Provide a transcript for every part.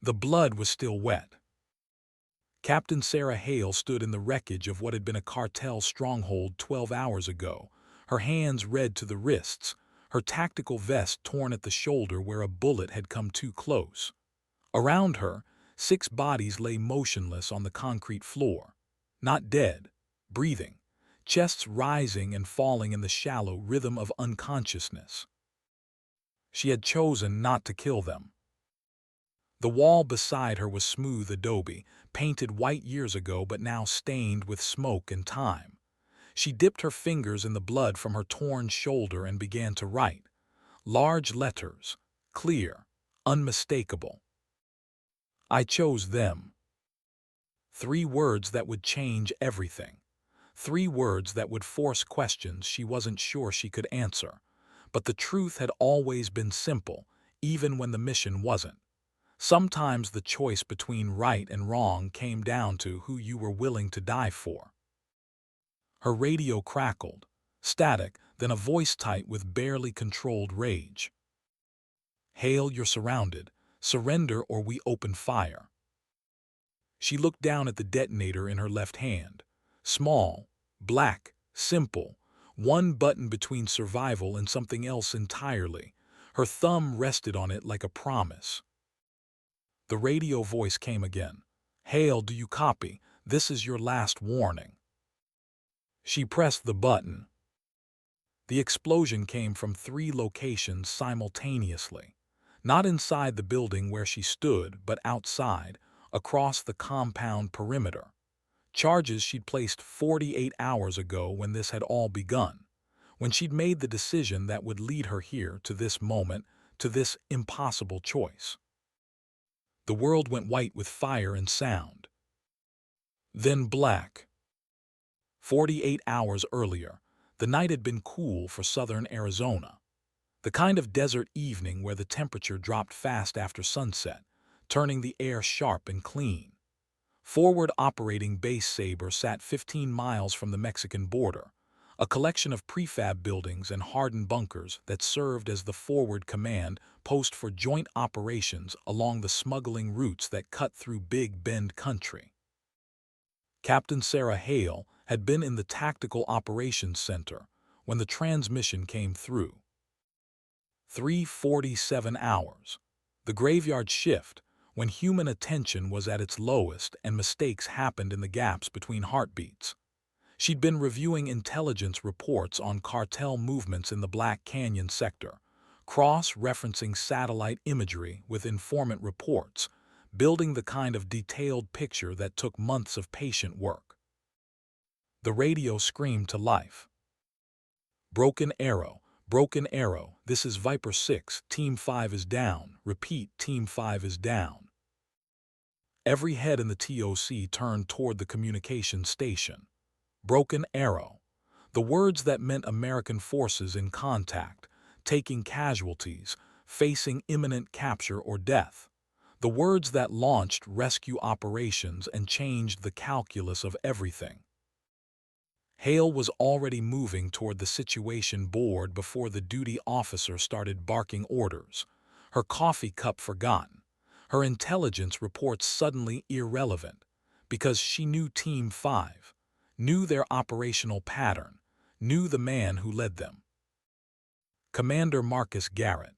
The blood was still wet. Captain Sarah Hale stood in the wreckage of what had been a cartel stronghold 12 hours ago, her hands red to the wrists, her tactical vest torn at the shoulder where a bullet had come too close. Around her, 6 bodies lay motionless on the concrete floor. Not dead, breathing, chests rising and falling in the shallow rhythm of unconsciousness. She had chosen not to kill them. The wall beside her was smooth adobe, painted white years ago but now stained with smoke and time. She dipped her fingers in the blood from her torn shoulder and began to write. Large letters, clear, unmistakable. I chose them. 3 words that would change everything. 3 words that would force questions she wasn't sure she could answer. But the truth had always been simple, even when the mission wasn't. Sometimes the choice between right and wrong came down to who you were willing to die for. Her radio crackled, static, then a voice tight with barely controlled rage. Hale, you're surrounded. Surrender or we open fire. She looked down at the detonator in her left hand. Small, black, simple, one button between survival and something else entirely. Her thumb rested on it like a promise. The radio voice came again. Hale, do you copy? This is your last warning. She pressed the button. The explosion came from 3 locations simultaneously. Not inside the building where she stood, but outside, across the compound perimeter. Charges she'd placed 48 hours ago when this had all begun. When she'd made the decision that would lead her here to this moment, to this impossible choice. The world went white with fire and sound. Then black. 48 hours earlier, the night had been cool for southern Arizona. The kind of desert evening where the temperature dropped fast after sunset, turning the air sharp and clean. Forward Operating Base Sabre sat 15 miles from the Mexican border, a collection of prefab buildings and hardened bunkers that served as the forward command post for joint operations along the smuggling routes that cut through Big Bend country. Captain Sarah Hale had been in the Tactical Operations Center when the transmission came through. 3:47 hours. The graveyard shift, when human attention was at its lowest and mistakes happened in the gaps between heartbeats. She'd been reviewing intelligence reports on cartel movements in the Black Canyon sector, cross-referencing satellite imagery with informant reports, building the kind of detailed picture that took months of patient work. The radio screamed to life. Broken arrow, this is Viper 6, Team 5 is down, repeat, Team 5 is down. Every head in the TOC turned toward the communication station. Broken arrow, the words that meant American forces in contact, taking casualties, facing imminent capture or death. The words that launched rescue operations and changed the calculus of everything. Hale was already moving toward the situation board before the duty officer started barking orders, her coffee cup forgotten, her intelligence reports suddenly irrelevant, because she knew Team 5, knew their operational pattern, knew the man who led them. Commander Marcus Garrett,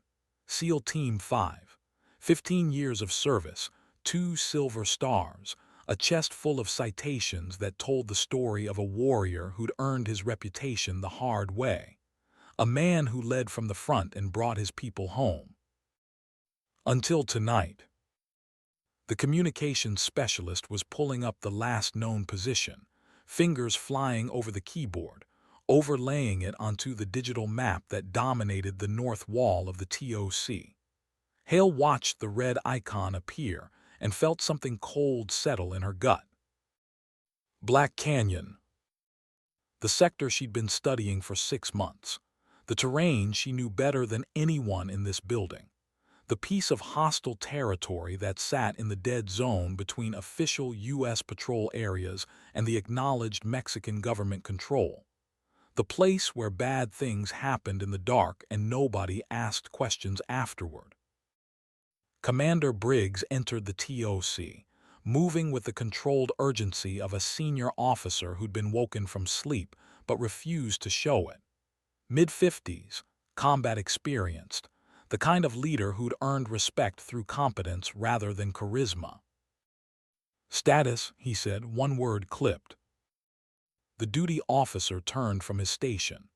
SEAL Team 5, 15 years of service, 2 silver stars, a chest full of citations that told the story of a warrior who'd earned his reputation the hard way, a man who led from the front and brought his people home. Until tonight. The communications specialist was pulling up the last known position, fingers flying over the keyboard, overlaying it onto the digital map that dominated the north wall of the TOC. Hale watched the red icon appear and felt something cold settle in her gut. Black Canyon. The sector she'd been studying for 6 months. The terrain she knew better than anyone in this building. The piece of hostile territory that sat in the dead zone between official U.S. patrol areas and the acknowledged Mexican government control. The place where bad things happened in the dark and nobody asked questions afterward. Commander Briggs entered the TOC, moving with the controlled urgency of a senior officer who'd been woken from sleep but refused to show it. Mid-50s, combat experienced, the kind of leader who'd earned respect through competence rather than charisma. "Status," he said, one word clipped. The duty officer turned from his station.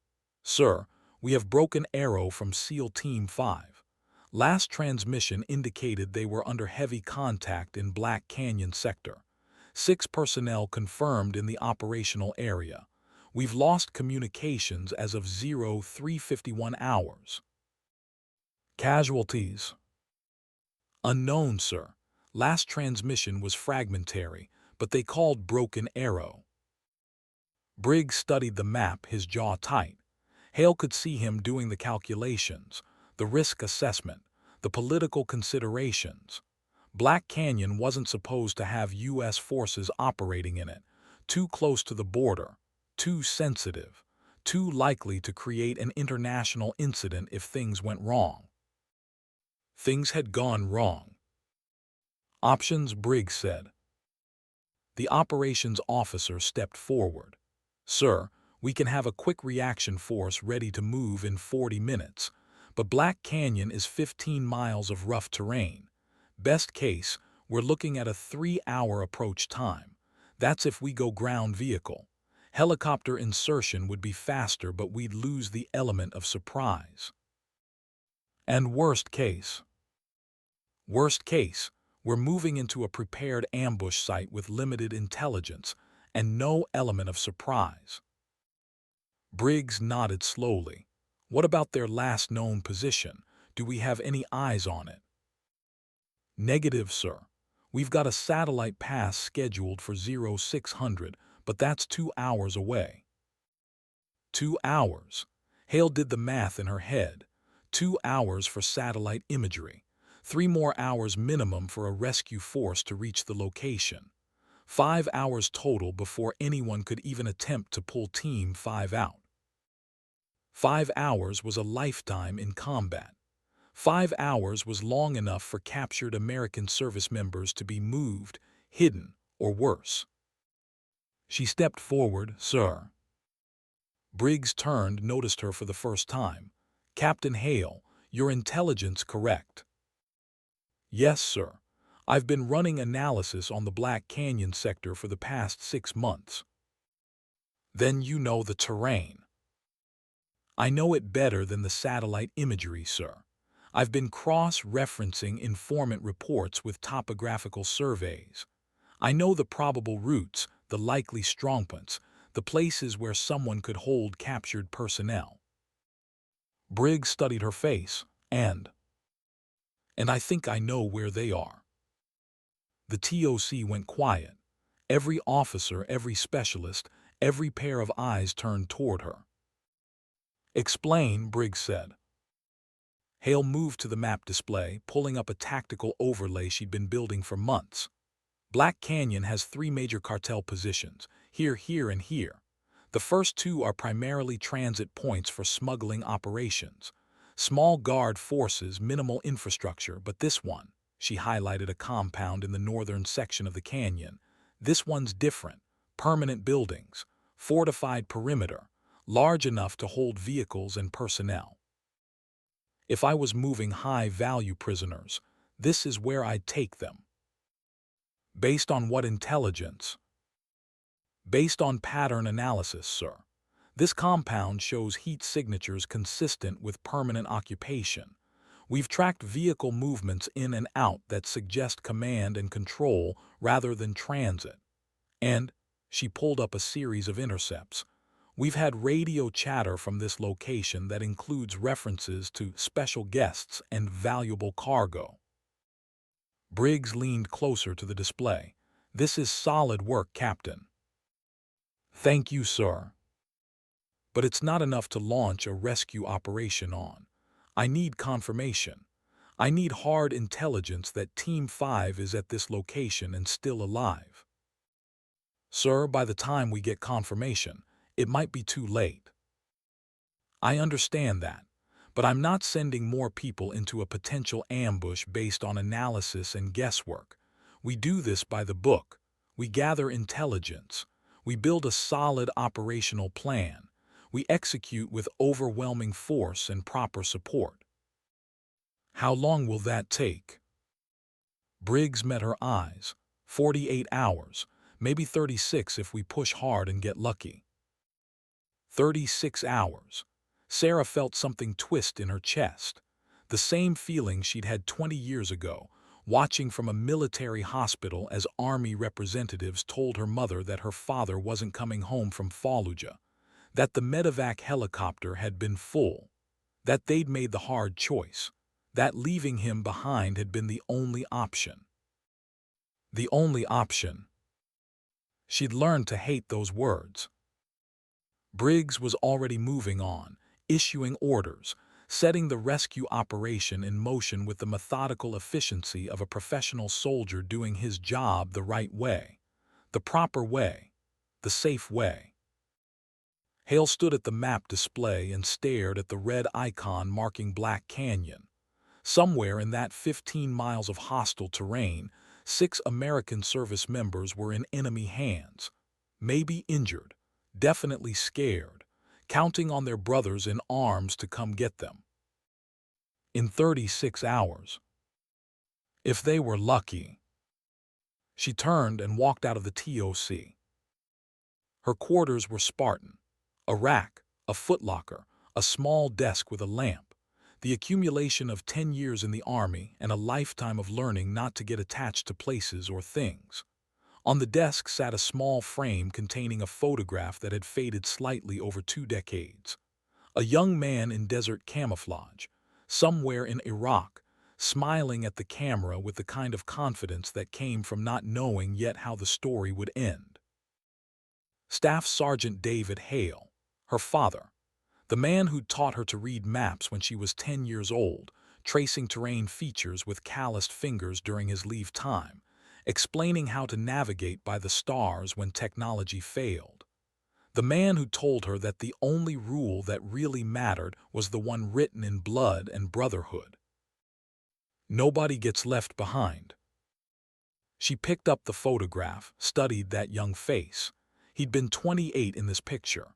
"Sir, we have broken arrow from SEAL Team 5. Last transmission indicated they were under heavy contact in Black Canyon sector. 6 personnel confirmed in the operational area. We've lost communications as of 0351 hours. Casualties? Unknown, sir. Last transmission was fragmentary, but they called Broken Arrow." Briggs studied the map, his jaw tight. Hale could see him doing the calculations, the risk assessment, the political considerations. Black Canyon wasn't supposed to have U.S. forces operating in it, too close to the border, too sensitive, too likely to create an international incident if things went wrong. Things had gone wrong. "Options," Briggs said. The operations officer stepped forward. "Sir, we can have a quick reaction force ready to move in 40 minutes, but Black Canyon is 15 miles of rough terrain. Best case, we're looking at a 3-hour approach time. That's if we go ground vehicle. Helicopter insertion would be faster, but we'd lose the element of surprise." "And worst case?" "Worst case, we're moving into a prepared ambush site with limited intelligence and no element of surprise." Briggs nodded slowly. "What about their last known position? Do we have any eyes on it?" "Negative, sir. We've got a satellite pass scheduled for 0600, but that's 2 hours away." 2 hours. Hale did the math in her head. 2 hours for satellite imagery. 3 more hours minimum for a rescue force to reach the location. 5 hours total before anyone could even attempt to pull Team 5 out. 5 hours was a lifetime in combat. 5 hours was long enough for captured American service members to be moved, hidden, or worse. She stepped forward. "Sir." Briggs turned, noticed her for the first time. "Captain Hale, your intelligence correct?" "Yes, sir. I've been running analysis on the Black Canyon sector for the past 6 months." "Then you know the terrain." "I know it better than the satellite imagery, sir. I've been cross-referencing informant reports with topographical surveys. I know the probable routes, the likely strongpoints, the places where someone could hold captured personnel." Briggs studied her face, and I think I know where they are." The TOC went quiet. Every officer, every specialist, every pair of eyes turned toward her. "Explain," Briggs said. Hale moved to the map display, pulling up a tactical overlay she'd been building for months. "Black Canyon has 3 major cartel positions, here, here, and here. The first 2 are primarily transit points for smuggling operations. Small guard forces, minimal infrastructure, but this one," she highlighted a compound in the northern section of the canyon, "this one's different. Permanent buildings, fortified perimeter, large enough to hold vehicles and personnel. If I was moving high-value prisoners, this is where I'd take them." "Based on what intelligence?" "Based on pattern analysis, sir. This compound shows heat signatures consistent with permanent occupation. We've tracked vehicle movements in and out that suggest command and control rather than transit. And," she pulled up a series of intercepts, "we've had radio chatter from this location that includes references to special guests and valuable cargo." Briggs leaned closer to the display. "This is solid work, Captain." "Thank you, sir. But it's not enough to launch a rescue operation on. I need confirmation. I need hard intelligence that Team 5 is at this location and still alive." "Sir, by the time we get confirmation, it might be too late." "I understand that, But I'm not sending more people into a potential ambush based on analysis and guesswork. We do this by the book. We gather intelligence. We build a solid operational plan. We execute with overwhelming force and proper support. How long will that take? Briggs met her eyes. 48 hours, maybe 36 if we push hard and get lucky. 36 hours. Sarah felt something twist in her chest. The same feeling she'd had 20 years ago, watching from a military hospital as army representatives told her mother that her father wasn't coming home from Fallujah, that the medevac helicopter had been full, that they'd made the hard choice, that leaving him behind had been the only option. The only option. She'd learned to hate those words. Briggs was already moving on, issuing orders, setting the rescue operation in motion with the methodical efficiency of a professional soldier doing his job the right way, the proper way, the safe way. Hale stood at the map display and stared at the red icon marking Black Canyon. Somewhere in that 15 miles of hostile terrain, 6 American service members were in enemy hands, maybe injured, definitely scared, counting on their brothers in arms to come get them. In 36 hours. If they were lucky. She turned and walked out of the TOC. Her quarters were Spartan. A rack, a footlocker, a small desk with a lamp, the accumulation of 10 years in the Army and a lifetime of learning not to get attached to places or things. On the desk sat a small frame containing a photograph that had faded slightly over 2 decades. A young man in desert camouflage, somewhere in Iraq, smiling at the camera with the kind of confidence that came from not knowing yet how the story would end. Staff Sergeant David Hale, her father, the man who'd taught her to read maps when she was 10 years old, tracing terrain features with calloused fingers during his leave time, explaining how to navigate by the stars when technology failed. The man who told her that the only rule that really mattered was the one written in blood and brotherhood. Nobody gets left behind. She picked up the photograph, studied that young face. He'd been 28 in this picture.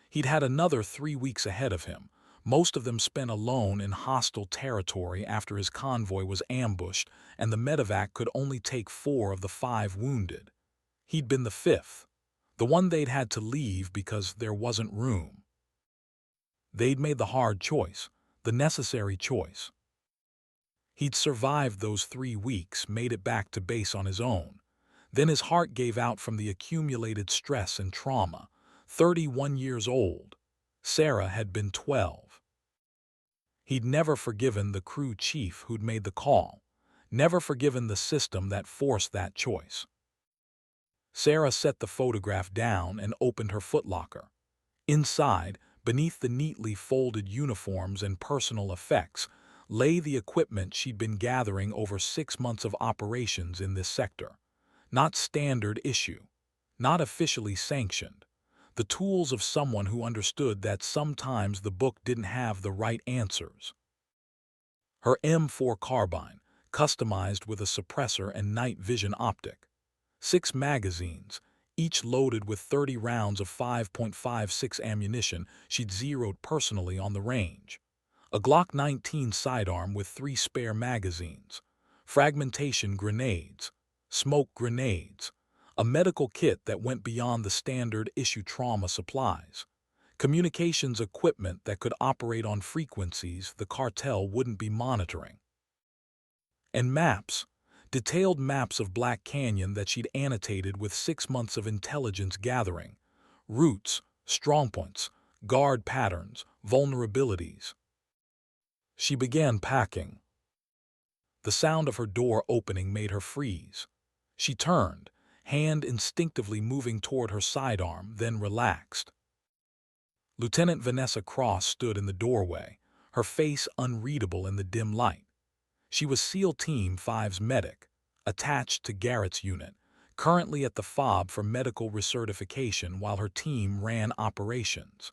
He'd had another 3 weeks ahead of him, most of them spent alone in hostile territory after his convoy was ambushed and the medevac could only take 4 of the 5 wounded. He'd been the 5th, the one they'd had to leave because there wasn't room. They'd made the hard choice, the necessary choice. He'd survived those 3 weeks, made it back to base on his own. Then his heart gave out from the accumulated stress and trauma. 31 years old. Sarah had been 12. He'd never forgiven the crew chief who'd made the call, never forgiven the system that forced that choice. Sarah set the photograph down and opened her footlocker. Inside, beneath the neatly folded uniforms and personal effects, lay the equipment she'd been gathering over 6 months of operations in this sector. Not standard issue, not officially sanctioned. The tools of someone who understood that sometimes the book didn't have the right answers. Her M4 carbine, customized with a suppressor and night vision optic. 6 magazines, each loaded with 30 rounds of 5.56 ammunition she'd zeroed personally on the range. A Glock 19 sidearm with 3 spare magazines. Fragmentation grenades. Smoke grenades. A medical kit that went beyond the standard issue trauma supplies. Communications equipment that could operate on frequencies the cartel wouldn't be monitoring. And maps. Detailed maps of Black Canyon that she'd annotated with 6 months of intelligence gathering. Routes, strongpoints, guard patterns, vulnerabilities. She began packing. The sound of her door opening made her freeze. She turned, hand instinctively moving toward her sidearm, then relaxed. Lieutenant Vanessa Cross stood in the doorway, her face unreadable in the dim light. She was SEAL Team 5's medic, attached to Garrett's unit, currently at the FOB for medical recertification while her team ran operations.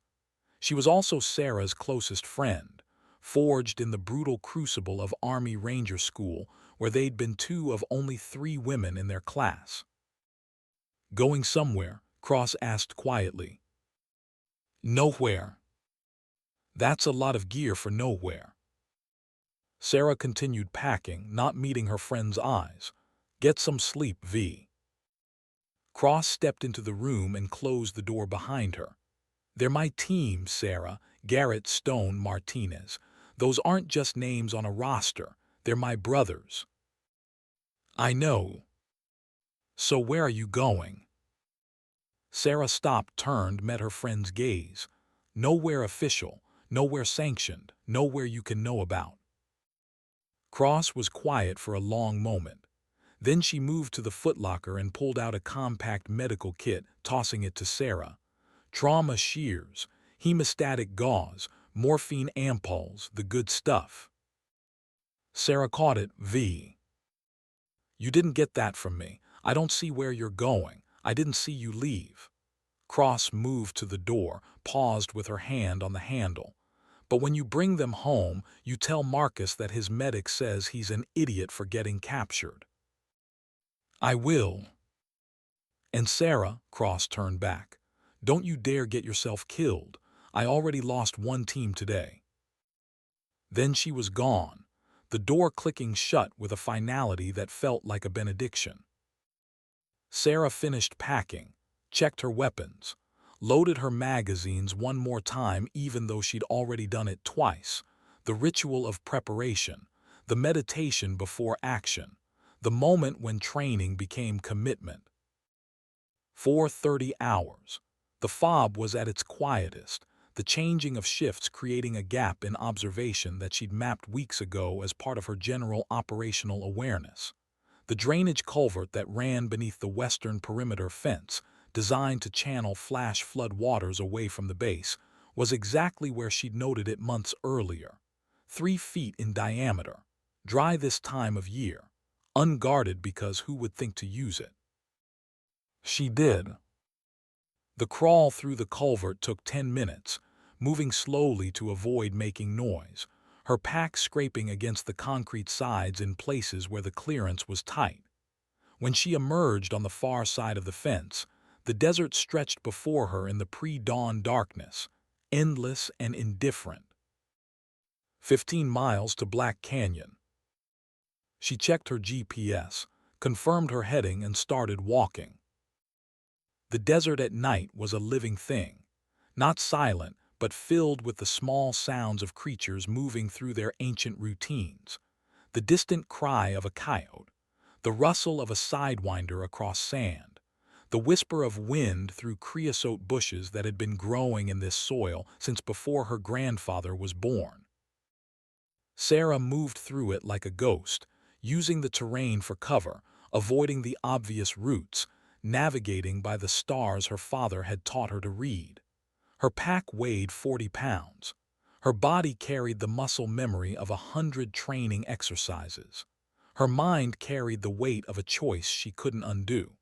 She was also Sarah's closest friend, forged in the brutal crucible of Army Ranger School, where they'd been two of only 3 women in their class. "Going somewhere?" Cross asked quietly. "Nowhere." "That's a lot of gear for nowhere." Sarah continued packing, not meeting her friend's eyes. "Get some sleep, V." Cross stepped into the room and closed the door behind her. "They're my team, Sarah. Garrett, Stone, Martinez. Those aren't just names on a roster. They're my brothers." "I know. So where are you going?" Sarah stopped, turned, met her friend's gaze. "Nowhere official, nowhere sanctioned, nowhere you can know about." Cross was quiet for a long moment. Then she moved to the footlocker and pulled out a compact medical kit, tossing it to Sarah. "Trauma shears, hemostatic gauze, morphine ampoules, the good stuff." Sarah caught it. "V. You didn't get that from me. I don't see where you're going. I didn't see you leave." Cross moved to the door, paused with her hand on the handle. "But when you bring them home, you tell Marcus that his medic says he's an idiot for getting captured." "I will." "And Sarah," Cross turned back, "don't you dare get yourself killed. I already lost 1 team today." Then she was gone, the door clicking shut with a finality that felt like a benediction. Sarah finished packing, checked her weapons, loaded her magazines one more time even though she'd already done it twice. The ritual of preparation, the meditation before action, the moment when training became commitment. 4:30 hours. The fob was at its quietest, the changing of shifts creating a gap in observation that she'd mapped weeks ago as part of her general operational awareness. The drainage culvert that ran beneath the western perimeter fence, designed to channel flash flood waters away from the base, was exactly where she'd noted it months earlier. 3 feet in diameter, dry this time of year, unguarded because who would think to use it? She did. The crawl through the culvert took 10 minutes, moving slowly to avoid making noise, her pack scraping against the concrete sides in places where the clearance was tight. When she emerged on the far side of the fence, the desert stretched before her in the pre-dawn darkness, endless and indifferent. 15 miles to Black Canyon. She checked her GPS, confirmed her heading, and started walking. The desert at night was a living thing, not silent, but filled with the small sounds of creatures moving through their ancient routines. The distant cry of a coyote, the rustle of a sidewinder across sand, the whisper of wind through creosote bushes that had been growing in this soil since before her grandfather was born. Sarah moved through it like a ghost, using the terrain for cover, avoiding the obvious routes, navigating by the stars her father had taught her to read. Her pack weighed 40 pounds. Her body carried the muscle memory of 100 training exercises. Her mind carried the weight of a choice she couldn't undo.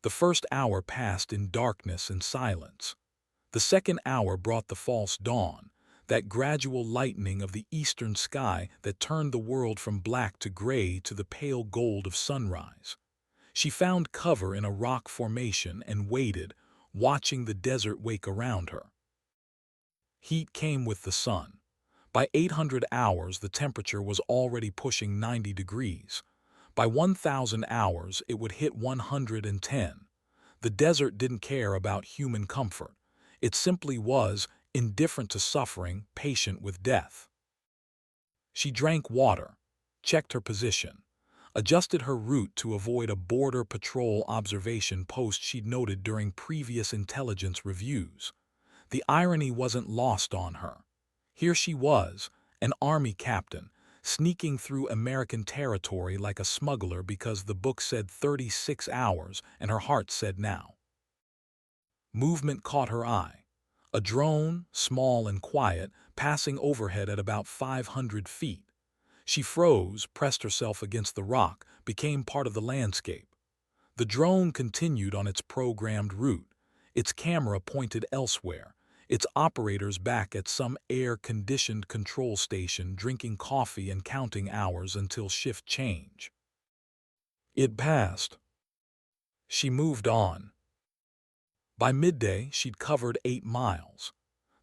The first hour passed in darkness and silence. The second hour brought the false dawn, that gradual lightening of the eastern sky that turned the world from black to gray to the pale gold of sunrise. She found cover in a rock formation and waited, watching the desert wake around her. Heat came with the sun. By 800 hours, the temperature was already pushing 90 degrees. By 1,000 hours, it would hit 110. The desert didn't care about human comfort. It simply was, indifferent to suffering, patient with death. She drank water, checked her position, adjusted her route to avoid a border patrol observation post she'd noted during previous intelligence reviews. The irony wasn't lost on her. Here she was, an army captain, sneaking through American territory like a smuggler because the book said 36 hours and her heart said now. Movement caught her eye. A drone, small and quiet, passing overhead at about 500 feet. She froze, pressed herself against the rock, became part of the landscape. The drone continued on its programmed route, its camera pointed elsewhere, its operators back at some air-conditioned control station drinking coffee and counting hours until shift change. It passed. She moved on. By midday, she'd covered 8 miles.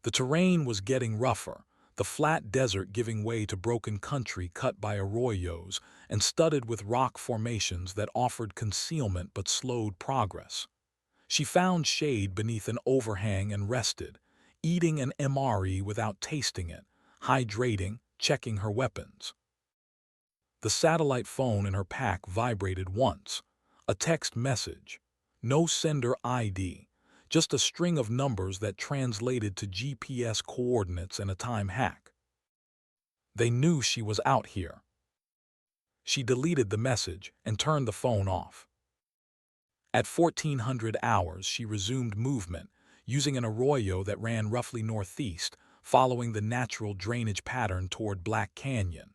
The terrain was getting rougher, the flat desert giving way to broken country cut by arroyos and studded with rock formations that offered concealment but slowed progress. She found shade beneath an overhang and rested, eating an MRE without tasting it, hydrating, checking her weapons. The satellite phone in her pack vibrated once. A text message. No sender ID. Just a string of numbers that translated to GPS coordinates and a time hack. They knew she was out here. She deleted the message and turned the phone off. At 1400 hours, she resumed movement, using an arroyo that ran roughly northeast, following the natural drainage pattern toward Black Canyon.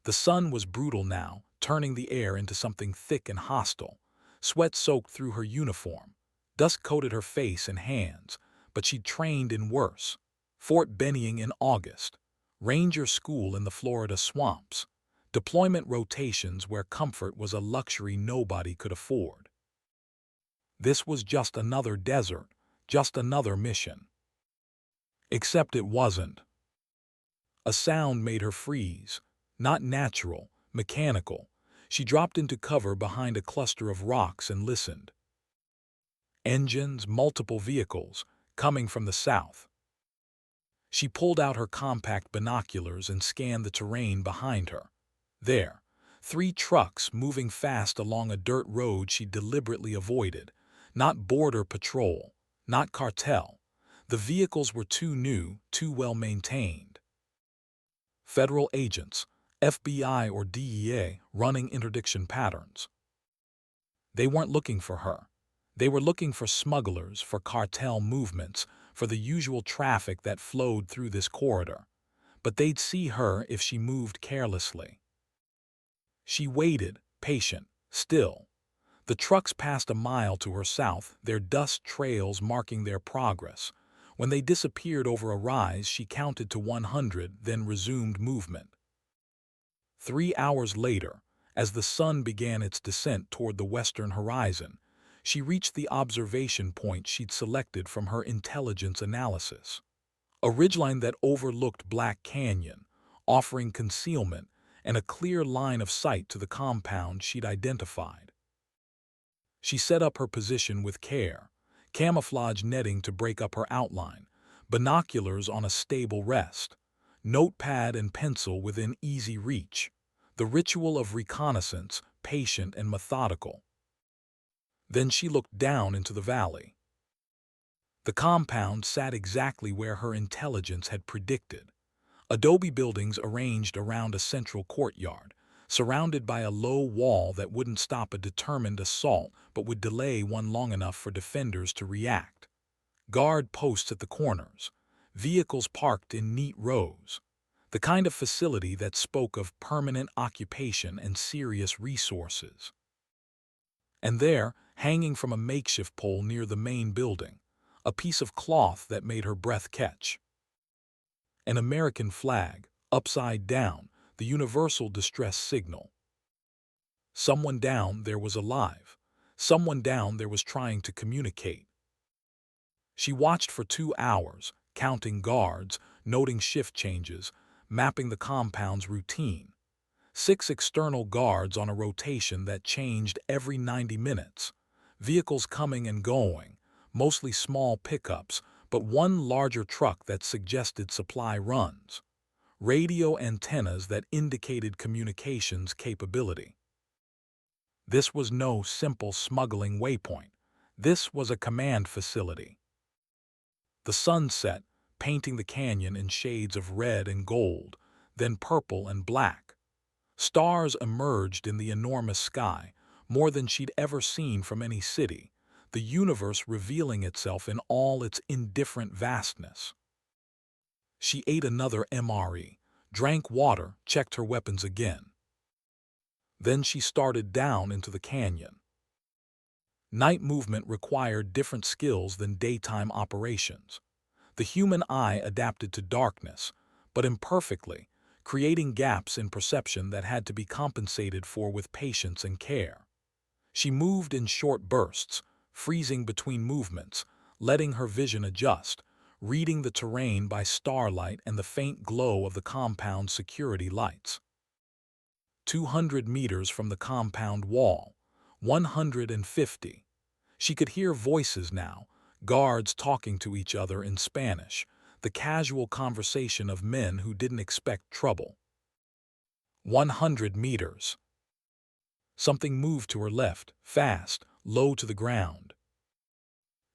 The sun was brutal now, turning the air into something thick and hostile. Sweat soaked through her uniform. Dust coated her face and hands, but she'd trained in worse. Fort Benning in August. Ranger school in the Florida swamps. Deployment rotations where comfort was a luxury nobody could afford. This was just another desert, just another mission. Except it wasn't. A sound made her freeze. Not natural, mechanical. She dropped into cover behind a cluster of rocks and listened. Engines, multiple vehicles, coming from the south. She pulled out her compact binoculars and scanned the terrain behind her. There, 3 trucks moving fast along a dirt road she deliberately avoided. Not border patrol, not cartel. The vehicles were too new, too well maintained. Federal agents, FBI or DEA, running interdiction patterns. They weren't looking for her. They were looking for smugglers, for cartel movements, for the usual traffic that flowed through this corridor. But they'd see her if she moved carelessly. She waited, patient, still. The trucks passed a mile to her south, their dust trails marking their progress. When they disappeared over a rise, she counted to 100, then resumed movement. 3 hours later, as the sun began its descent toward the western horizon, she reached the observation point she'd selected from her intelligence analysis. A ridgeline that overlooked Black Canyon, offering concealment and a clear line of sight to the compound she'd identified. She set up her position with care, camouflage netting to break up her outline, binoculars on a stable rest, notepad and pencil within easy reach. The ritual of reconnaissance, patient and methodical. Then she looked down into the valley. The compound sat exactly where her intelligence had predicted. Adobe buildings arranged around a central courtyard, surrounded by a low wall that wouldn't stop a determined assault but would delay one long enough for defenders to react. Guard posts at the corners, vehicles parked in neat rows. The kind of facility that spoke of permanent occupation and serious resources. And there, hanging from a makeshift pole near the main building, a piece of cloth that made her breath catch. An American flag, upside down, the universal distress signal. Someone down there was alive. Someone down there was trying to communicate. She watched for 2 hours, counting guards, noting shift changes, mapping the compound's routine. 6 external guards on a rotation that changed every 90 minutes. Vehicles coming and going, mostly small pickups, but one larger truck that suggested supply runs. Radio antennas that indicated communications capability. This was no simple smuggling waypoint. This was a command facility. The sun set, painting the canyon in shades of red and gold, then purple and black. Stars emerged in the enormous sky, more than she'd ever seen from any city, the universe revealing itself in all its indifferent vastness. She ate another MRE, drank water, checked her weapons again. Then she started down into the canyon. Night movement required different skills than daytime operations. The human eye adapted to darkness, but imperfectly, creating gaps in perception that had to be compensated for with patience and care. She moved in short bursts, freezing between movements, letting her vision adjust, reading the terrain by starlight and the faint glow of the compound's security lights. 200 meters from the compound wall, 150. She could hear voices now, guards talking to each other in Spanish, the casual conversation of men who didn't expect trouble. 100 meters. Something moved to her left, fast, low to the ground.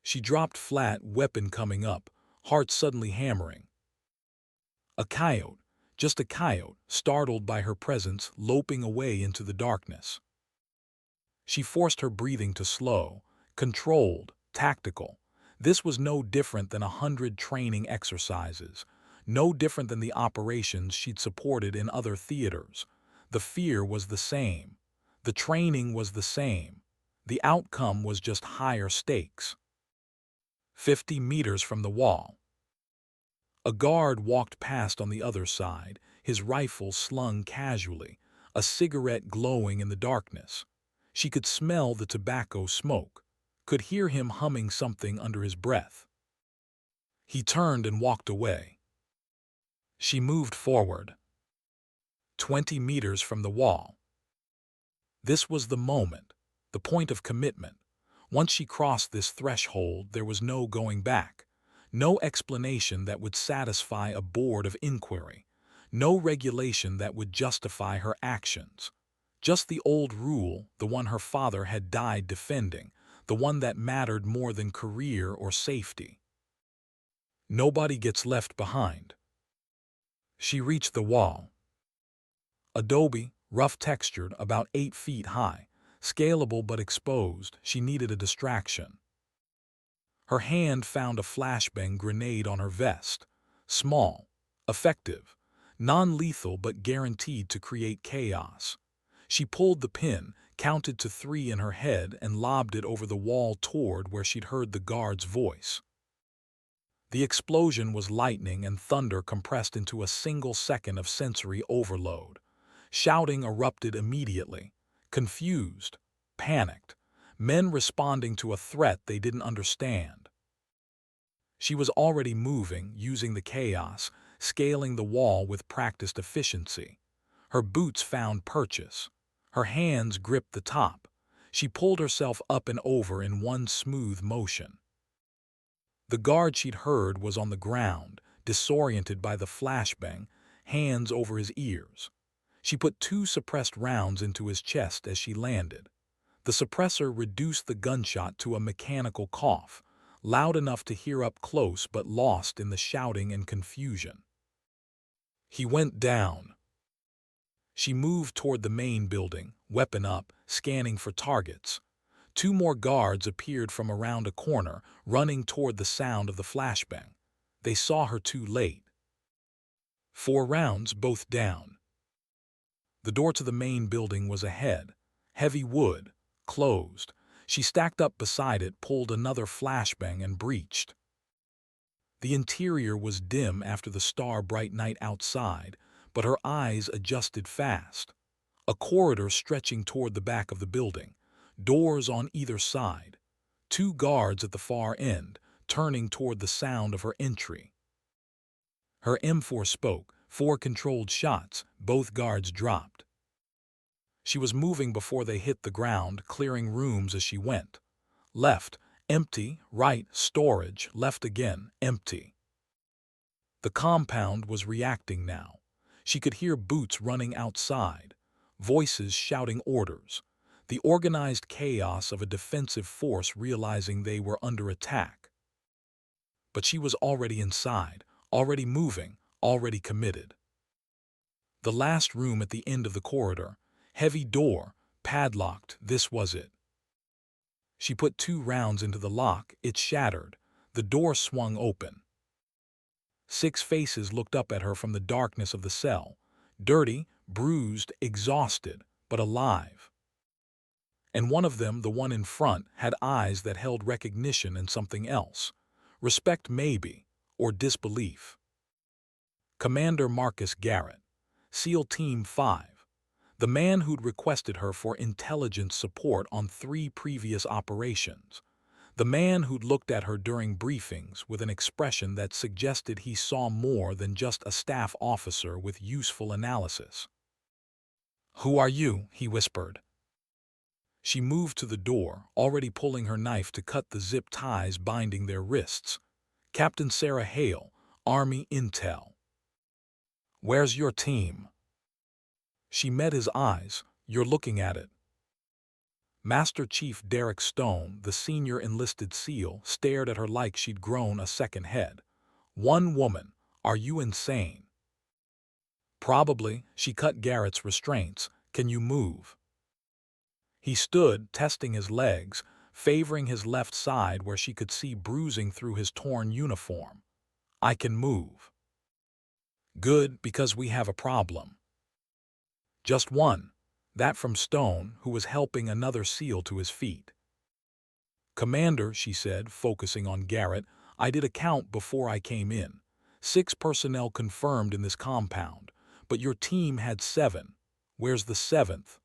She dropped flat, weapon coming up, heart suddenly hammering. A coyote, just a coyote, startled by her presence, loping away into the darkness. She forced her breathing to slow, controlled, tactical. This was no different than 100 training exercises, no different than the operations she'd supported in other theaters. The fear was the same. The training was the same. The outcome was just higher stakes. 50 meters from the wall. A guard walked past on the other side, his rifle slung casually, a cigarette glowing in the darkness. She could smell the tobacco smoke, could hear him humming something under his breath. He turned and walked away. She moved forward. 20 meters from the wall. This was the moment, the point of commitment. Once she crossed this threshold, there was no going back. No explanation that would satisfy a board of inquiry. No regulation that would justify her actions. Just the old rule, the one her father had died defending, the one that mattered more than career or safety. Nobody gets left behind. She reached the wall. Adobe, rough-textured, about 8 feet high, scalable but exposed. She needed a distraction. Her hand found a flashbang grenade on her vest. Small, effective, non-lethal but guaranteed to create chaos. She pulled the pin, counted to 3 in her head, and lobbed it over the wall toward where she'd heard the guard's voice. The explosion was lightning and thunder compressed into a single second of sensory overload. Shouting erupted immediately. Confused, panicked, men responding to a threat they didn't understand. She was already moving, using the chaos, scaling the wall with practiced efficiency. Her boots found purchase. Her hands gripped the top. She pulled herself up and over in one smooth motion. The guard she'd heard was on the ground, disoriented by the flashbang, hands over his ears. She put 2 suppressed rounds into his chest as she landed. The suppressor reduced the gunshot to a mechanical cough, loud enough to hear up close but lost in the shouting and confusion. He went down. She moved toward the main building, weapon up, scanning for targets. 2 more guards appeared from around a corner, running toward the sound of the flashbang. They saw her too late. 4 rounds, both down. The door to the main building was ahead. Heavy wood, closed. She stacked up beside it, pulled another flashbang, and breached. The interior was dim after the star-bright night outside, but her eyes adjusted fast. A corridor stretching toward the back of the building. Doors on either side. 2 guards at the far end, turning toward the sound of her entry. Her M4 spoke, 4 controlled shots, both guards dropped. She was moving before they hit the ground, clearing rooms as she went. Left, empty. Right, storage. Left again, empty. The compound was reacting now. She could hear boots running outside, voices shouting orders, the organized chaos of a defensive force realizing they were under attack. But she was already inside, already moving, already committed. The last room at the end of the corridor, heavy door, padlocked. This was it. She put 2 rounds into the lock. It shattered. The door swung open. 6 faces looked up at her from the darkness of the cell, dirty, bruised, exhausted, but alive. And one of them, the one in front, had eyes that held recognition and something else. Respect maybe, or disbelief. Commander Marcus Garrett, SEAL Team 5, the man who'd requested her for intelligence support on 3 previous operations. The man who'd looked at her during briefings with an expression that suggested he saw more than just a staff officer with useful analysis. "Who are you?" he whispered. She moved to the door, already pulling her knife to cut the zip ties binding their wrists. "Captain Sarah Hale, Army Intel." "Where's your team?" She met his eyes. "You're looking at it." Master Chief Derek Stone, the senior enlisted SEAL, stared at her like she'd grown a second head. "One woman. Are you insane?" "Probably." She cut Garrett's restraints. "Can you move?" He stood, testing his legs, favoring his left side where she could see bruising through his torn uniform. "I can move." "Good, because we have a problem." "Just one." That from Stone, who was helping another SEAL to his feet. "Commander," she said, focusing on Garrett, "I did a count before I came in. 6 personnel confirmed in this compound, but your team had 7. Where's the 7th?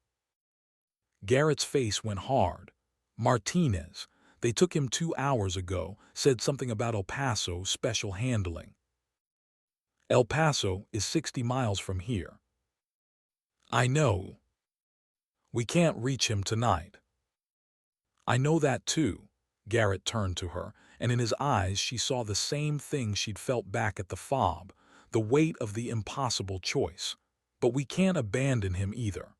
Garrett's face went hard. "Martinez. They took him 2 hours ago, said something about El Paso special handling." "El Paso is 60 miles from here." "I know. We can't reach him tonight." "I know that too." Garrett turned to her, and in his eyes she saw the same thing she'd felt back at the FOB, the weight of the impossible choice. "But we can't abandon him either."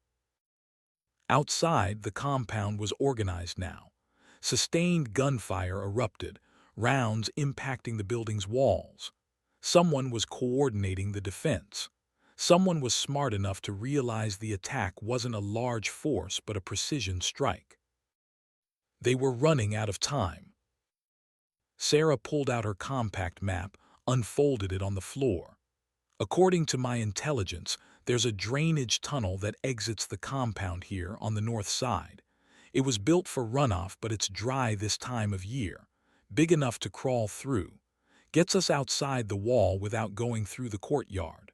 Outside, the compound was organized now. Sustained gunfire erupted, rounds impacting the building's walls. Someone was coordinating the defense. Someone was smart enough to realize the attack wasn't a large force but a precision strike. They were running out of time. Sarah pulled out her compact map, unfolded it on the floor. "According to my intelligence, there's a drainage tunnel that exits the compound here on the north side. It was built for runoff, but it's dry this time of year. Big enough to crawl through. Gets us outside the wall without going through the courtyard."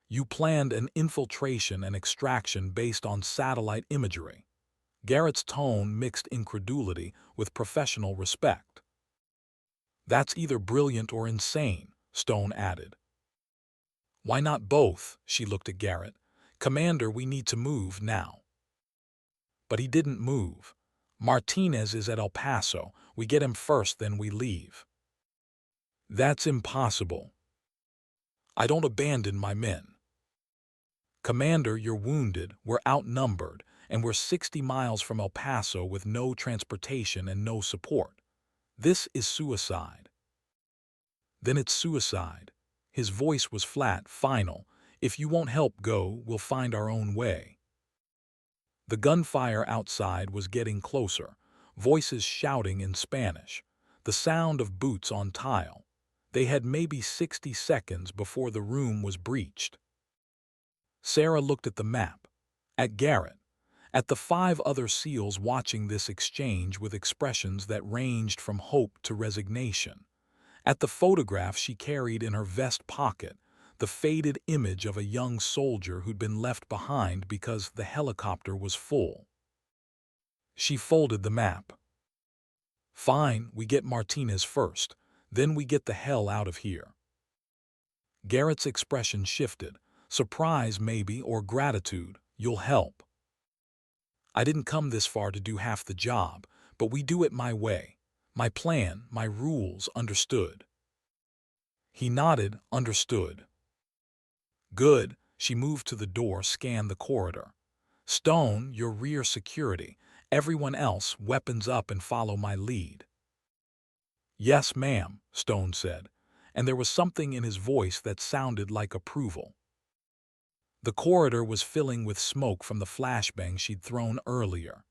"You planned an infiltration and extraction based on satellite imagery." Garrett's tone mixed incredulity with professional respect. "That's either brilliant or insane," Stone added. "Why not both?" She looked at Garrett. "Commander, we need to move now." But he didn't move. "Martinez is at El Paso. We get him first, then we leave." "That's impossible." "I don't abandon my men." "Commander, you're wounded, we're outnumbered, and we're 60 miles from El Paso with no transportation and no support. This is suicide." "Then it's suicide." His voice was flat, final. "If you won't help go, we'll find our own way." The gunfire outside was getting closer, voices shouting in Spanish, the sound of boots on tile. They had maybe 60 seconds before the room was breached. Sarah looked at the map, at Garrett, at the 5 other SEALs watching this exchange with expressions that ranged from hope to resignation, at the photograph she carried in her vest pocket, the faded image of a young soldier who'd been left behind because the helicopter was full. She folded the map. "Fine, we get Martinez first, then we get the hell out of here." Garrett's expression shifted. Surprise maybe, or gratitude. "You'll help." "I didn't come this far to do half the job, but we do it my way. My plan, my rules, understood." He nodded, "Understood." "Good." She moved to the door, scanned the corridor. "Stone, your rear security. Everyone else, weapons up and follow my lead." "Yes, ma'am," Stone said, and there was something in his voice that sounded like approval. The corridor was filling with smoke from the flashbang she'd thrown earlier.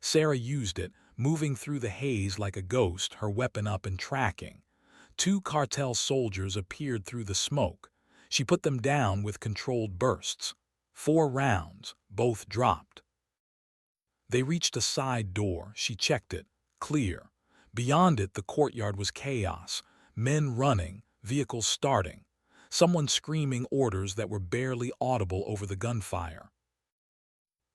Sarah used it, moving through the haze like a ghost, her weapon up and tracking. 2 cartel soldiers appeared through the smoke. She put them down with controlled bursts. 4 rounds, both dropped. They reached a side door. She checked it. Clear. Beyond it, the courtyard was chaos. Men running, vehicles starting, someone screaming orders that were barely audible over the gunfire.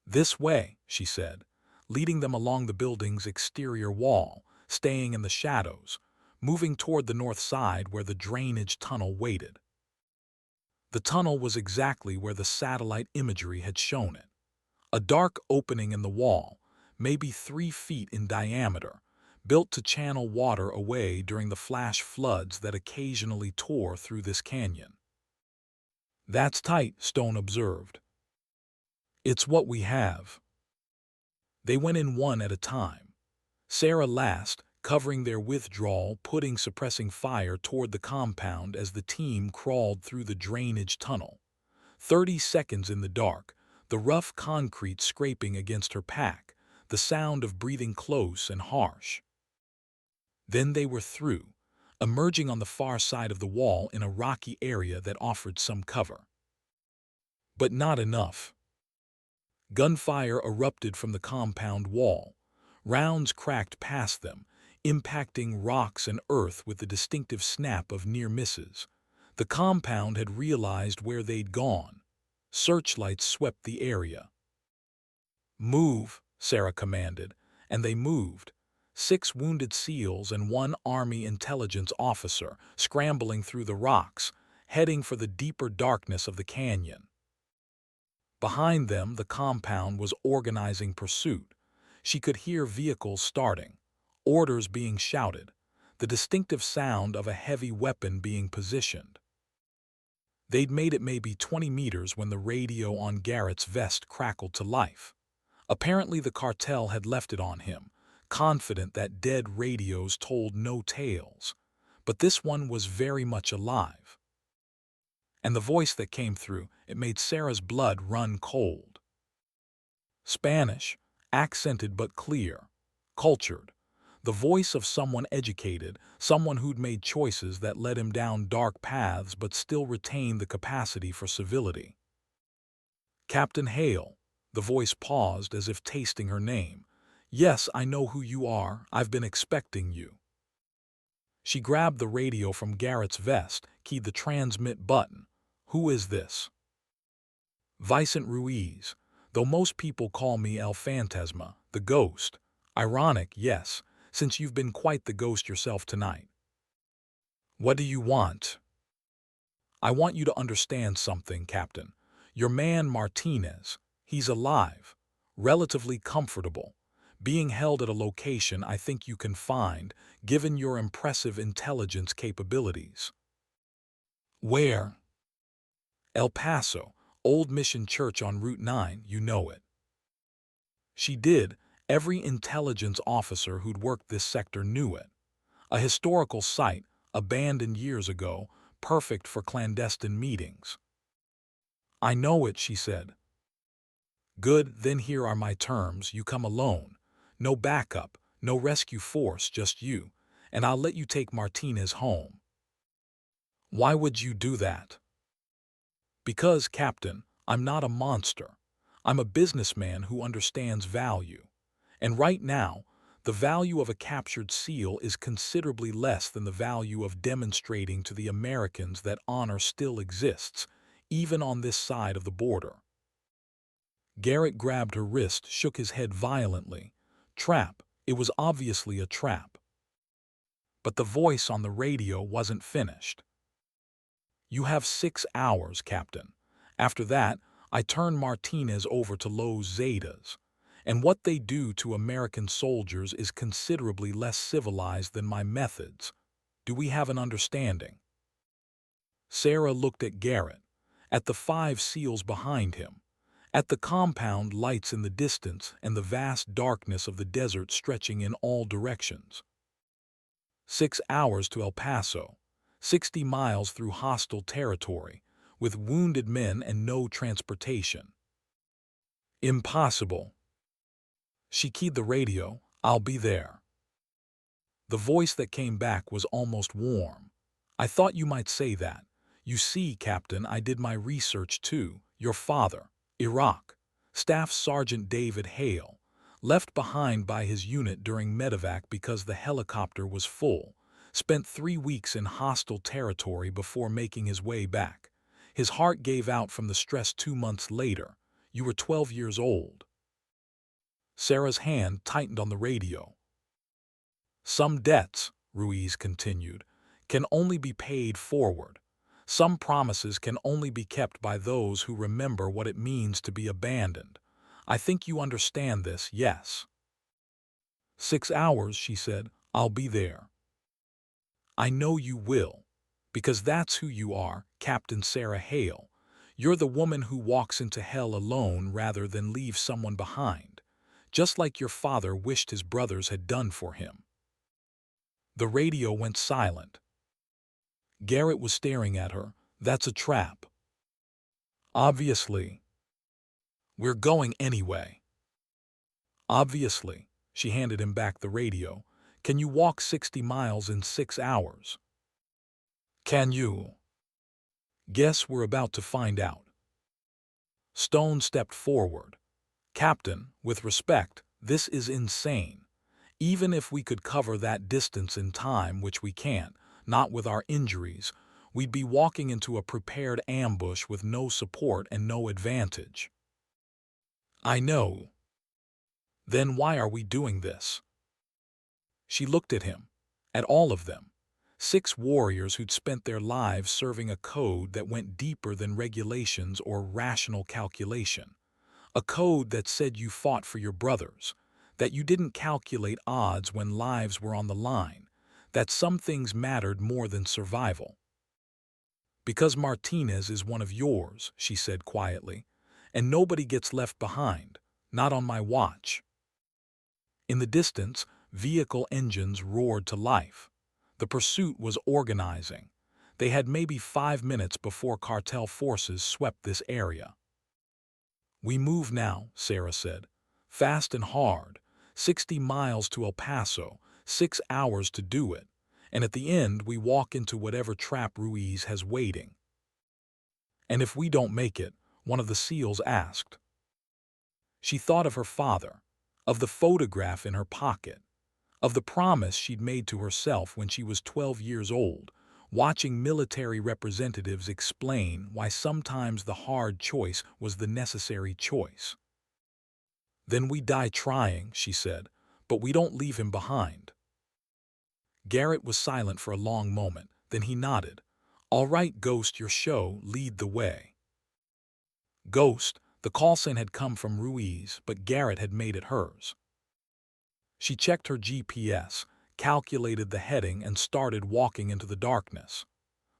"This way," she said, leading them along the building's exterior wall, staying in the shadows, moving toward the north side where the drainage tunnel waited. The tunnel was exactly where the satellite imagery had shown it. A dark opening in the wall, maybe 3 feet in diameter, built to channel water away during the flash floods that occasionally tore through this canyon. "That's tight," Stone observed. "It's what we have." They went in one at a time. Sarah last, covering their withdrawal, putting suppressing fire toward the compound as the team crawled through the drainage tunnel. 30 seconds in the dark, the rough concrete scraping against her pack, the sound of breathing close and harsh. Then they were through, emerging on the far side of the wall in a rocky area that offered some cover. But not enough. Gunfire erupted from the compound wall. Rounds cracked past them, impacting rocks and earth with the distinctive snap of near misses. The compound had realized where they'd gone. Searchlights swept the area. "Move," Sarah commanded, and they moved. 6 wounded SEALs and 1 Army intelligence officer scrambling through the rocks, heading for the deeper darkness of the canyon. Behind them, the compound was organizing pursuit. She could hear vehicles starting, orders being shouted, the distinctive sound of a heavy weapon being positioned. They'd made it maybe 20 meters when the radio on Garrett's vest crackled to life. Apparently the cartel had left it on him, confident that dead radios told no tales. But this one was very much alive. And the voice that came through, it made Sarah's blood run cold. Spanish, accented but clear, cultured. The voice of someone educated, someone who'd made choices that led him down dark paths but still retained the capacity for civility. "Captain Hale," the voice paused as if tasting her name. "Yes, I know who you are. I've been expecting you." She grabbed the radio from Garrett's vest, keyed the transmit button. "Who is this?" "Vicent Ruiz, though most people call me El Fantasma, the ghost. Ironic, yes, since you've been quite the ghost yourself tonight." "What do you want?" "I want you to understand something, Captain. Your man Martinez, he's alive, relatively comfortable, being held at a location I think you can find, given your impressive intelligence capabilities." "Where?" "El Paso, Old Mission Church on Route 9, you know it." She did. Every intelligence officer who'd worked this sector knew it. A historical site, abandoned years ago, perfect for clandestine meetings. "I know it," she said. "Good, then here are my terms. You come alone. No backup, no rescue force, just you, and I'll let you take Martinez home." "Why would you do that?" "Because, Captain, I'm not a monster. I'm a businessman who understands value. And right now, the value of a captured SEAL is considerably less than the value of demonstrating to the Americans that honor still exists, even on this side of the border." Garrett grabbed her wrist, shook his head violently. Trap. It was obviously a trap. But the voice on the radio wasn't finished. "You have 6 hours, Captain. After that, I turn Martinez over to Los Zetas. And what they do to American soldiers is considerably less civilized than my methods. Do we have an understanding?" Sarah looked at Garrett, at the 5 SEALs behind him, at the compound lights in the distance and the vast darkness of the desert stretching in all directions. 6 hours to El Paso, 60 miles through hostile territory, with wounded men and no transportation. "Impossible." She keyed the radio. "I'll be there." The voice that came back was almost warm. "I thought you might say that. You see, Captain, I did my research too. Your father, Iraq, Staff Sergeant David Hale, left behind by his unit during medevac because the helicopter was full, Spent 3 weeks in hostile territory before making his way back. His heart gave out from the stress 2 months later. You were 12 years old. Sarah's hand tightened on the radio. Some debts, Ruiz continued, can only be paid forward. Some promises can only be kept by those who remember what it means to be abandoned. I think you understand this, yes. 6 hours, she said. I'll be there. I know you will, because that's who you are, Captain Sarah Hale. You're the woman who walks into hell alone rather than leave someone behind, just like your father wished his brothers had done for him. The radio went silent. Garrett was staring at her. That's a trap. Obviously. We're going anyway. Obviously. She handed him back the radio. Can you walk 60 miles in 6 hours? Can you? Guess we're about to find out. Stone stepped forward. Captain, with respect, this is insane. Even if we could cover that distance in time, which we can't, not with our injuries, we'd be walking into a prepared ambush with no support and no advantage. I know. Then why are we doing this? She looked at him, at all of them. 6 warriors who'd spent their lives serving a code that went deeper than regulations or rational calculation. A code that said you fought for your brothers, that you didn't calculate odds when lives were on the line, that some things mattered more than survival. Because Martinez is one of yours, she said quietly, and nobody gets left behind, not on my watch. In the distance, vehicle engines roared to life. The pursuit was organizing. They had maybe 5 minutes before cartel forces swept this area. We move now, Sarah said. Fast and hard. 60 miles to El Paso, 6 hours to do it. And at the end, we walk into whatever trap Ruiz has waiting. And if we don't make it, one of the SEALs asked. She thought of her father, of the photograph in her pocket, of the promise she'd made to herself when she was 12 years old, watching military representatives explain why sometimes the hard choice was the necessary choice. Then we die trying, she said, but we don't leave him behind. Garrett was silent for a long moment, then he nodded. All right, Ghost, your show, lead the way. Ghost, the call sign had come from Ruiz, but Garrett had made it hers. She checked her GPS, calculated the heading, and started walking into the darkness.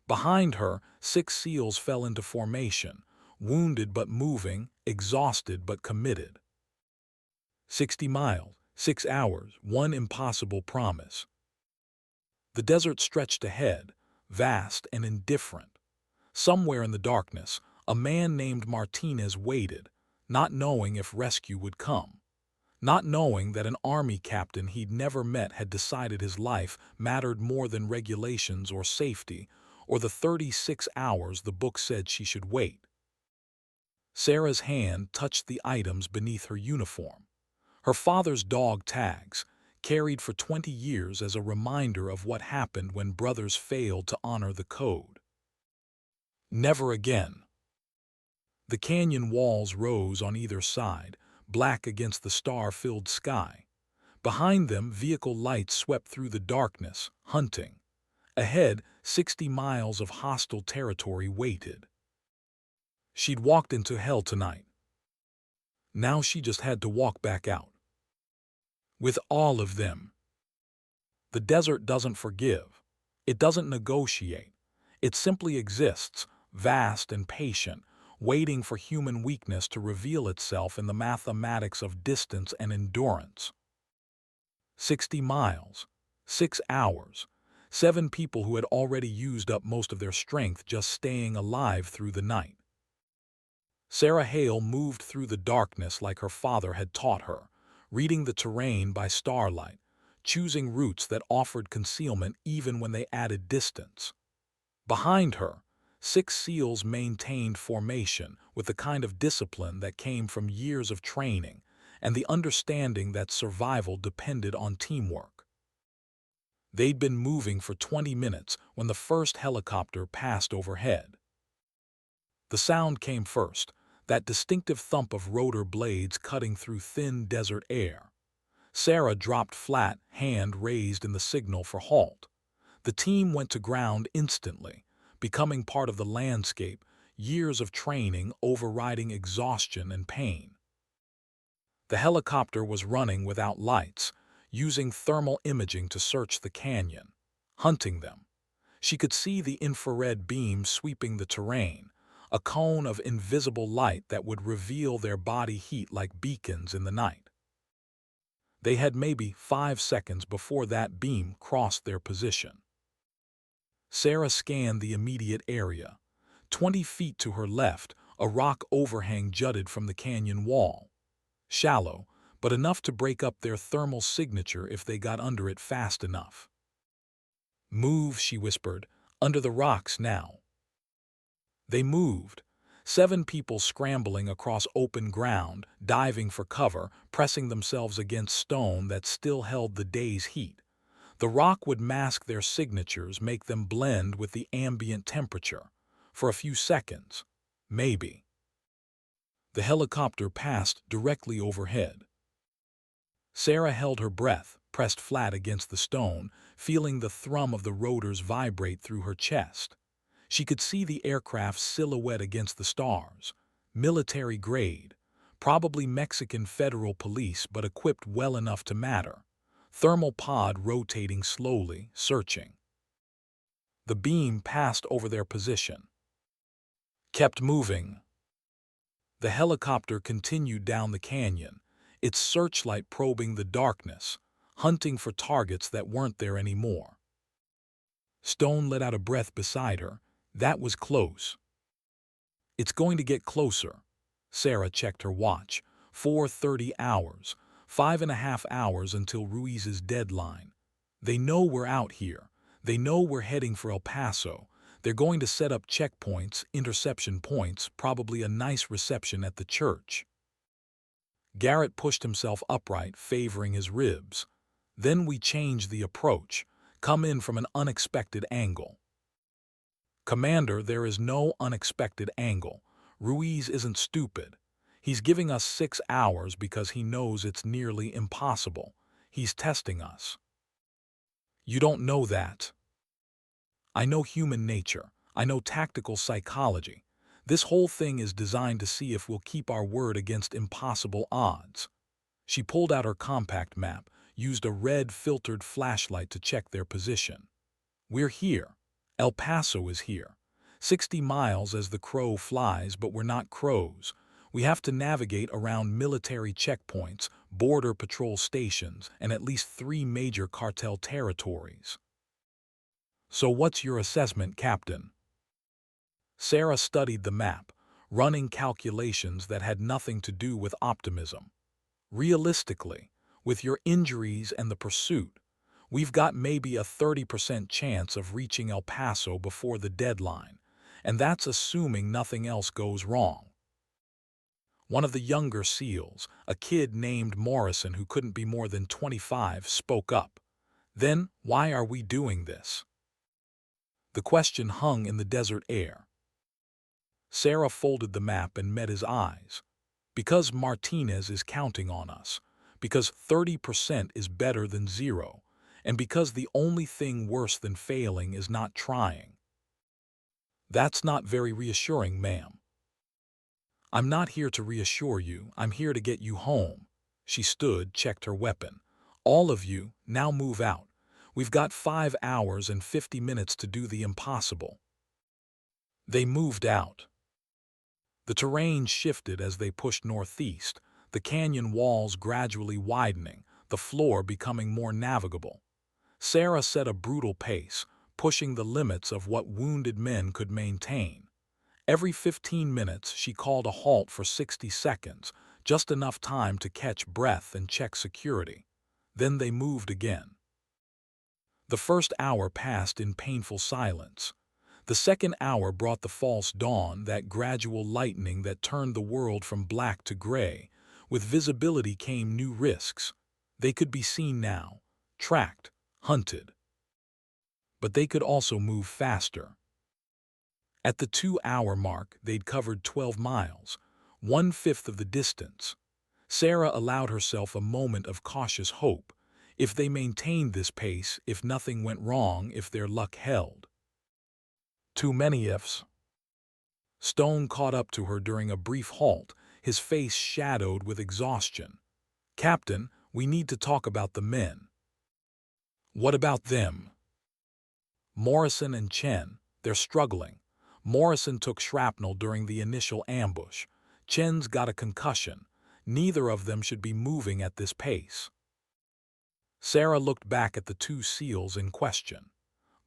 Behind her, 6 SEALs fell into formation, wounded but moving, exhausted but committed. 60 miles, 6 hours, one impossible promise. The desert stretched ahead, vast and indifferent. Somewhere in the darkness, a man named Martinez waited, not knowing if rescue would come. Not knowing that an army captain he'd never met had decided his life mattered more than regulations or safety, or the 36 hours the book said she should wait. Sarah's hand touched the items beneath her uniform. Her father's dog tags, carried for 20 years as a reminder of what happened when brothers failed to honor the code. Never again. The canyon walls rose on either side, black against the star-filled sky. Behind them, vehicle lights swept through the darkness, hunting. Ahead, 60 miles of hostile territory waited. She'd walked into hell tonight. Now she just had to walk back out. With all of them. The desert doesn't forgive. It doesn't negotiate. It simply exists, vast and patient, waiting for human weakness to reveal itself in the mathematics of distance and endurance. 60 miles, 6 hours, 7 people who had already used up most of their strength just staying alive through the night. Sarah Hale moved through the darkness like her father had taught her, reading the terrain by starlight, choosing routes that offered concealment even when they added distance. Behind her, 6 SEALs maintained formation with the kind of discipline that came from years of training and the understanding that survival depended on teamwork. They'd been moving for 20 minutes when the first helicopter passed overhead. The sound came first, that distinctive thump of rotor blades cutting through thin desert air. Sarah dropped flat, hand raised in the signal for halt. The team went to ground instantly, becoming part of the landscape, years of training overriding exhaustion and pain. The helicopter was running without lights, using thermal imaging to search the canyon, hunting them. She could see the infrared beam sweeping the terrain, a cone of invisible light that would reveal their body heat like beacons in the night. They had maybe 5 seconds before that beam crossed their position. Sarah scanned the immediate area. 20 feet to her left, a rock overhang jutted from the canyon wall. Shallow, but enough to break up their thermal signature if they got under it fast enough. "Move," she whispered, "under the rocks now." They moved. 7 people scrambling across open ground, diving for cover, pressing themselves against stone that still held the day's heat. The rock would mask their signatures, make them blend with the ambient temperature. For a few seconds, maybe. The helicopter passed directly overhead. Sarah held her breath, pressed flat against the stone, feeling the thrum of the rotors vibrate through her chest. She could see the aircraft's silhouette against the stars. Military grade, probably Mexican federal police but equipped well enough to matter. Thermal pod rotating slowly, searching. The beam passed over their position. Kept moving. The helicopter continued down the canyon, its searchlight probing the darkness, hunting for targets that weren't there anymore. Stone let out a breath beside her. That was close. "It's going to get closer." Sarah checked her watch. 4:30 hours. 5.5 hours until Ruiz's deadline. They know we're out here. They know we're heading for El Paso. They're going to set up checkpoints, interception points, probably a nice reception at the church. Garrett pushed himself upright, favoring his ribs. "Then we change the approach. Come in from an unexpected angle." "Commander, there is no unexpected angle. Ruiz isn't stupid. He's giving us 6 hours because he knows it's nearly impossible. He's testing us." "You don't know that." "I know human nature. I know tactical psychology. This whole thing is designed to see if we'll keep our word against impossible odds." She pulled out her compact map, used a red filtered flashlight to check their position. "We're here. El Paso is here. 60 miles as the crow flies, but we're not crows. We have to navigate around military checkpoints, border patrol stations, and at least 3 major cartel territories." "So what's your assessment, Captain?" Sarah studied the map, running calculations that had nothing to do with optimism. "Realistically, with your injuries and the pursuit, we've got maybe a 30% chance of reaching El Paso before the deadline, and that's assuming nothing else goes wrong." One of the younger SEALs, a kid named Morrison who couldn't be more than 25, spoke up. "Then why are we doing this?" The question hung in the desert air. Sarah folded the map and met his eyes. "Because Martinez is counting on us. Because 30% is better than 0. And because the only thing worse than failing is not trying." "That's not very reassuring, ma'am." "I'm not here to reassure you. I'm here to get you home." She stood, checked her weapon. "All of you, now move out. We've got 5 hours and 50 minutes to do the impossible." They moved out. The terrain shifted as they pushed northeast, the canyon walls gradually widening, the floor becoming more navigable. Sarah set a brutal pace, pushing the limits of what wounded men could maintain. Every 15 minutes she called a halt for 60 seconds, just enough time to catch breath and check security. Then they moved again. The first hour passed in painful silence. The second hour brought the false dawn, that gradual lightening that turned the world from black to gray. With visibility came new risks. They could be seen now, tracked, hunted. but they could also move faster. At the 2-hour mark, they'd covered 12 miles, 1/5 of the distance. Sarah allowed herself a moment of cautious hope. If they maintained this pace, if nothing went wrong, if their luck held. Too many ifs. Stone caught up to her during a brief halt, his face shadowed with exhaustion. "Captain, we need to talk about the men." "What about them?" "Morrison and Chen, they're struggling. Morrison took shrapnel during the initial ambush. Chen's got a concussion. Neither of them should be moving at this pace." Sarah looked back at the two SEALs in question.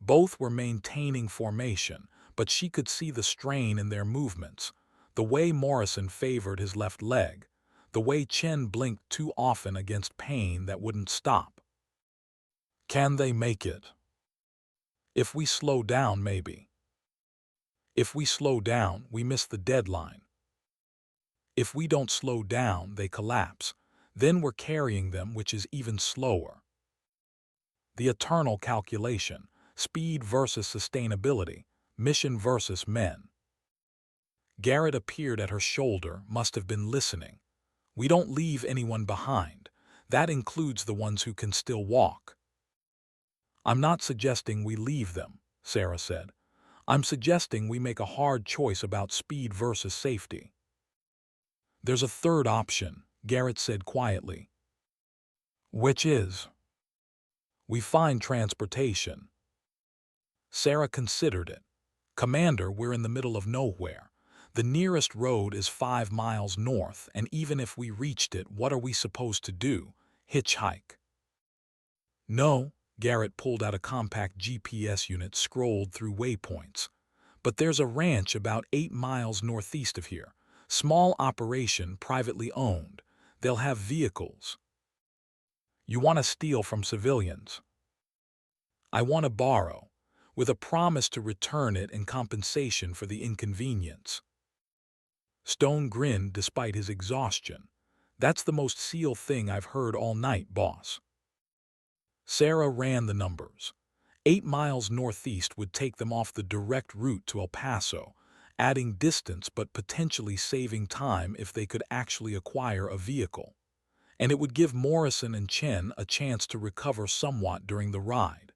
Both were maintaining formation, but she could see the strain in their movements, the way Morrison favored his left leg, the way Chen blinked too often against pain that wouldn't stop. "Can they make it?" "If we slow down, maybe." "If we slow down, we miss the deadline." "If we don't slow down, they collapse. Then we're carrying them, which is even slower." The eternal calculation, speed versus sustainability, mission versus men. Garrett appeared at her shoulder, must have been listening. "We don't leave anyone behind. That includes the ones who can still walk." "I'm not suggesting we leave them," Sarah said. "I'm suggesting we make a hard choice about speed versus safety." "There's a third option," Garrett said quietly. "Which is?" "We find transportation." Sarah considered it. "Commander, we're in the middle of nowhere. The nearest road is 5 miles north, and even if we reached it, what are we supposed to do? Hitchhike?" "No," Garrett pulled out a compact GPS unit, scrolled through waypoints. "But there's a ranch about 8 miles northeast of here. Small operation, privately owned. They'll have vehicles." "You want to steal from civilians?" "I want to borrow, with a promise to return it in compensation for the inconvenience." Stone grinned despite his exhaustion. "That's the most SEAL thing I've heard all night, boss." Sarah ran the numbers. 8 miles northeast would take them off the direct route to El Paso, adding distance but potentially saving time if they could actually acquire a vehicle. And it would give Morrison and Chen a chance to recover somewhat during the ride.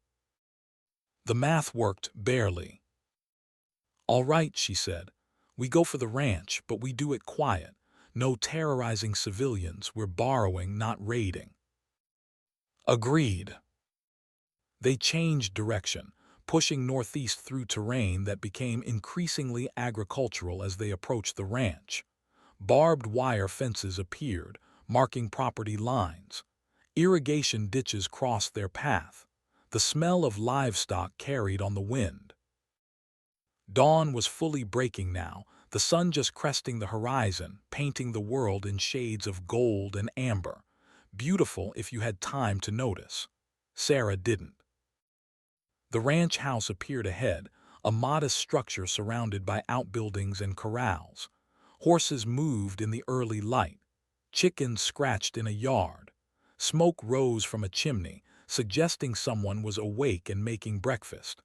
The math worked barely. "All right," she said. "We go for the ranch, but we do it quiet. No terrorizing civilians. We're borrowing, not raiding." "Agreed." They changed direction, pushing northeast through terrain that became increasingly agricultural as they approached the ranch. Barbed wire fences appeared, marking property lines. Irrigation ditches crossed their path. The smell of livestock carried on the wind. Dawn was fully breaking now, the sun just cresting the horizon, painting the world in shades of gold and amber. Beautiful if you had time to notice. Sarah didn't. The ranch house appeared ahead, a modest structure surrounded by outbuildings and corrals. Horses moved in the early light. Chickens scratched in a yard. Smoke rose from a chimney, suggesting someone was awake and making breakfast.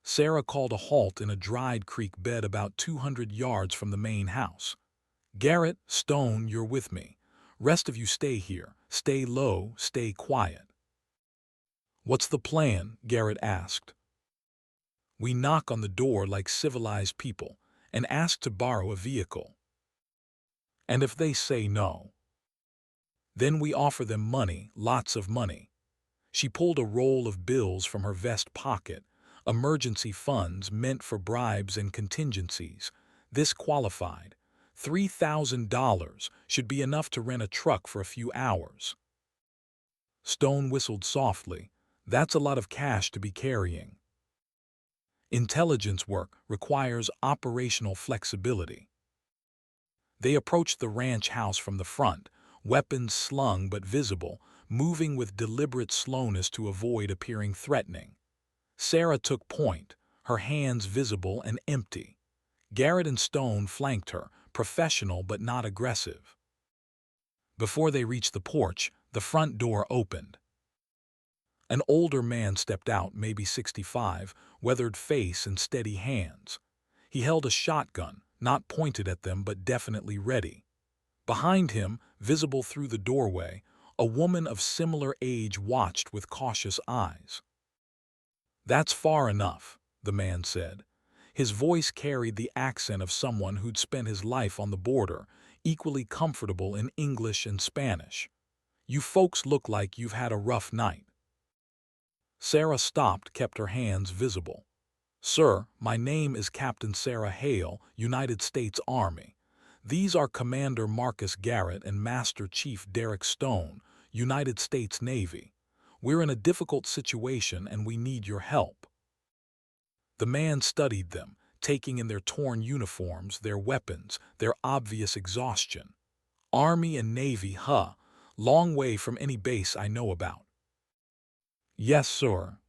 Sarah called a halt in a dried creek bed about 200 yards from the main house. "Garrett, Stone, you're with me. Rest of you stay here. Stay low, stay quiet." "What's the plan?" Garrett asked. "We knock on the door like civilized people and ask to borrow a vehicle. And if they say no, then we offer them money, lots of money." She pulled a roll of bills from her vest pocket, emergency funds meant for bribes and contingencies. This qualified. $3,000 should be enough to rent a truck for a few hours. Stone whistled softly. "That's a lot of cash to be carrying." Intelligence work requires operational flexibility. They approached the ranch house from the front, weapons slung but visible, moving with deliberate slowness to avoid appearing threatening. Sarah took point, her hands visible and empty. Garrett and Stone flanked her, professional but not aggressive. Before they reached the porch, the front door opened. An older man stepped out, maybe 65, weathered face and steady hands. He held a shotgun, not pointed at them but definitely ready. Behind him, visible through the doorway, a woman of similar age watched with cautious eyes. "That's far enough," the man said. His voice carried the accent of someone who'd spent his life on the border, equally comfortable in English and Spanish. "You folks look like you've had a rough night." Sarah stopped, kept her hands visible. "Sir, my name is Captain Sarah Hale, United States Army. These are Commander Marcus Garrett and Master Chief Derek Stone, United States Navy. We're in a difficult situation and we need your help." The man studied them, taking in their torn uniforms, their weapons, their obvious exhaustion. "Army and Navy, huh? Long way from any base I know about." "Yes, sir.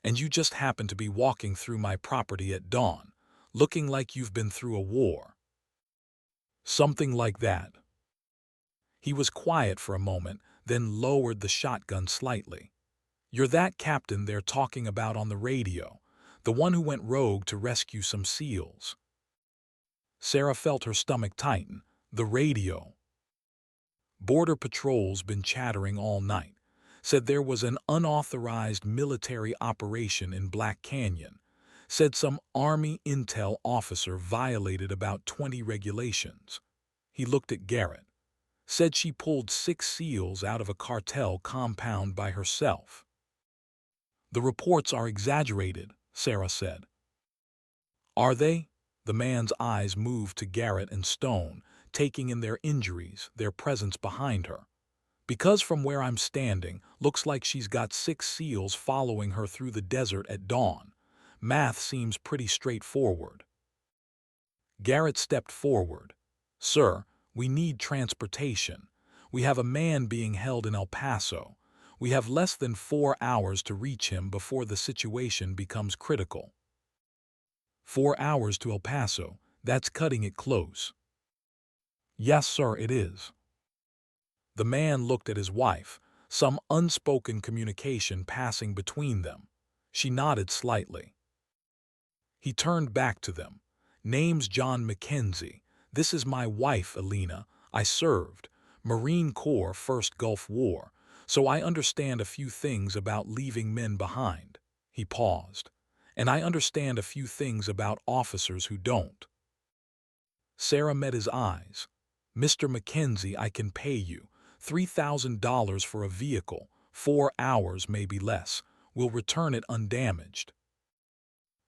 And you just happen to be walking through my property at dawn, looking like you've been through a war." "Something like that." He was quiet for a moment, then lowered the shotgun slightly. "You're that captain they're talking about on the radio, the one who went rogue to rescue some SEALs." Sarah felt her stomach tighten. The radio. "Border Patrol's been chattering all night. Said there was an unauthorized military operation in Black Canyon. Said some Army intel officer violated about 20 regulations." He looked at Garrett. "Said she pulled 6 SEALs out of a cartel compound by herself." "The reports are exaggerated," Sarah said. "Are they?" The man's eyes moved to Garrett and Stone, taking in their injuries, their presence behind her. "Because from where I'm standing, looks like she's got 6 SEALs following her through the desert at dawn. Math seems pretty straightforward." Garrett stepped forward. "Sir, we need transportation. We have a man being held in El Paso. We have less than 4 hours to reach him before the situation becomes critical." 4 hours to El Paso, that's cutting it close." "Yes, sir, it is." The man looked at his wife, some unspoken communication passing between them. She nodded slightly. He turned back to them. "Name's John Mackenzie. This is my wife, Alina. I served. Marine Corps, First Gulf War. So I understand a few things about leaving men behind." He paused. "And I understand a few things about officers who don't." Sarah met his eyes. "Mr. Mackenzie, I can pay you $3,000 for a vehicle, 4 hours, maybe less. We'll return it undamaged."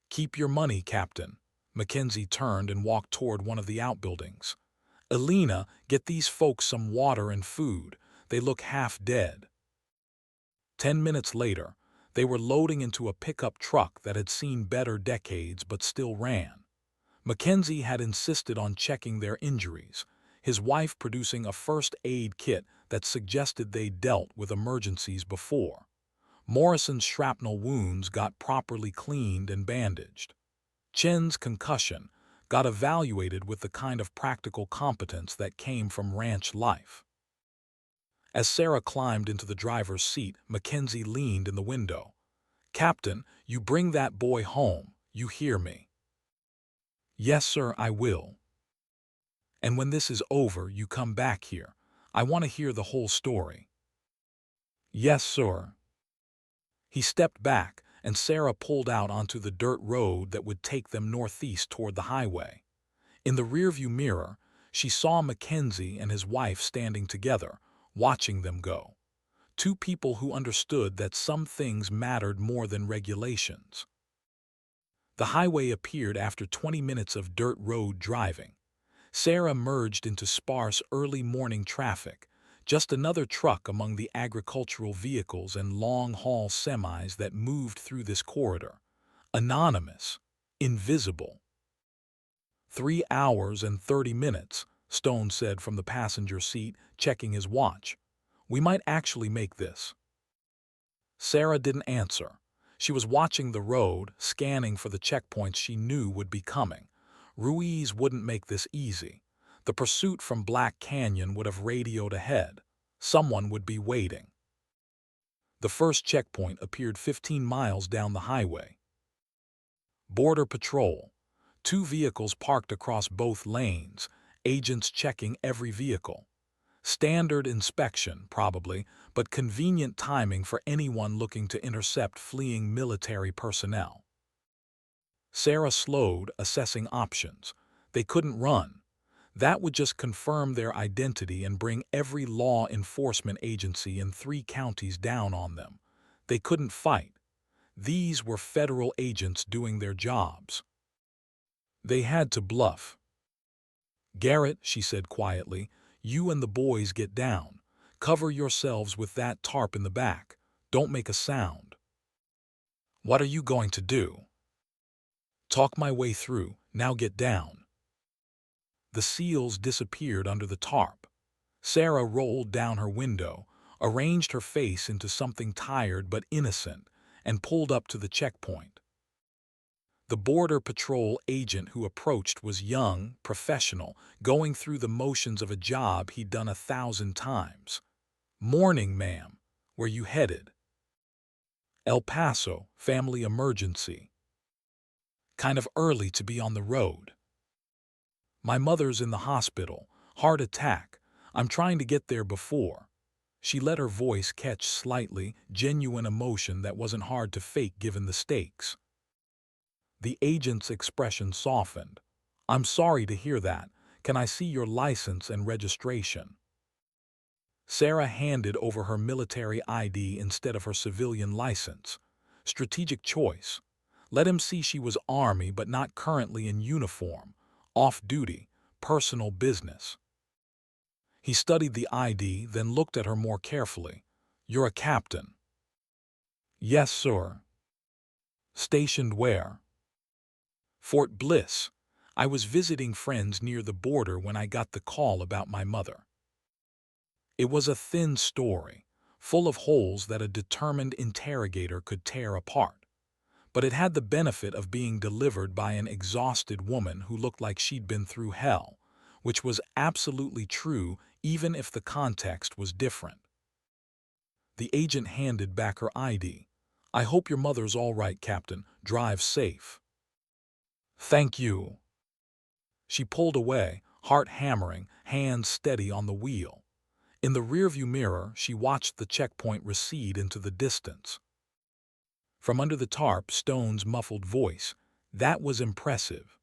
"Keep your money, Captain." Mackenzie turned and walked toward one of the outbuildings. "Alina, get these folks some water and food. They look half dead." 10 minutes later, they were loading into a pickup truck that had seen better decades but still ran. Mackenzie had insisted on checking their injuries, his wife producing a first aid kit that suggested they'd dealt with emergencies before. Morrison's shrapnel wounds got properly cleaned and bandaged. Chen's concussion got evaluated with the kind of practical competence that came from ranch life. As Sarah climbed into the driver's seat, Mackenzie leaned in the window. "Captain, you bring that boy home, you hear me?" "Yes, sir, I will. And when this is over, you come back here. I want to hear the whole story." "Yes, sir." He stepped back, and Sarah pulled out onto the dirt road that would take them northeast toward the highway. In the rearview mirror, she saw Mackenzie and his wife standing together, watching them go. Two people who understood that some things mattered more than regulations. The highway appeared after 20 minutes of dirt road driving. Sarah merged into sparse early morning traffic, just another truck among the agricultural vehicles and long-haul semis that moved through this corridor. Anonymous, invisible. 3 hours and 30 minutes, Stone said from the passenger seat, checking his watch. "We might actually make this." Sarah didn't answer. She was watching the road, scanning for the checkpoints she knew would be coming. Ruiz wouldn't make this easy. The pursuit from Black Canyon would have radioed ahead. Someone would be waiting. The first checkpoint appeared 15 miles down the highway. Border Patrol. 2 vehicles parked across both lanes, agents checking every vehicle. Standard inspection, probably, but convenient timing for anyone looking to intercept fleeing military personnel. Sarah slowed, assessing options. They couldn't run. That would just confirm their identity and bring every law enforcement agency in 3 counties down on them. They couldn't fight. These were federal agents doing their jobs. They had to bluff. "Garrett," she said quietly, "you and the boys get down. Cover yourselves with that tarp in the back. Don't make a sound." "What are you going to do?" "Talk my way through. Now get down." The SEALs disappeared under the tarp. Sarah rolled down her window, arranged her face into something tired but innocent, and pulled up to the checkpoint. The Border Patrol agent who approached was young, professional, going through the motions of a job he'd done 1,000 times. "Morning, ma'am. Where you headed?" "El Paso, family emergency." "Kind of early to be on the road." "My mother's in the hospital. Heart attack. I'm trying to get there before." She let her voice catch slightly, genuine emotion that wasn't hard to fake given the stakes. The agent's expression softened. "I'm sorry to hear that. Can I see your license and registration?" Sarah handed over her military ID instead of her civilian license. Strategic choice. Let him see she was Army but not currently in uniform. Off-duty. Personal business. He studied the ID, then looked at her more carefully. "You're a captain." "Yes, sir." "Stationed where?" "Fort Bliss. I was visiting friends near the border when I got the call about my mother." It was a thin story, full of holes that a determined interrogator could tear apart. But it had the benefit of being delivered by an exhausted woman who looked like she'd been through hell, which was absolutely true even if the context was different. The agent handed back her ID. "I hope your mother's all right, Captain. Drive safe." "Thank you." She pulled away, heart hammering, hands steady on the wheel. In the rearview mirror, she watched the checkpoint recede into the distance. From under the tarp, Stone's muffled voice. "That was impressive."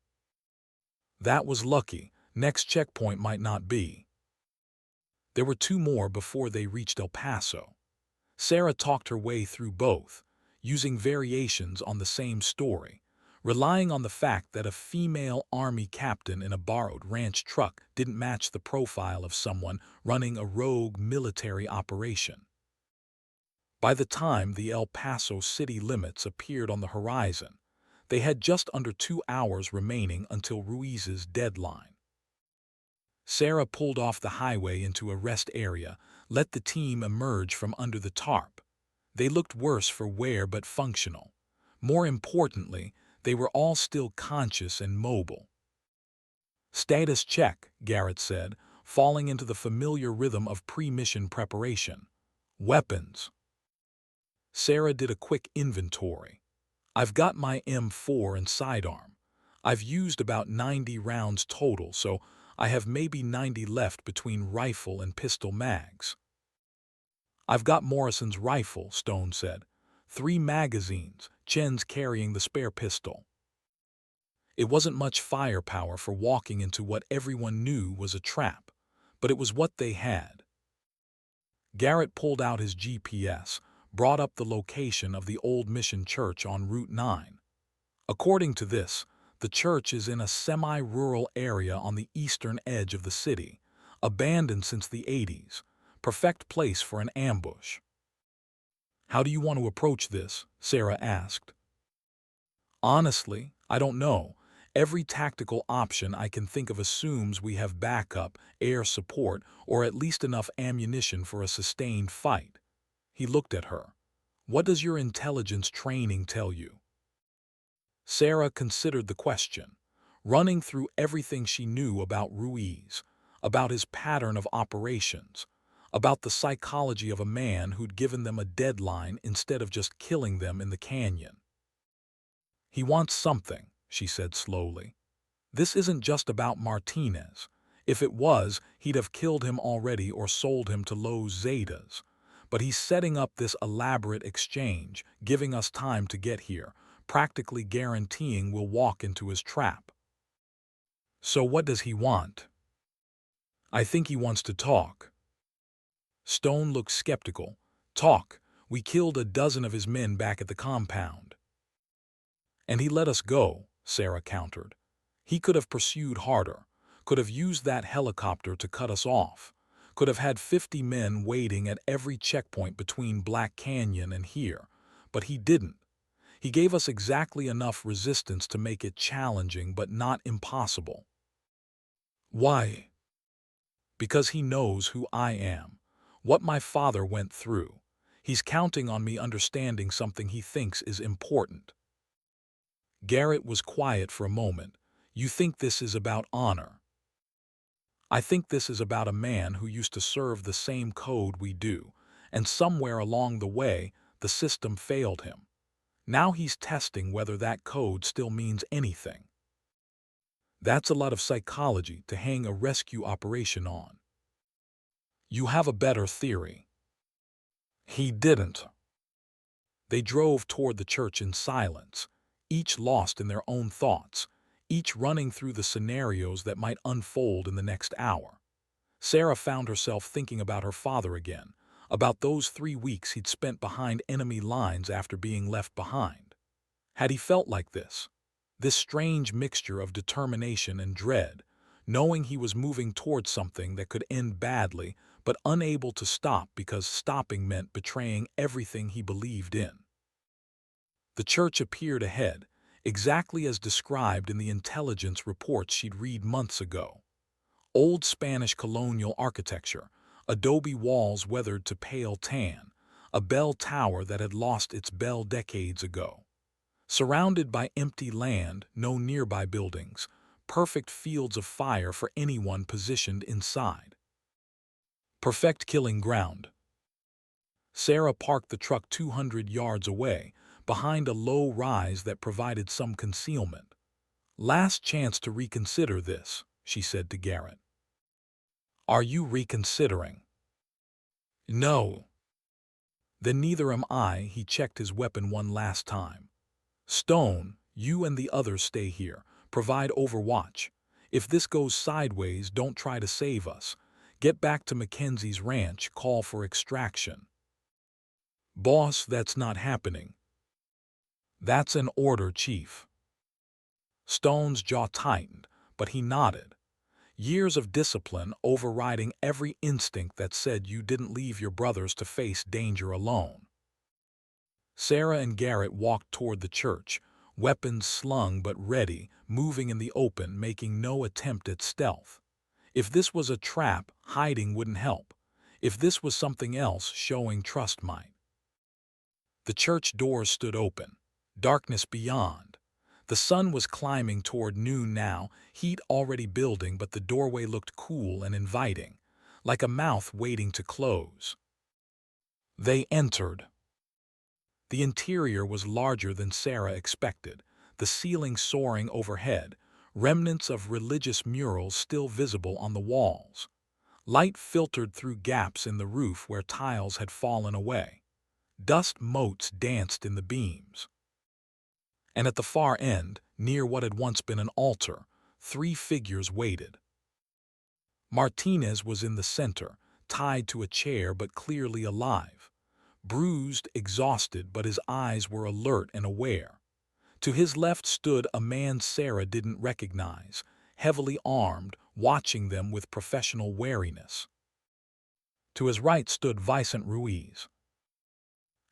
"That was lucky. Next checkpoint might not be." There were 2 more before they reached El Paso. Sarah talked her way through both, using variations on the same story, relying on the fact that a female Army captain in a borrowed ranch truck didn't match the profile of someone running a rogue military operation. By the time the El Paso city limits appeared on the horizon, they had just under 2 hours remaining until Ruiz's deadline. Sarah pulled off the highway into a rest area, let the team emerge from under the tarp. They looked worse for wear but functional. More importantly, they were all still conscious and mobile. "Status check," Garrett said, falling into the familiar rhythm of pre-mission preparation. "Weapons." Sarah did a quick inventory. "I've got my M4 and sidearm. I've used about 90 rounds total, so I have maybe 90 left between rifle and pistol mags." "I've got Morrison's rifle," Stone said. 3 magazines, Chen's carrying the spare pistol." It wasn't much firepower for walking into what everyone knew was a trap, but it was what they had. Garrett pulled out his GPS, brought up the location of the old mission church on Route 9. According to this, the church is in a semi-rural area on the eastern edge of the city, abandoned since the 80s, perfect place for an ambush. "How do you want to approach this?" Sarah asked. "Honestly, I don't know. Every tactical option I can think of assumes we have backup, air support, or at least enough ammunition for a sustained fight." He looked at her. "What does your intelligence training tell you?" Sarah considered the question, running through everything she knew about Ruiz, about his pattern of operations, about the psychology of a man who'd given them a deadline instead of just killing them in the canyon. "He wants something," she said slowly. "This isn't just about Martinez. If it was, he'd have killed him already or sold him to Los Zetas. But he's setting up this elaborate exchange, giving us time to get here, practically guaranteeing we'll walk into his trap." "So what does he want?" "I think he wants to talk." Stone looked skeptical. "Talk? We killed a dozen of his men back at the compound." "And he let us go," Sarah countered. "He could have pursued harder, could have used that helicopter to cut us off, could have had 50 men waiting at every checkpoint between Black Canyon and here, but he didn't. He gave us exactly enough resistance to make it challenging but not impossible." "Why?" "Because he knows who I am, what my father went through. He's counting on me understanding something he thinks is important." Garrett was quiet for a moment. "You think this is about honor?" "I think this is about a man who used to serve the same code we do, and somewhere along the way, the system failed him. Now he's testing whether that code still means anything." "That's a lot of psychology to hang a rescue operation on." "You have a better theory." "He didn't." They drove toward the church in silence, each lost in their own thoughts, each running through the scenarios that might unfold in the next hour. Sarah found herself thinking about her father again, about those 3 weeks he'd spent behind enemy lines after being left behind. Had he felt like this? This strange mixture of determination and dread, knowing he was moving towards something that could end badly, but unable to stop because stopping meant betraying everything he believed in. The church appeared ahead, exactly as described in the intelligence reports she'd read months ago. Old Spanish colonial architecture, adobe walls weathered to pale tan, a bell tower that had lost its bell decades ago. Surrounded by empty land, no nearby buildings, perfect fields of fire for anyone positioned inside. Perfect killing ground. Sarah parked the truck 200 yards away, behind a low rise that provided some concealment. "Last chance to reconsider this," she said to Garrett. "Are you reconsidering?" "No." "Then neither am I." He checked his weapon one last time. "Stone, you and the others stay here. Provide overwatch. If this goes sideways, don't try to save us. Get back to Mackenzie's ranch, call for extraction." "Boss, that's not happening." "That's an order, Chief." Stone's jaw tightened, but he nodded. Years of discipline overriding every instinct that said you didn't leave your brothers to face danger alone. Sarah and Garrett walked toward the church, weapons slung but ready, moving in the open, making no attempt at stealth. If this was a trap, hiding wouldn't help. If this was something else, showing trust might. The church doors stood open. Darkness beyond. The sun was climbing toward noon now, heat already building, but the doorway looked cool and inviting, like a mouth waiting to close. They entered. The interior was larger than Sarah expected, the ceiling soaring overhead, remnants of religious murals still visible on the walls. Light filtered through gaps in the roof where tiles had fallen away. Dust motes danced in the beams. And at the far end, near what had once been an altar, 3 figures waited. Martinez was in the center, tied to a chair but clearly alive. Bruised, exhausted, but his eyes were alert and aware. To his left stood a man Sarah didn't recognize, heavily armed, watching them with professional wariness. To his right stood Vicente Ruiz.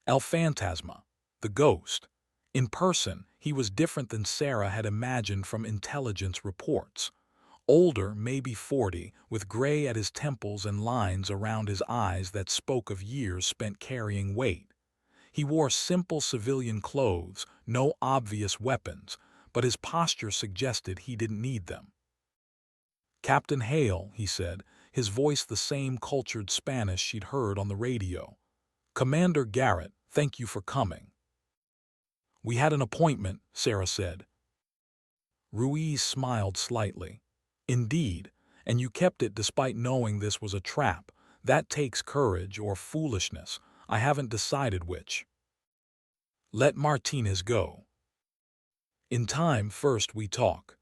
El Fantasma, the ghost. In person, he was different than Sarah had imagined from intelligence reports. Older, maybe 40, with gray at his temples and lines around his eyes that spoke of years spent carrying weight. He wore simple civilian clothes, no obvious weapons, but his posture suggested he didn't need them. "Captain Hale," he said, his voice the same cultured Spanish she'd heard on the radio. "Commander Garrett, thank you for coming." "We had an appointment," Sarah said. Ruiz smiled slightly. "Indeed, and you kept it despite knowing this was a trap. That takes courage or foolishness. I haven't decided which." "Let Martinez go. In time first we talk."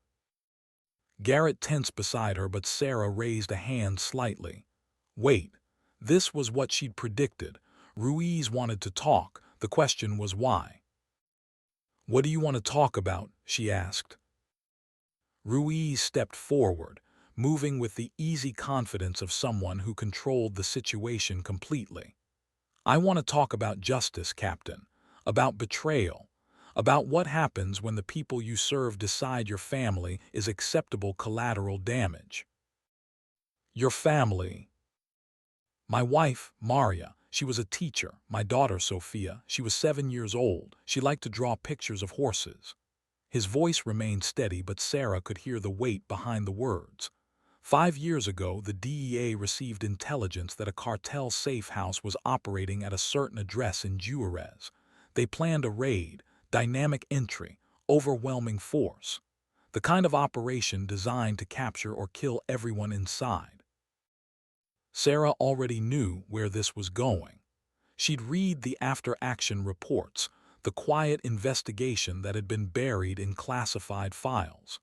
Garrett tensed beside her, but Sarah raised a hand slightly. Wait. This was what she'd predicted. Ruiz wanted to talk. The question was why. "What do you want to talk about?" she asked. Ruiz stepped forward, moving with the easy confidence of someone who controlled the situation completely. "I want to talk about justice, Captain. About betrayal. About what happens when the people you serve decide your family is acceptable collateral damage." "Your family?" "My wife, Maria. She was a teacher. My daughter, Sophia. She was 7 years old. She liked to draw pictures of horses." His voice remained steady, but Sarah could hear the weight behind the words. 5 years ago, the DEA received intelligence that a cartel safe house was operating at a certain address in Juarez. They planned a raid, dynamic entry, overwhelming force. The kind of operation designed to capture or kill everyone inside. Sarah already knew where this was going. She'd read the after-action reports, the quiet investigation that had been buried in classified files.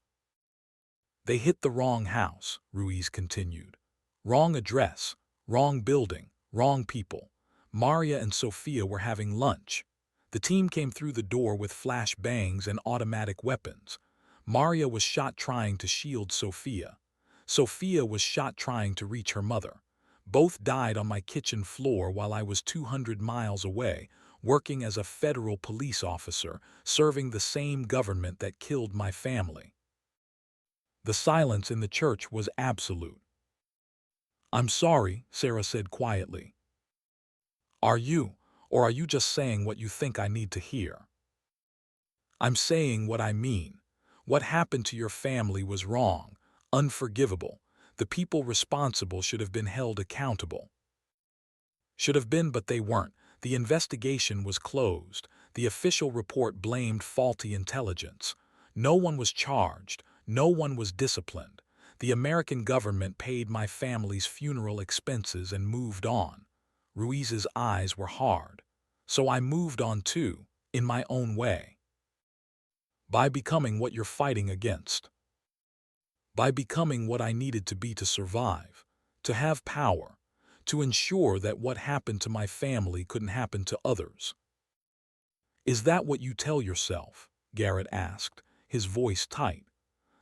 "They hit the wrong house," Ruiz continued. "Wrong address, wrong building, wrong people. Maria and Sophia were having lunch. The team came through the door with flash bangs and automatic weapons. Maria was shot trying to shield Sophia. Sophia was shot trying to reach her mother. Both died on my kitchen floor while I was 200 miles away, working as a federal police officer, serving the same government that killed my family." The silence in the church was absolute. "I'm sorry," Sarah said quietly. "Are you, or are you just saying what you think I need to hear?" "I'm saying what I mean. What happened to your family was wrong, unforgivable. The people responsible should have been held accountable." "Should have been, but they weren't. The investigation was closed. The official report blamed faulty intelligence. No one was charged. No one was disciplined. The American government paid my family's funeral expenses and moved on." Ruiz's eyes were hard. "So I moved on too, in my own way." "By becoming what you're fighting against." "By becoming what I needed to be to survive, to have power, to ensure that what happened to my family couldn't happen to others." "Is that what you tell yourself?" Garrett asked, his voice tight.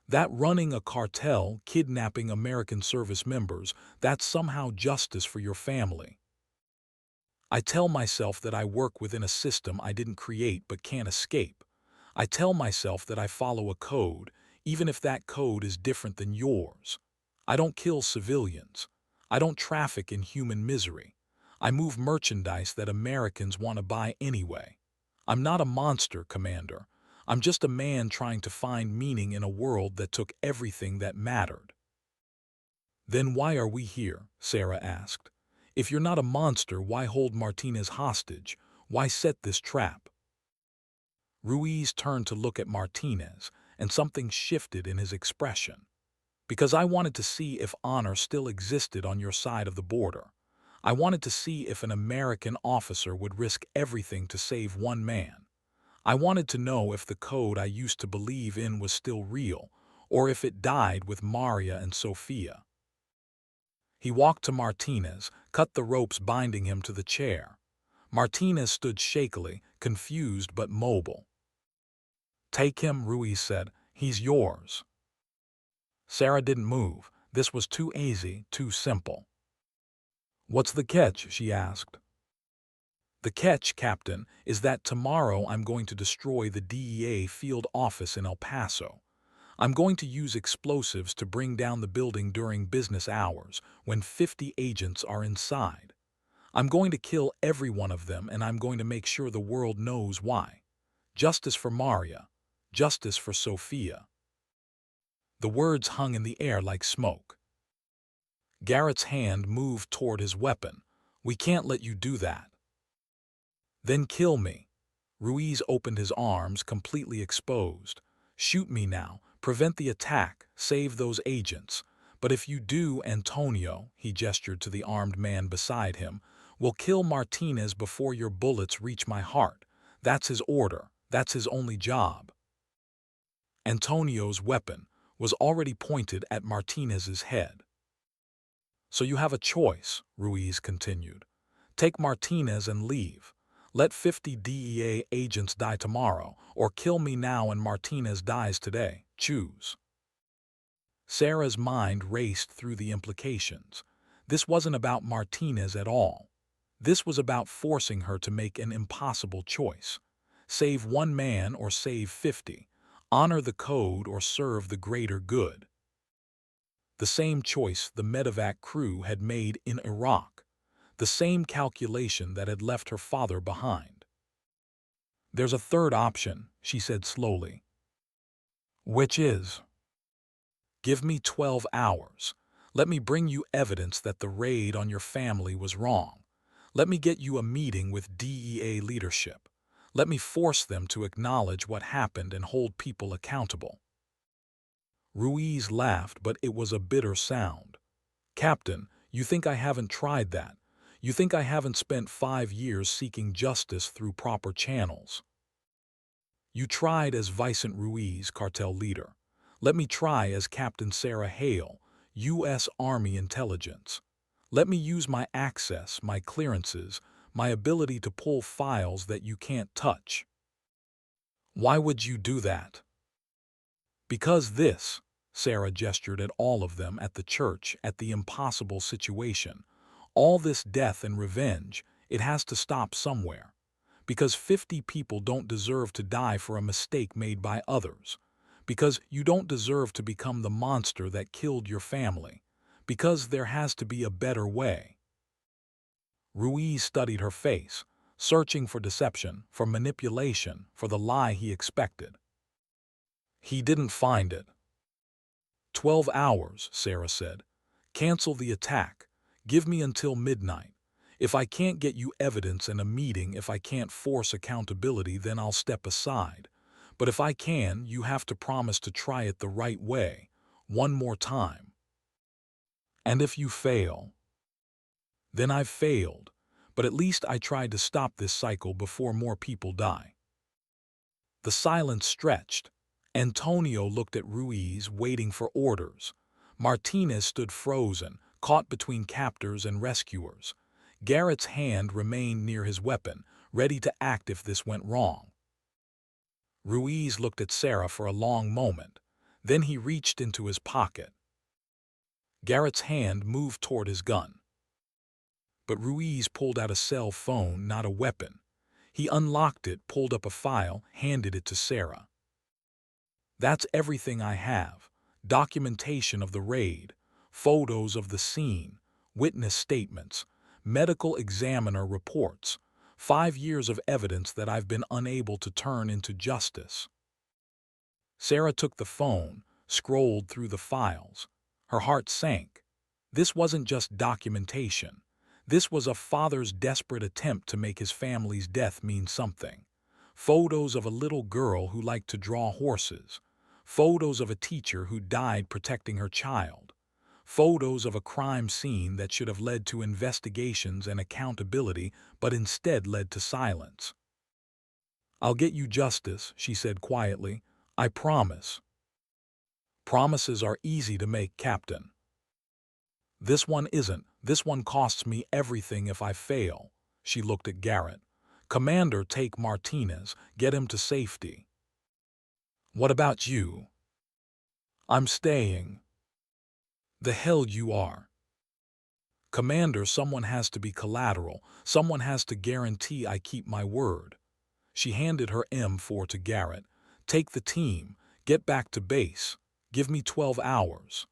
"That running a cartel, kidnapping American service members, that's somehow justice for your family?" "I tell myself that I work within a system I didn't create but can't escape. I tell myself that I follow a code, even if that code is different than yours. I don't kill civilians. I don't traffic in human misery. I move merchandise that Americans want to buy anyway. I'm not a monster, Commander. I'm just a man trying to find meaning in a world that took everything that mattered." "Then why are we here?" Sarah asked. "If you're not a monster, why hold Martinez hostage? Why set this trap?" Ruiz turned to look at Martinez, and something shifted in his expression. "Because I wanted to see if honor still existed on your side of the border. I wanted to see if an American officer would risk everything to save one man. I wanted to know if the code I used to believe in was still real, or if it died with Maria and Sophia." He walked to Martinez, cut the ropes binding him to the chair. Martinez stood shakily, confused but mobile. "Take him," Ruiz said. "He's yours." Sarah didn't move. This was too easy, too simple. "What's the catch?" she asked. "The catch, Captain, is that tomorrow I'm going to destroy the DEA field office in El Paso. I'm going to use explosives to bring down the building during business hours, when 50 agents are inside. I'm going to kill every one of them, and I'm going to make sure the world knows why. Justice for Maria. Justice for Sophia." The words hung in the air like smoke. Garrett's hand moved toward his weapon. "We can't let you do that." "Then kill me." Ruiz opened his arms, completely exposed. "Shoot me now. Prevent the attack. Save those agents. But if you do, Antonio," he gestured to the armed man beside him, "will kill Martinez before your bullets reach my heart. That's his order. That's his only job." Antonio's weapon was already pointed at Martinez's head. "So you have a choice," Ruiz continued. "Take Martinez and leave. Let 50 DEA agents die tomorrow, or kill me now and Martinez dies today. Choose." Sarah's mind raced through the implications. This wasn't about Martinez at all. This was about forcing her to make an impossible choice. Save one man or save 50. Honor the code or serve the greater good. The same choice the medevac crew had made in Iraq. The same calculation that had left her father behind. "There's a third option," she said slowly. "Which is?" "Give me 12 hours. Let me bring you evidence that the raid on your family was wrong. Let me get you a meeting with DEA leadership. Let me force them to acknowledge what happened and hold people accountable." Ruiz laughed, but it was a bitter sound. "Captain, you think I haven't tried that? You think I haven't spent 5 years seeking justice through proper channels? You tried as Vicent Ruiz, cartel leader. Let me try as Captain Sarah Hale, U.S. Army Intelligence. Let me use my access, my clearances, my ability to pull files that you can't touch." "Why would you do that?" "Because this," Sarah gestured at all of them, at the church, at the impossible situation. "All this death and revenge, it has to stop somewhere. Because 50 people don't deserve to die for a mistake made by others. Because you don't deserve to become the monster that killed your family. Because there has to be a better way." Ruiz studied her face, searching for deception, for manipulation, for the lie he expected. He didn't find it. 12 hours, Sarah said. "Cancel the attack. Give me until midnight. If I can't get you evidence and a meeting, if I can't force accountability, then I'll step aside. But if I can, you have to promise to try it the right way, one more time. And if you fail?" "Then I've failed. But at least I tried to stop this cycle before more people die." The silence stretched. Antonio looked at Ruiz, waiting for orders. Martinez stood frozen, caught between captors and rescuers. Garrett's hand remained near his weapon, ready to act if this went wrong. Ruiz looked at Sarah for a long moment. Then he reached into his pocket. Garrett's hand moved toward his gun. But Ruiz pulled out a cell phone, not a weapon. He unlocked it, pulled up a file, handed it to Sarah. "That's everything I have. Documentation of the raid, photos of the scene, witness statements, medical examiner reports, 5 years of evidence that I've been unable to turn into justice." Sarah took the phone, scrolled through the files. Her heart sank. This wasn't just documentation. This was a father's desperate attempt to make his family's death mean something. Photos of a little girl who liked to draw horses. Photos of a teacher who died protecting her child. Photos of a crime scene that should have led to investigations and accountability, but instead led to silence. "I'll get you justice," she said quietly. "I promise." "Promises are easy to make, Captain." "This one isn't. This one costs me everything if I fail." She looked at Garrett. "Commander, take Martinez. Get him to safety." "What about you?" "I'm staying." "The hell you are." "Commander, someone has to be collateral. Someone has to guarantee I keep my word." She handed her M4 to Garrett. "Take the team. Get back to base. Give me 12 hours.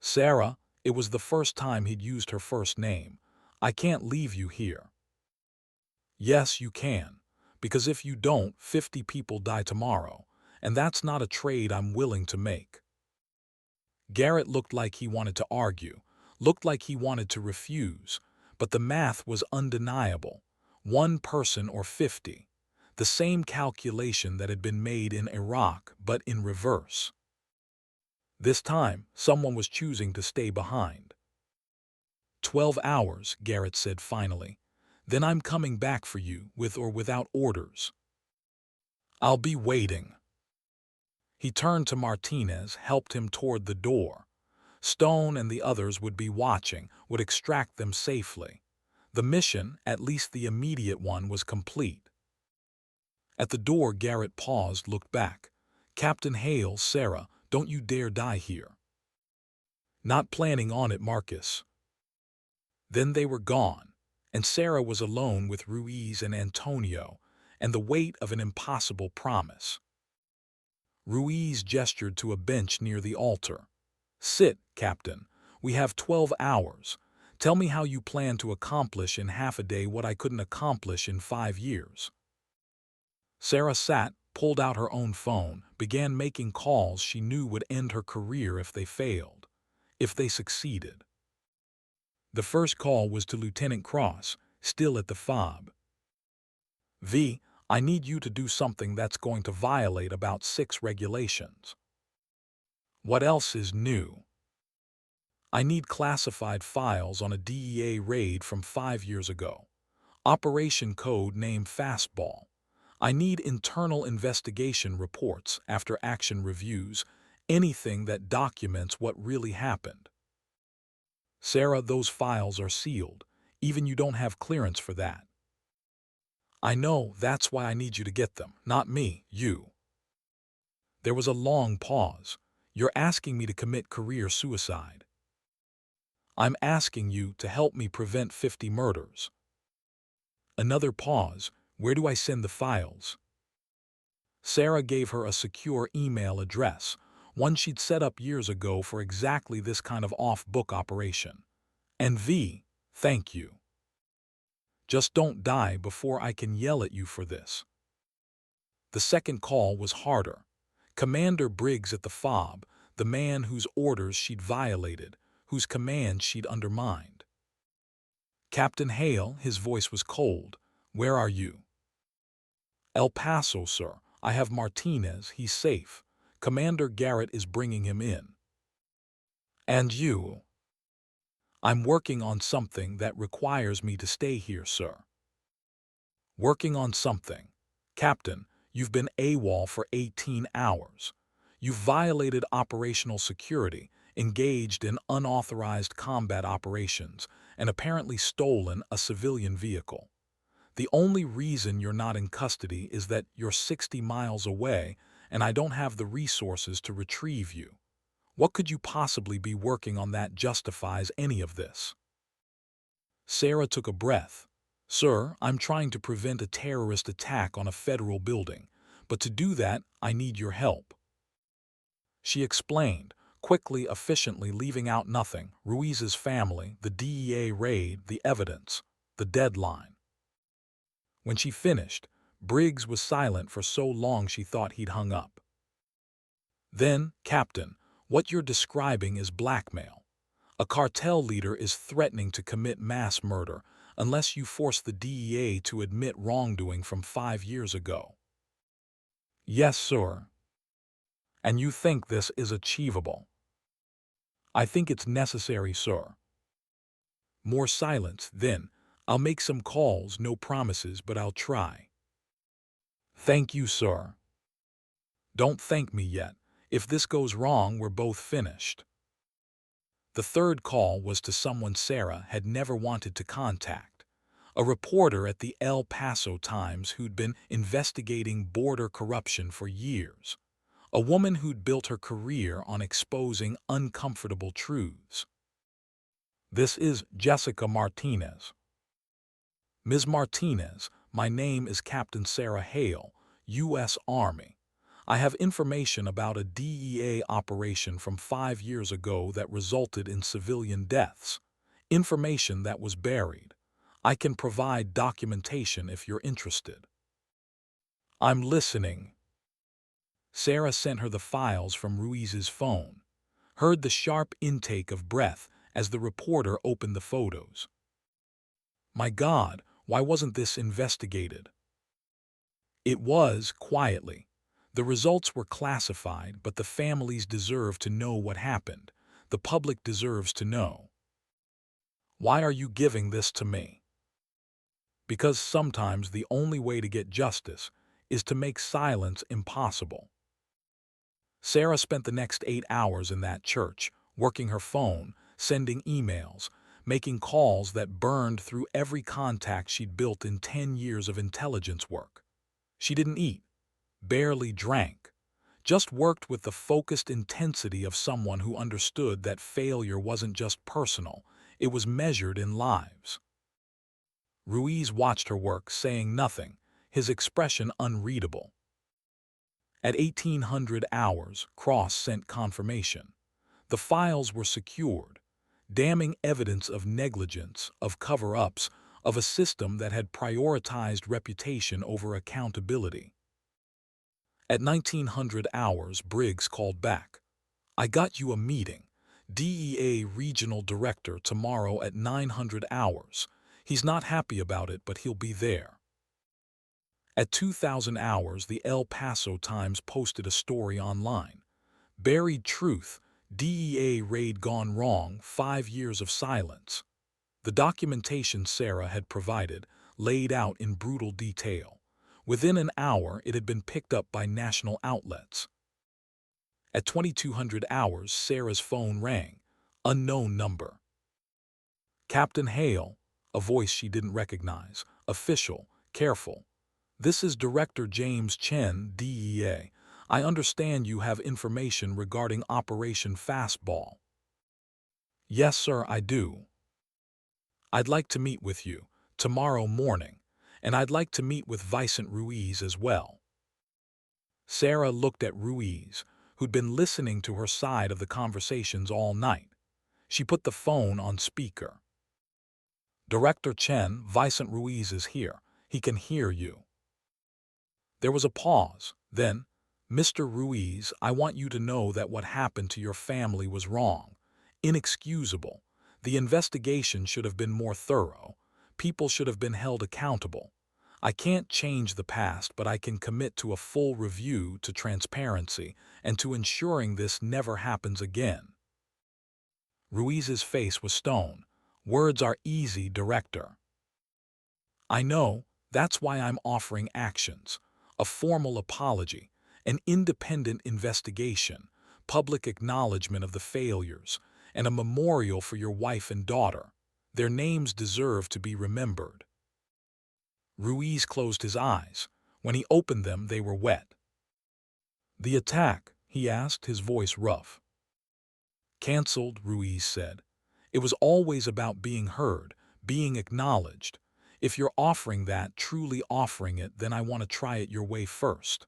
"Sarah," it was the first time he'd used her first name, "I can't leave you here." "Yes, you can. Because if you don't, 50 people die tomorrow. And that's not a trade I'm willing to make." Garrett looked like he wanted to argue, Looked like he wanted to refuse, but the math was undeniable. One person or 50. The same calculation that had been made in Iraq, but in reverse. This time, someone was choosing to stay behind. 12 hours, Garrett said finally. Then I'm coming back for you, with or without orders. I'll be waiting. He turned to Martinez, helped him toward the door. Stone and the others would be watching, would extract them safely. The mission, at least the immediate one, was complete. At the door, Garrett paused, looked back. Captain Hale, Sarah, don't you dare die here. Not planning on it, Marcus. Then they were gone, and Sarah was alone with Ruiz and Antonio, and the weight of an impossible promise. Ruiz gestured to a bench near the altar. Sit, Captain. We have 12 hours. Tell me how you plan to accomplish in half a day what I couldn't accomplish in 5 years. Sarah sat, pulled out her own phone, began making calls she knew would end her career if they failed, if they succeeded. The first call was to Lieutenant Cross, still at the FOB. V, I need you to do something that's going to violate about 6 regulations. What else is new? I need classified files on a DEA raid from 5 years ago. Operation code name Fastball. I need internal investigation reports after action reviews, anything that documents what really happened. Sarah, those files are sealed. Even you don't have clearance for that. I know, that's why I need you to get them, not me, you. There was a long pause. You're asking me to commit career suicide. I'm asking you to help me prevent 50 murders. Another pause. Where do I send the files? Sarah gave her a secure email address, one she'd set up years ago for exactly this kind of off-book operation. And V, thank you. Just don't die before I can yell at you for this. The second call was harder. Commander Briggs at the FOB, the man whose orders she'd violated, whose command she'd undermined. Captain Hale, his voice was cold. Where are you? El Paso, sir. I have Martinez. He's safe. Commander Garrett is bringing him in. And you? I'm working on something that requires me to stay here, sir. Working on something. Captain, you've been AWOL for 18 hours. You've violated operational security, engaged in unauthorized combat operations, and apparently stolen a civilian vehicle. The only reason you're not in custody is that you're 60 miles away and I don't have the resources to retrieve you. What could you possibly be working on that justifies any of this? Sarah took a breath. Sir, I'm trying to prevent a terrorist attack on a federal building, but to do that, I need your help. She explained, quickly, efficiently, leaving out nothing: Ruiz's family, the DEA raid, the evidence, the deadline. When she finished, Briggs was silent for so long she thought he'd hung up. Then, Captain, what you're describing is blackmail. A cartel leader is threatening to commit mass murder unless you force the DEA to admit wrongdoing from 5 years ago. Yes, sir. And you think this is achievable? I think it's necessary, sir. More silence. Then, I'll make some calls, no promises, but I'll try. Thank you, sir. Don't thank me yet. If this goes wrong, we're both finished. The third call was to someone Sarah had never wanted to contact. A reporter at the El Paso Times who'd been investigating border corruption for years. A woman who'd built her career on exposing uncomfortable truths. This is Jessica Martinez. Ms. Martinez, my name is Captain Sarah Hale, U.S. Army. I have information about a DEA operation from 5 years ago that resulted in civilian deaths. Information that was buried. I can provide documentation if you're interested. I'm listening. Sarah sent her the files from Ruiz's phone, heard the sharp intake of breath, as the reporter opened the photos. My God, why wasn't this investigated? It was, quietly. The results were classified, but the families deserve to know what happened. The public deserves to know. Why are you giving this to me? Because sometimes the only way to get justice is to make silence impossible. Sarah spent the next 8 hours in that church, working her phone, sending emails, making calls that burned through every contact she'd built in 10 years of intelligence work. She didn't eat, barely drank, just worked with the focused intensity of someone who understood that failure wasn't just personal, it was measured in lives. Ruiz watched her work, saying nothing, his expression unreadable. At 1800 hours, Cross sent confirmation. The files were secured, damning evidence of negligence, of cover-ups, of a system that had prioritized reputation over accountability. At 1900 hours, Briggs called back. I got you a meeting. DEA Regional Director tomorrow at 900 hours. He's not happy about it, but he'll be there. At 2000 hours, the El Paso Times posted a story online. Buried truth, DEA raid gone wrong, 5 years of silence. The documentation Sarah had provided laid out in brutal detail. Within an hour, it had been picked up by national outlets. At 2200 hours, Sarah's phone rang. Unknown number. Captain Hale, a voice she didn't recognize. Official, careful. This is Director James Chen, DEA. I understand you have information regarding Operation Fastball. Yes, sir, I do. I'd like to meet with you tomorrow morning, and I'd like to meet with Vicent Ruiz as well. Sarah looked at Ruiz, who'd been listening to her side of the conversations all night. She put the phone on speaker. Director Chen, Vicent Ruiz is here. He can hear you. There was a pause. Then, Mr. Ruiz, I want you to know that what happened to your family was wrong, inexcusable. The investigation should have been more thorough. People should have been held accountable. I can't change the past, but I can commit to a full review, to transparency, and to ensuring this never happens again. Ruiz's face was stone. Words are easy, Director. I know, that's why I'm offering actions. A formal apology, an independent investigation, public acknowledgement of the failures, and a memorial for your wife and daughter. Their names deserve to be remembered. Ruiz closed his eyes. When he opened them, they were wet. The attack, he asked, his voice rough. Cancelled, Ruiz said. It was always about being heard, being acknowledged. If you're offering that, truly offering it, then I want to try it your way first.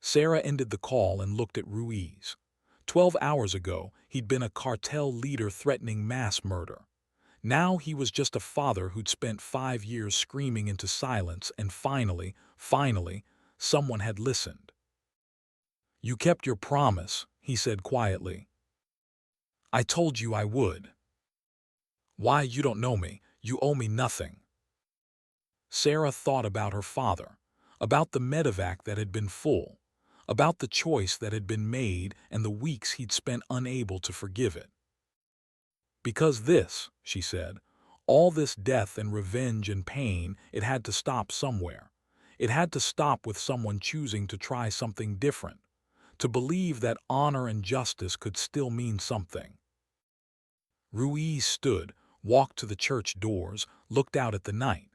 Sarah ended the call and looked at Ruiz. 12 hours ago, he'd been a cartel leader threatening mass murder. Now he was just a father who'd spent 5 years screaming into silence, and finally, someone had listened. You kept your promise, he said quietly. I told you I would. Why, you don't know me, you owe me nothing. Sarah thought about her father, about the medevac that had been full, about the choice that had been made and the weeks he'd spent unable to forgive it. Because this, she said, all this death and revenge and pain, it had to stop somewhere. It had to stop with someone choosing to try something different, to believe that honor and justice could still mean something. Ruiz stood, walked to the church doors, looked out at the night.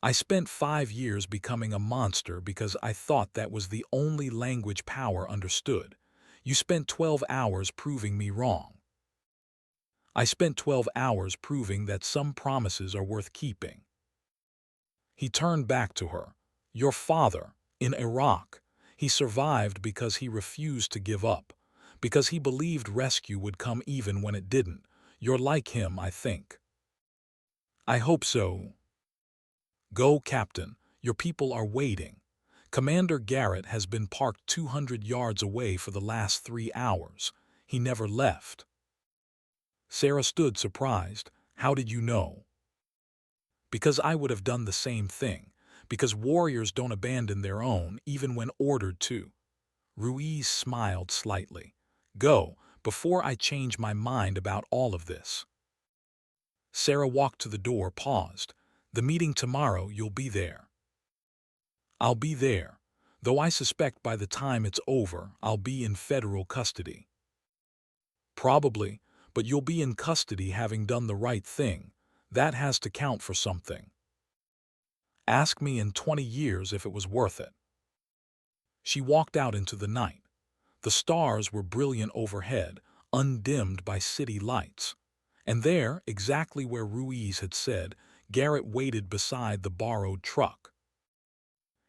I spent 5 years becoming a monster because I thought that was the only language power understood. You spent 12 hours proving me wrong. I spent 12 hours proving that some promises are worth keeping. He turned back to her. Your father, in Iraq, he survived because he refused to give up, because he believed rescue would come even when it didn't. You're like him, I think. I hope so. Go, Captain. Your people are waiting. Commander Garrett has been parked 200 yards away for the last 3 hours. He never left. Sarah stood surprised. How did you know? Because I would have done the same thing. Because warriors don't abandon their own, even when ordered to. Ruiz smiled slightly. Go, before I change my mind about all of this. Sarah walked to the door, paused. The meeting tomorrow, you'll be there. I'll be there, though I suspect by the time it's over, I'll be in federal custody. Probably, but you'll be in custody having done the right thing. That has to count for something. Ask me in 20 years if it was worth it. She walked out into the night. The stars were brilliant overhead, undimmed by city lights. And there, exactly where Ruiz had said, Garrett waited beside the borrowed truck.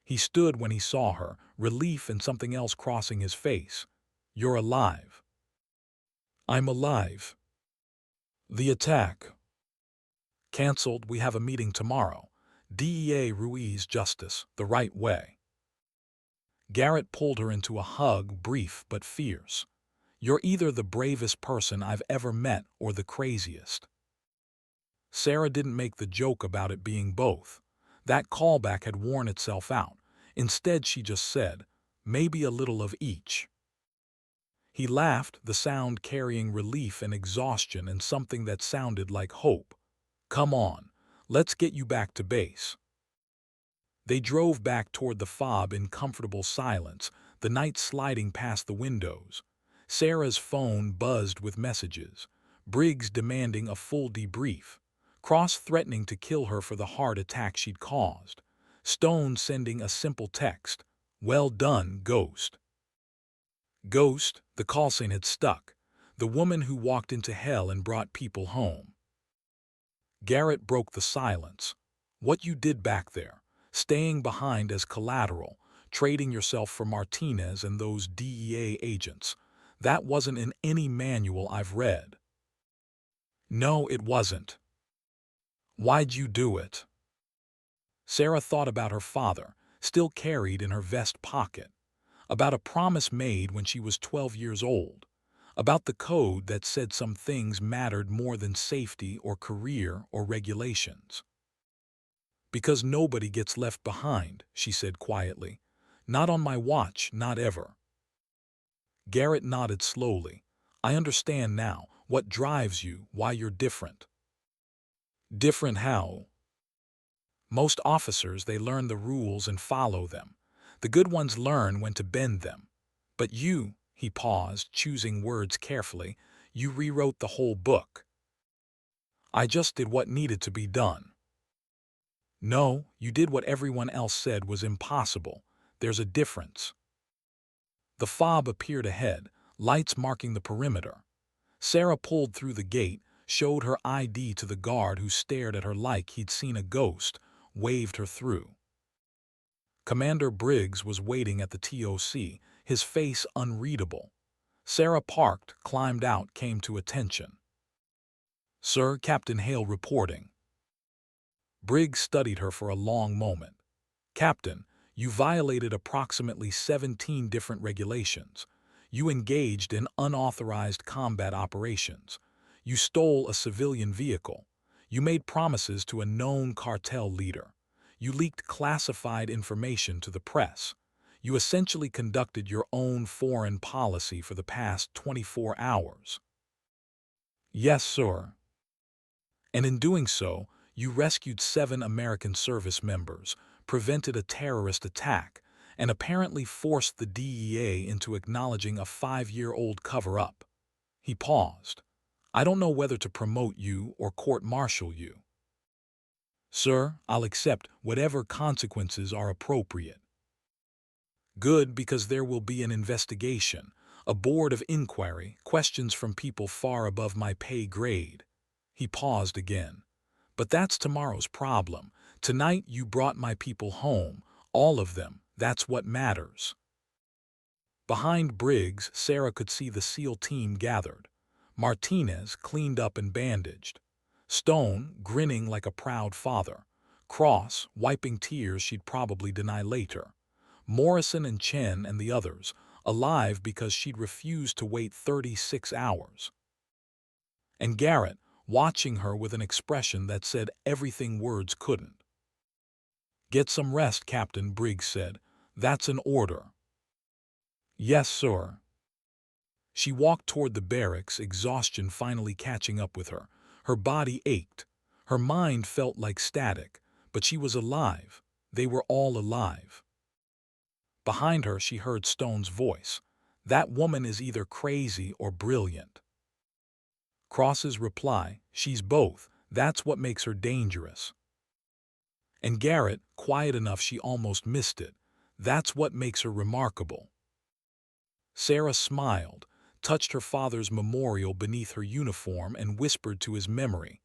He stood when he saw her, relief and something else crossing his face. You're alive. I'm alive. The attack. Cancelled, we have a meeting tomorrow. DEA Ruiz Justice, the right way. Garrett pulled her into a hug, brief but fierce. You're either the bravest person I've ever met or the craziest. Sarah didn't make the joke about it being both. That callback had worn itself out. Instead, she just said, maybe a little of each. He laughed, the sound carrying relief and exhaustion and something that sounded like hope. Come on, let's get you back to base. They drove back toward the fob in comfortable silence, the night sliding past the windows. Sarah's phone buzzed with messages. Briggs demanding a full debrief. Cross threatening to kill her for the heart attack she'd caused. Stone sending a simple text. Well done, Ghost. Ghost, the call sign had stuck. The woman who walked into hell and brought people home. Garrett broke the silence. What you did back there, staying behind as collateral, trading yourself for Martinez and those DEA agents, that wasn't in any manual I've read. No, it wasn't. Why'd you do it? Sarah thought about her father, still carried in her vest pocket, about a promise made when she was 12 years old, about the code that said some things mattered more than safety or career or regulations. Because nobody gets left behind, she said quietly. Not on my watch, not ever. Garrett nodded slowly. I understand now what drives you, why you're different. Different how? Most officers, they learn the rules and follow them. The good ones learn when to bend them. But you, he paused, choosing words carefully, you rewrote the whole book. I just did what needed to be done. No, you did what everyone else said was impossible. There's a difference. The fob appeared ahead, lights marking the perimeter. Sarah pulled through the gate, showed her ID to the guard who stared at her like he'd seen a ghost, waved her through. Commander Briggs was waiting at the TOC, his face unreadable. Sarah parked, climbed out, came to attention. Sir, Captain Hale reporting. Briggs studied her for a long moment. Captain, you violated approximately 17 different regulations. You engaged in unauthorized combat operations. You stole a civilian vehicle. You made promises to a known cartel leader. You leaked classified information to the press. You essentially conducted your own foreign policy for the past 24 hours. Yes, sir. And in doing so, you rescued 7 American service members, prevented a terrorist attack, and apparently forced the DEA into acknowledging a 5-year-old cover-up. He paused. I don't know whether to promote you or court-martial you. Sir, I'll accept whatever consequences are appropriate. Good, because there will be an investigation, a board of inquiry, questions from people far above my pay grade. He paused again. But that's tomorrow's problem. Tonight you brought my people home, all of them. That's what matters. Behind Briggs, Sarah could see the SEAL team gathered. Martinez, cleaned up and bandaged. Stone, grinning like a proud father. Cross, wiping tears she'd probably deny later. Morrison and Chen and the others, alive because she'd refused to wait 36 hours. and Garrett, watching her with an expression that said everything words couldn't. "Get some rest, Captain," Briggs said. "That's an order." "Yes, sir." She walked toward the barracks, exhaustion finally catching up with her. Her body ached. Her mind felt like static, but she was alive. They were all alive. Behind her, she heard Stone's voice. "That woman is either crazy or brilliant." Cross's reply, "She's both. That's what makes her dangerous." And Garrett, quiet enough she almost missed it, "That's what makes her remarkable." Sarah smiled, touched her father's memorial beneath her uniform, and whispered to his memory,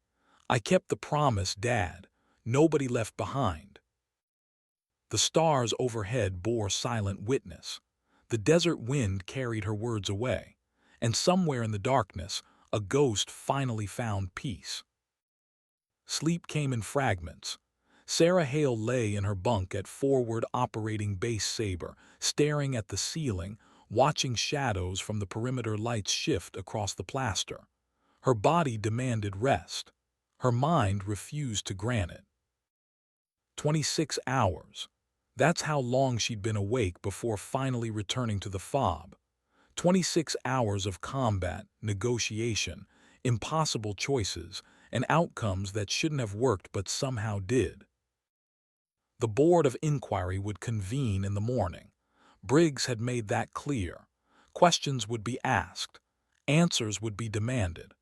"I kept the promise, Dad. Nobody left behind." The stars overhead bore silent witness. The desert wind carried her words away, and somewhere in the darkness, a ghost finally found peace. Sleep came in fragments. Sarah Hale lay in her bunk at forward operating base Sabre, staring at the ceiling, watching shadows from the perimeter lights shift across the plaster. Her body demanded rest. Her mind refused to grant it. 26 hours. That's how long she'd been awake before finally returning to the fob. 26 hours of combat, negotiation, impossible choices, and outcomes that shouldn't have worked but somehow did. The board of inquiry would convene in the morning. Briggs had made that clear. Questions would be asked. Answers would be demanded.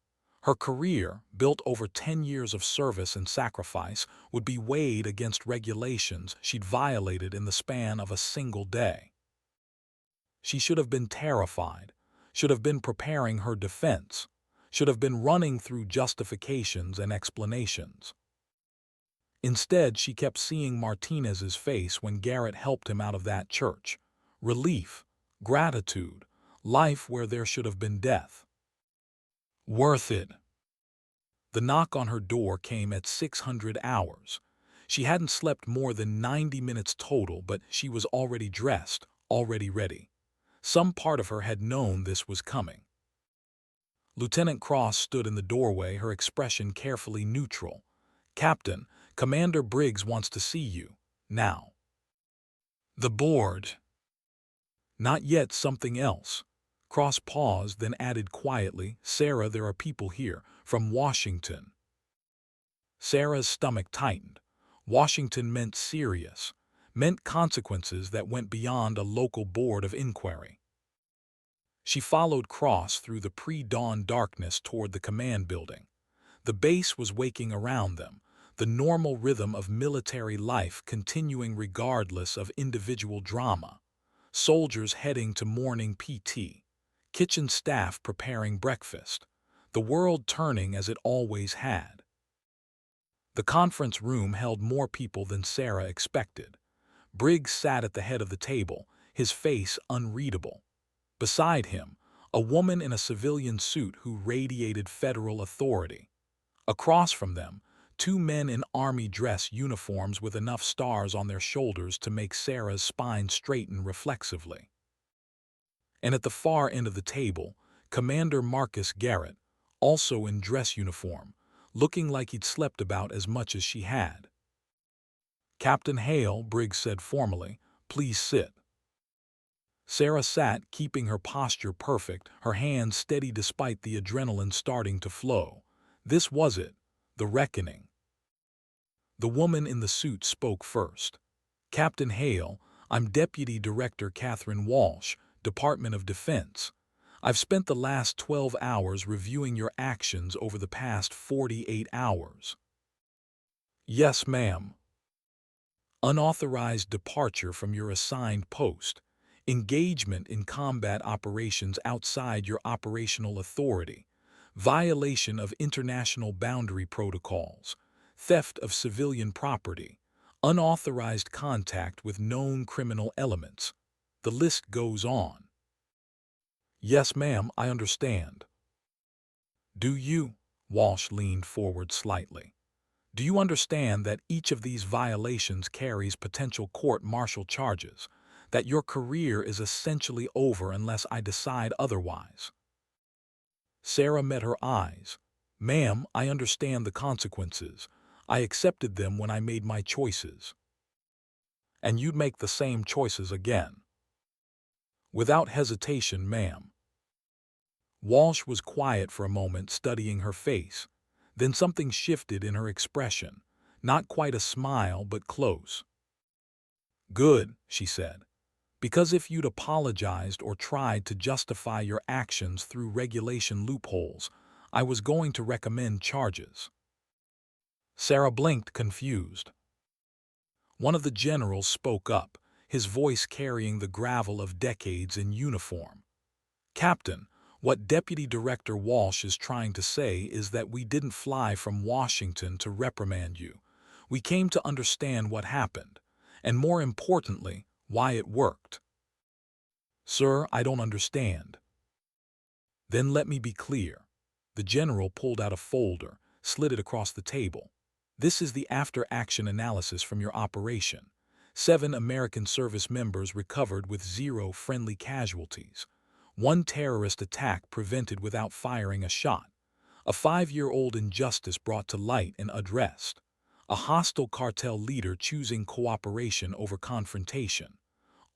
Her career, built over 10 years of service and sacrifice, would be weighed against regulations she'd violated in the span of a single day. She should have been terrified, should have been preparing her defense, should have been running through justifications and explanations. Instead, she kept seeing Martinez's face when Garrett helped him out of that church. Relief, gratitude, life where there should have been death. Worth it. The knock on her door came at 600 hours. She hadn't slept more than 90 minutes total, but she was already dressed, already ready. Some part of her had known this was coming. Lieutenant Cross stood in the doorway, her expression carefully neutral. "Captain, Commander Briggs wants to see you. Now." "The board." "Not yet, something else." Cross paused, then added quietly, "Sarah, there are people here, from Washington." Sarah's stomach tightened. Washington meant serious, meant consequences that went beyond a local board of inquiry. She followed Cross through the pre-dawn darkness toward the command building. The base was waking around them, the normal rhythm of military life continuing regardless of individual drama. Soldiers heading to morning PT, kitchen staff preparing breakfast, the world turning as it always had. The conference room held more people than Sarah expected. Briggs sat at the head of the table, his face unreadable. Beside him, a woman in a civilian suit who radiated federal authority. Across from them, two men in army dress uniforms with enough stars on their shoulders to make Sarah's spine straighten reflexively. And at the far end of the table, Commander Marcus Garrett, also in dress uniform, looking like he'd slept about as much as she had. "Captain Hale," Briggs said formally, "please sit." Sarah sat, keeping her posture perfect, her hands steady despite the adrenaline starting to flow. This was it, the reckoning. The woman in the suit spoke first. "Captain Hale, I'm Deputy Director Catherine Walsh, Department of Defense. I've spent the last 12 hours reviewing your actions over the past 48 hours." "Yes, ma'am." "Unauthorized departure from your assigned post, engagement in combat operations outside your operational authority, violation of international boundary protocols, theft of civilian property, unauthorized contact with known criminal elements." The list goes on. "Yes, ma'am, I understand." "Do you?" Walsh leaned forward slightly. "Do you understand that each of these violations carries potential court-martial charges, that your career is essentially over unless I decide otherwise?" Sarah met her eyes. Ma'am, I understand the consequences. I accepted them when I made my choices. And you'd make the same choices again. Without hesitation, ma'am. Walsh was quiet for a moment, studying her face. Then something shifted in her expression. Not quite a smile, but close. Good, she said. Because if you'd apologized or tried to justify your actions through regulation loopholes, I was going to recommend charges. Sarah blinked, confused. One of the generals spoke up, his voice carrying the gravel of decades in uniform. Captain, what Deputy Director Walsh is trying to say is that we didn't fly from Washington to reprimand you. We came to understand what happened, and more importantly, why it worked. Sir, I don't understand. Then let me be clear. The general pulled out a folder, slid it across the table. This is the after-action analysis from your operation. 7 American service members recovered with 0 friendly casualties. 1 terrorist attack prevented without firing a shot. A 5-year-old injustice brought to light and addressed. A hostile cartel leader choosing cooperation over confrontation.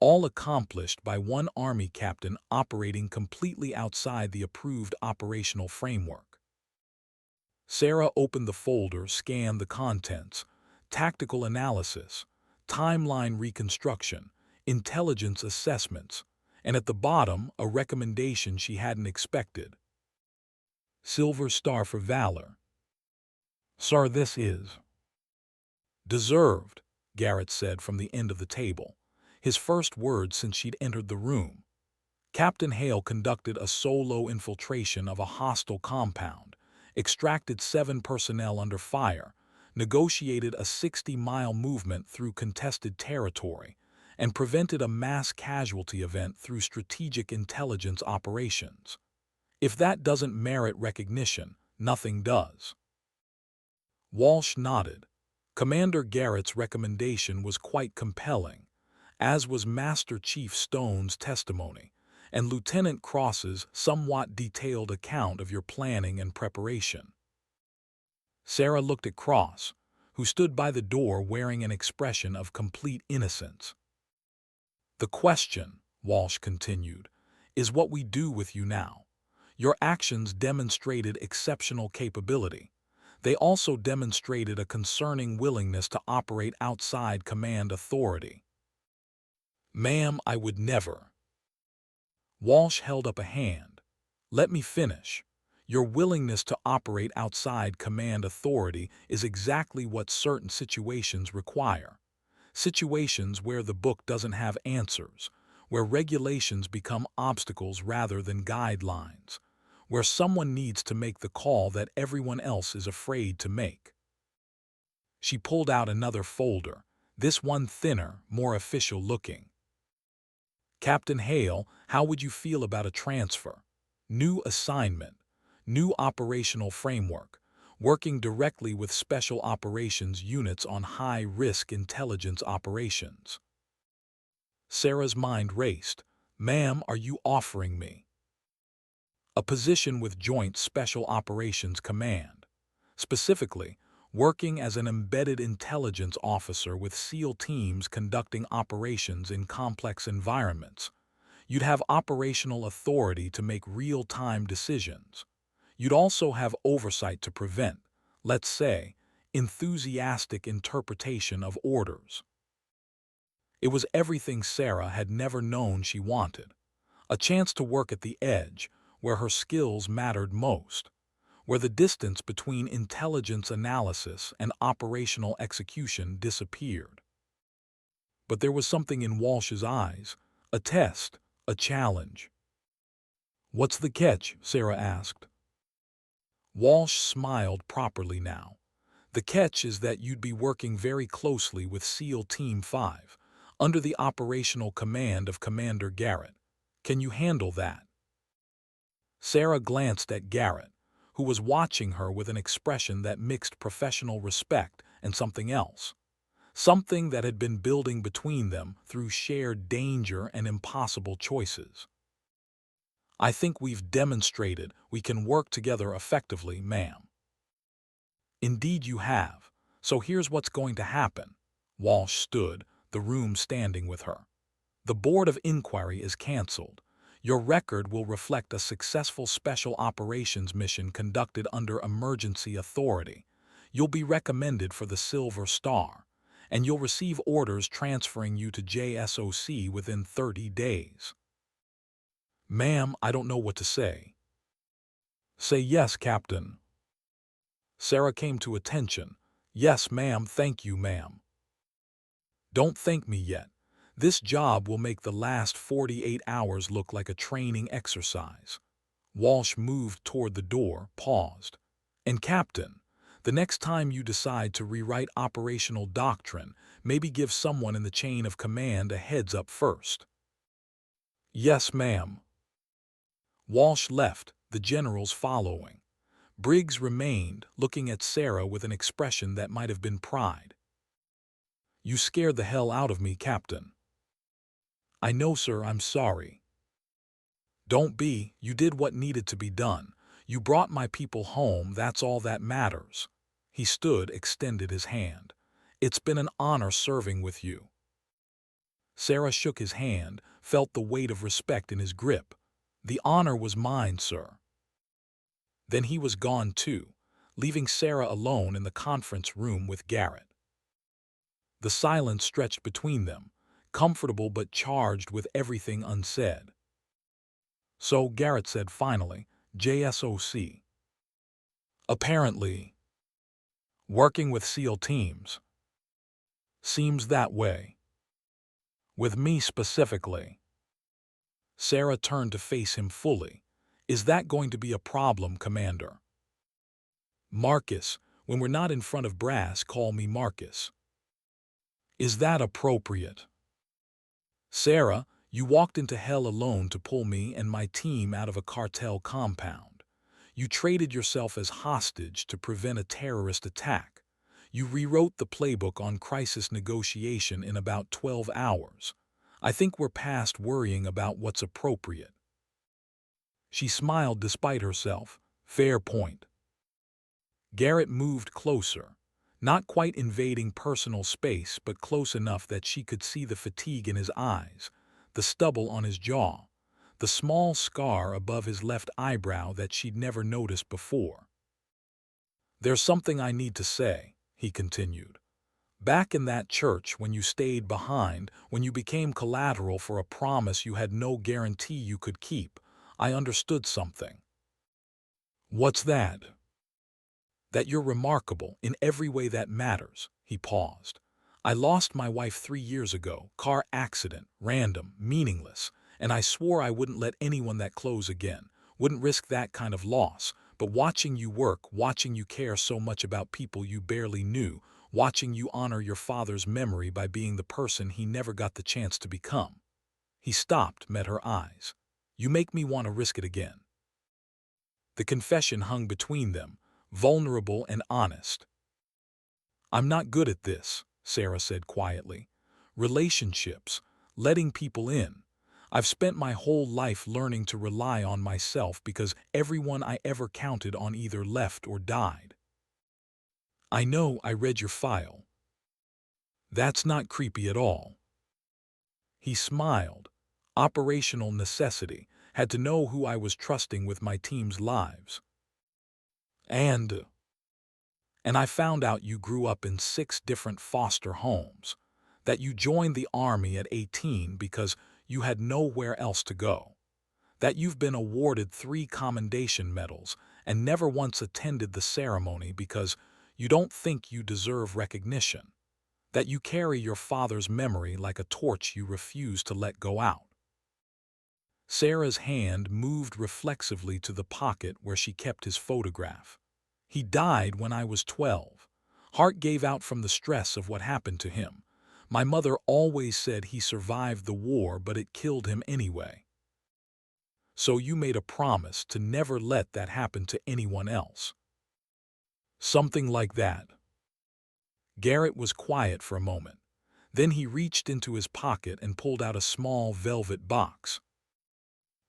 All accomplished by one Army captain operating completely outside the approved operational framework. Sarah opened the folder, scanned the contents: tactical analysis, timeline reconstruction, intelligence assessments, and at the bottom, a recommendation she hadn't expected. Silver Star for Valor. Sir, this is deserved, Garrett said from the end of the table, his first words since she'd entered the room. Captain Hale conducted a solo infiltration of a hostile compound, extracted 7 personnel under fire, negotiated a 60-mile movement through contested territory, and prevented a mass casualty event through strategic intelligence operations. If that doesn't merit recognition, nothing does. Walsh nodded. Commander Garrett's recommendation was quite compelling, as was Master Chief Stone's testimony, and Lieutenant Cross's somewhat detailed account of your planning and preparation. Sarah looked at Cross, who stood by the door wearing an expression of complete innocence. The question, Walsh continued, is what we do with you now. Your actions demonstrated exceptional capability. They also demonstrated a concerning willingness to operate outside command authority. Ma'am, I would never. Walsh held up a hand. Let me finish. Your willingness to operate outside command authority is exactly what certain situations require. Situations where the book doesn't have answers, where regulations become obstacles rather than guidelines, where someone needs to make the call that everyone else is afraid to make. She pulled out another folder, this one thinner, more official looking. Captain Hale, how would you feel about a transfer? New assignment, new operational framework, working directly with special operations units on high-risk intelligence operations. Sarah's mind raced. Ma'am, are you offering me a position with Joint Special Operations Command, specifically working as an embedded intelligence officer with SEAL teams conducting operations in complex environments? You'd have operational authority to make real-time decisions. You'd also have oversight to prevent, let's say, enthusiastic interpretation of orders. It was everything Sarah had never known she wanted. A chance to work at the edge, where her skills mattered most, where the distance between intelligence analysis and operational execution disappeared. But there was something in Walsh's eyes, a test, a challenge. What's the catch? Sarah asked. Walsh smiled properly now. The catch is that you'd be working very closely with SEAL Team 5, under the operational command of Commander Garrett. Can you handle that? Sarah glanced at Garrett, who was watching her with an expression that mixed professional respect and something else. Something that had been building between them through shared danger and impossible choices. I think we've demonstrated we can work together effectively, ma'am. Indeed you have. So here's what's going to happen. Walsh stood, the room standing with her. The Board of Inquiry is canceled. Your record will reflect a successful special operations mission conducted under emergency authority. You'll be recommended for the Silver Star, and you'll receive orders transferring you to JSOC within 30 days. Ma'am, I don't know what to say. Say yes, Captain. Sarah came to attention. Yes, ma'am, thank you, ma'am. Don't thank me yet. This job will make the last 48 hours look like a training exercise. Walsh moved toward the door, paused. And Captain, the next time you decide to rewrite operational doctrine, maybe give someone in the chain of command a heads up first. Yes, ma'am. Walsh left, the generals following. Briggs remained, looking at Sarah with an expression that might have been pride. You scared the hell out of me, Captain. I know, sir, I'm sorry. Don't be, you did what needed to be done. You brought my people home, that's all that matters. He stood, extended his hand. It's been an honor serving with you. Sarah shook his hand, felt the weight of respect in his grip. The honor was mine, sir. Then he was gone too, leaving Sarah alone in the conference room with Garrett. The silence stretched between them, comfortable but charged with everything unsaid. So Garrett said finally, JSOC. Apparently. Working with SEAL teams. Seems that way. With me specifically. Sarah turned to face him fully. Is that going to be a problem, Commander? Marcus, when we're not in front of brass, call me Marcus. Is that appropriate? Sarah, you walked into hell alone to pull me and my team out of a cartel compound. You traded yourself as hostage to prevent a terrorist attack. You rewrote the playbook on crisis negotiation in about 12 hours. I think we're past worrying about what's appropriate. She smiled despite herself. Fair point. Garrett moved closer, not quite invading personal space, but close enough that she could see the fatigue in his eyes, the stubble on his jaw, the small scar above his left eyebrow that she'd never noticed before. There's something I need to say, he continued. Back in that church, when you stayed behind, when you became collateral for a promise you had no guarantee you could keep, I understood something. What's that? That you're remarkable in every way that matters, he paused. I lost my wife 3 years ago, car accident, random, meaningless, and I swore I wouldn't let anyone that close again, wouldn't risk that kind of loss, but watching you work, watching you care so much about people you barely knew, watching you honor your father's memory by being the person he never got the chance to become. He stopped, met her eyes. You make me want to risk it again. The confession hung between them, vulnerable and honest. I'm not good at this, Sarah said quietly. Relationships, letting people in. I've spent my whole life learning to rely on myself because everyone I ever counted on either left or died. I know, I read your file. That's not creepy at all. He smiled. Operational necessity. Had to know who I was trusting with my team's lives. And I found out you grew up in 6 different foster homes, that you joined the Army at 18 because you had nowhere else to go, that you've been awarded 3 commendation medals and never once attended the ceremony because you don't think you deserve recognition, that you carry your father's memory like a torch you refuse to let go out. Sarah's hand moved reflexively to the pocket where she kept his photograph. He died when I was 12. Heart gave out from the stress of what happened to him. My mother always said he survived the war, but it killed him anyway. So you made a promise to never let that happen to anyone else. Something like that. Garrett was quiet for a moment. Then he reached into his pocket and pulled out a small velvet box.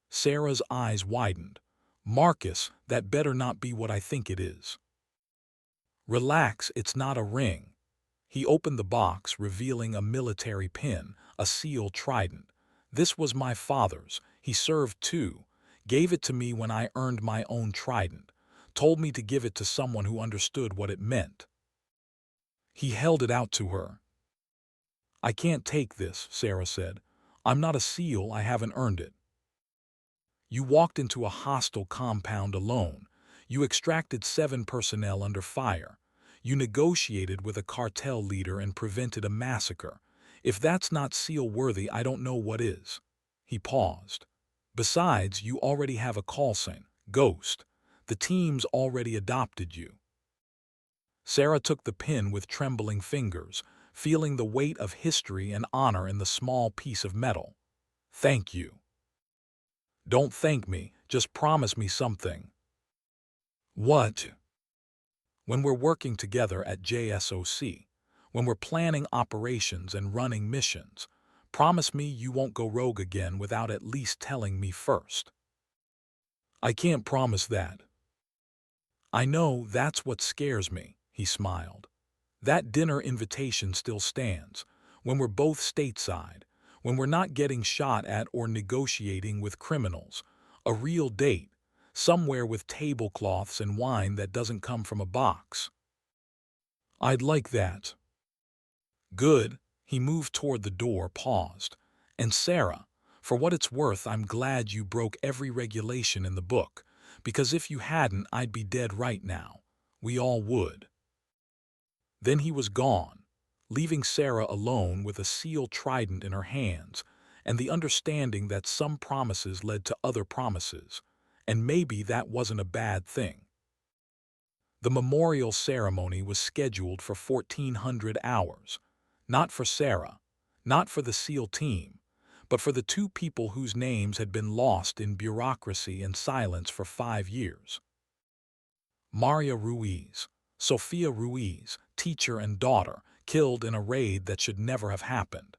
Sarah's eyes widened. Marcus, that better not be what I think it is. Relax, it's not a ring. He opened the box, revealing a military pin, a seal trident. This was my father's. He served too. Gave it to me when I earned my own trident. Told me to give it to someone who understood what it meant. He held it out to her. I can't take this, Sarah said. I'm not a SEAL, I haven't earned it. You walked into a hostile compound alone. You extracted 7 personnel under fire. You negotiated with a cartel leader and prevented a massacre. If that's not SEAL-worthy, I don't know what is. He paused. Besides, you already have a call sign, Ghost. The team's already adopted you. Sarah took the pin with trembling fingers, feeling the weight of history and honor in the small piece of metal. Thank you. Don't thank me, just promise me something. What? When we're working together at JSOC, when we're planning operations and running missions, promise me you won't go rogue again without at least telling me first. I can't promise that. I know that's what scares me, he smiled. That dinner invitation still stands, when we're both stateside, when we're not getting shot at or negotiating with criminals. A real date, somewhere with tablecloths and wine that doesn't come from a box. I'd like that. Good. He moved toward the door, paused. And Sarah, for what it's worth, I'm glad you broke every regulation in the book, because if you hadn't, I'd be dead right now. We all would. Then he was gone, leaving Sarah alone with a seal trident in her hands and the understanding that some promises led to other promises, and maybe that wasn't a bad thing. The memorial ceremony was scheduled for 1400 hours, not for Sarah, not for the SEAL team, but for the 2 people whose names had been lost in bureaucracy and silence for 5 years. Maria Ruiz, Sophia Ruiz, teacher and daughter, killed in a raid that should never have happened.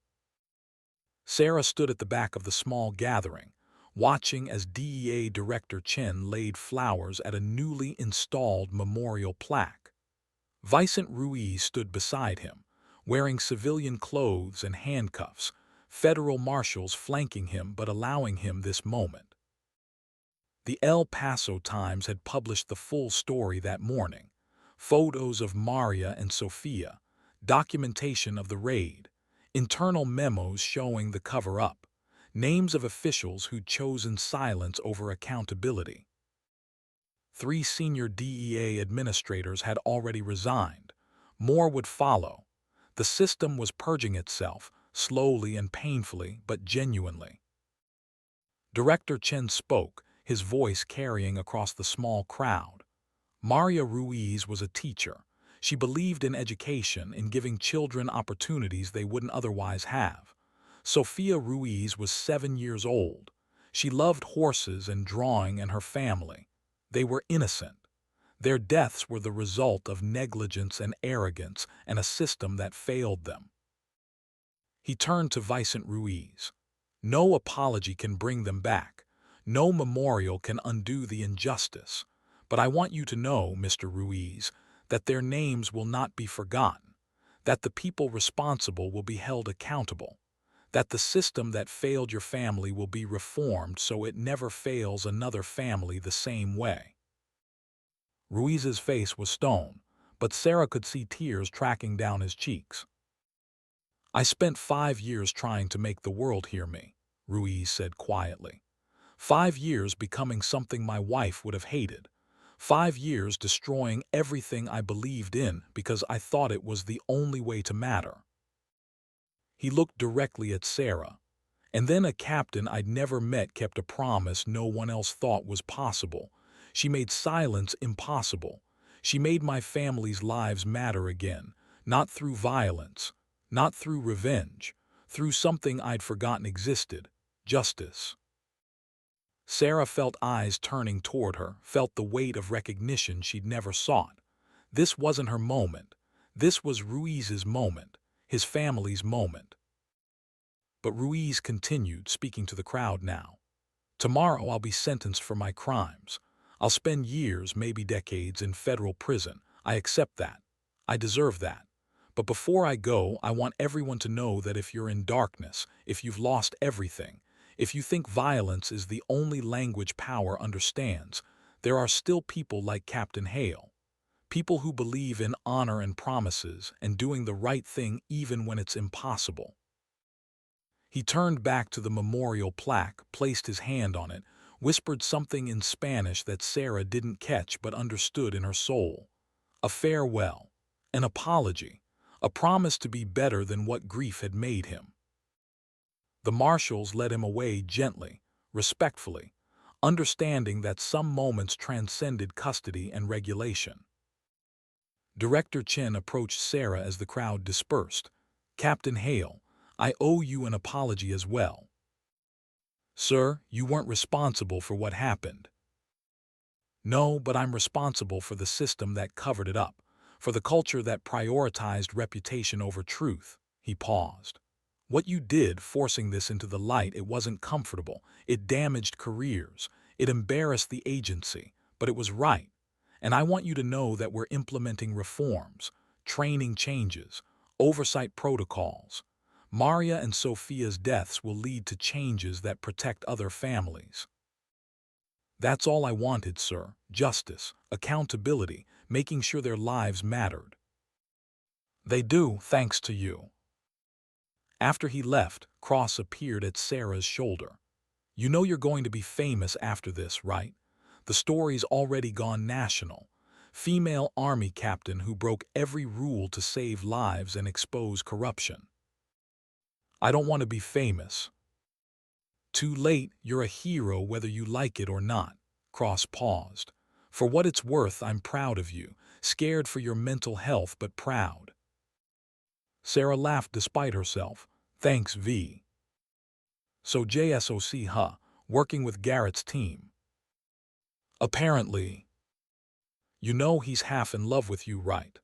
Sarah stood at the back of the small gathering, watching as DEA Director Chen laid flowers at a newly installed memorial plaque. Vicent Ruiz stood beside him, wearing civilian clothes and handcuffs, federal marshals flanking him but allowing him this moment. The El Paso Times had published the full story that morning. Photos of Maria and Sophia, documentation of the raid, internal memos showing the cover-up, names of officials who'd chosen silence over accountability. 3 senior DEA administrators had already resigned. More would follow. The system was purging itself, slowly and painfully, but genuinely. Director Chen spoke, his voice carrying across the small crowd. Maria Ruiz was a teacher. She believed in education, in giving children opportunities they wouldn't otherwise have. Sophia Ruiz was 7 years old. She loved horses and drawing and her family. They were innocent. Their deaths were the result of negligence and arrogance and a system that failed them. He turned to Vicent Ruiz. No apology can bring them back. No memorial can undo the injustice. But I want you to know, Mr. Ruiz, that their names will not be forgotten, that the people responsible will be held accountable, that the system that failed your family will be reformed so it never fails another family the same way. Ruiz's face was stone, but Sarah could see tears tracking down his cheeks. I spent 5 years trying to make the world hear me, Ruiz said quietly. 5 years becoming something my wife would have hated. 5 years destroying everything I believed in because I thought it was the only way to matter. He looked directly at Sarah. And then a captain I'd never met kept a promise no one else thought was possible. She made silence impossible. She made my family's lives matter again, not through violence, not through revenge, through something I'd forgotten existed, justice. Sarah felt eyes turning toward her, felt the weight of recognition she'd never sought. This wasn't her moment. This was Ruiz's moment, his family's moment. But Ruiz continued, speaking to the crowd now. Tomorrow I'll be sentenced for my crimes. I'll spend years, maybe decades, in federal prison. I accept that. I deserve that. But before I go, I want everyone to know that if you're in darkness, if you've lost everything, if you think violence is the only language power understands, there are still people like Captain Hale. People who believe in honor and promises and doing the right thing even when it's impossible. He turned back to the memorial plaque, placed his hand on it, whispered something in Spanish that Sarah didn't catch but understood in her soul. A farewell, an apology, a promise to be better than what grief had made him. The marshals led him away gently, respectfully, understanding that some moments transcended custody and regulation. Director Chen approached Sarah as the crowd dispersed. "Captain Hale, I owe you an apology as well. Sir, you weren't responsible for what happened." "No, but I'm responsible for the system that covered it up, for the culture that prioritized reputation over truth." He paused. "What you did, forcing this into the light, it wasn't comfortable. It damaged careers. It embarrassed the agency. But it was right. And I want you to know that we're implementing reforms, training changes, oversight protocols. Maria and Sophia's deaths will lead to changes that protect other families. That's all I wanted, sir. Justice, accountability, making sure their lives mattered. They do, thanks to you." After he left, Cross appeared at Sarah's shoulder. "You know you're going to be famous after this, right? The story's already gone national. Female army captain who broke every rule to save lives and expose corruption." "I don't want to be famous." "Too late, you're a hero whether you like it or not." Cross paused. "For what it's worth, I'm proud of you, scared for your mental health but proud." Sarah laughed despite herself. "Thanks, V. So JSOC, huh? Working with Garrett's team." "Apparently. You know he's half in love with you, right?"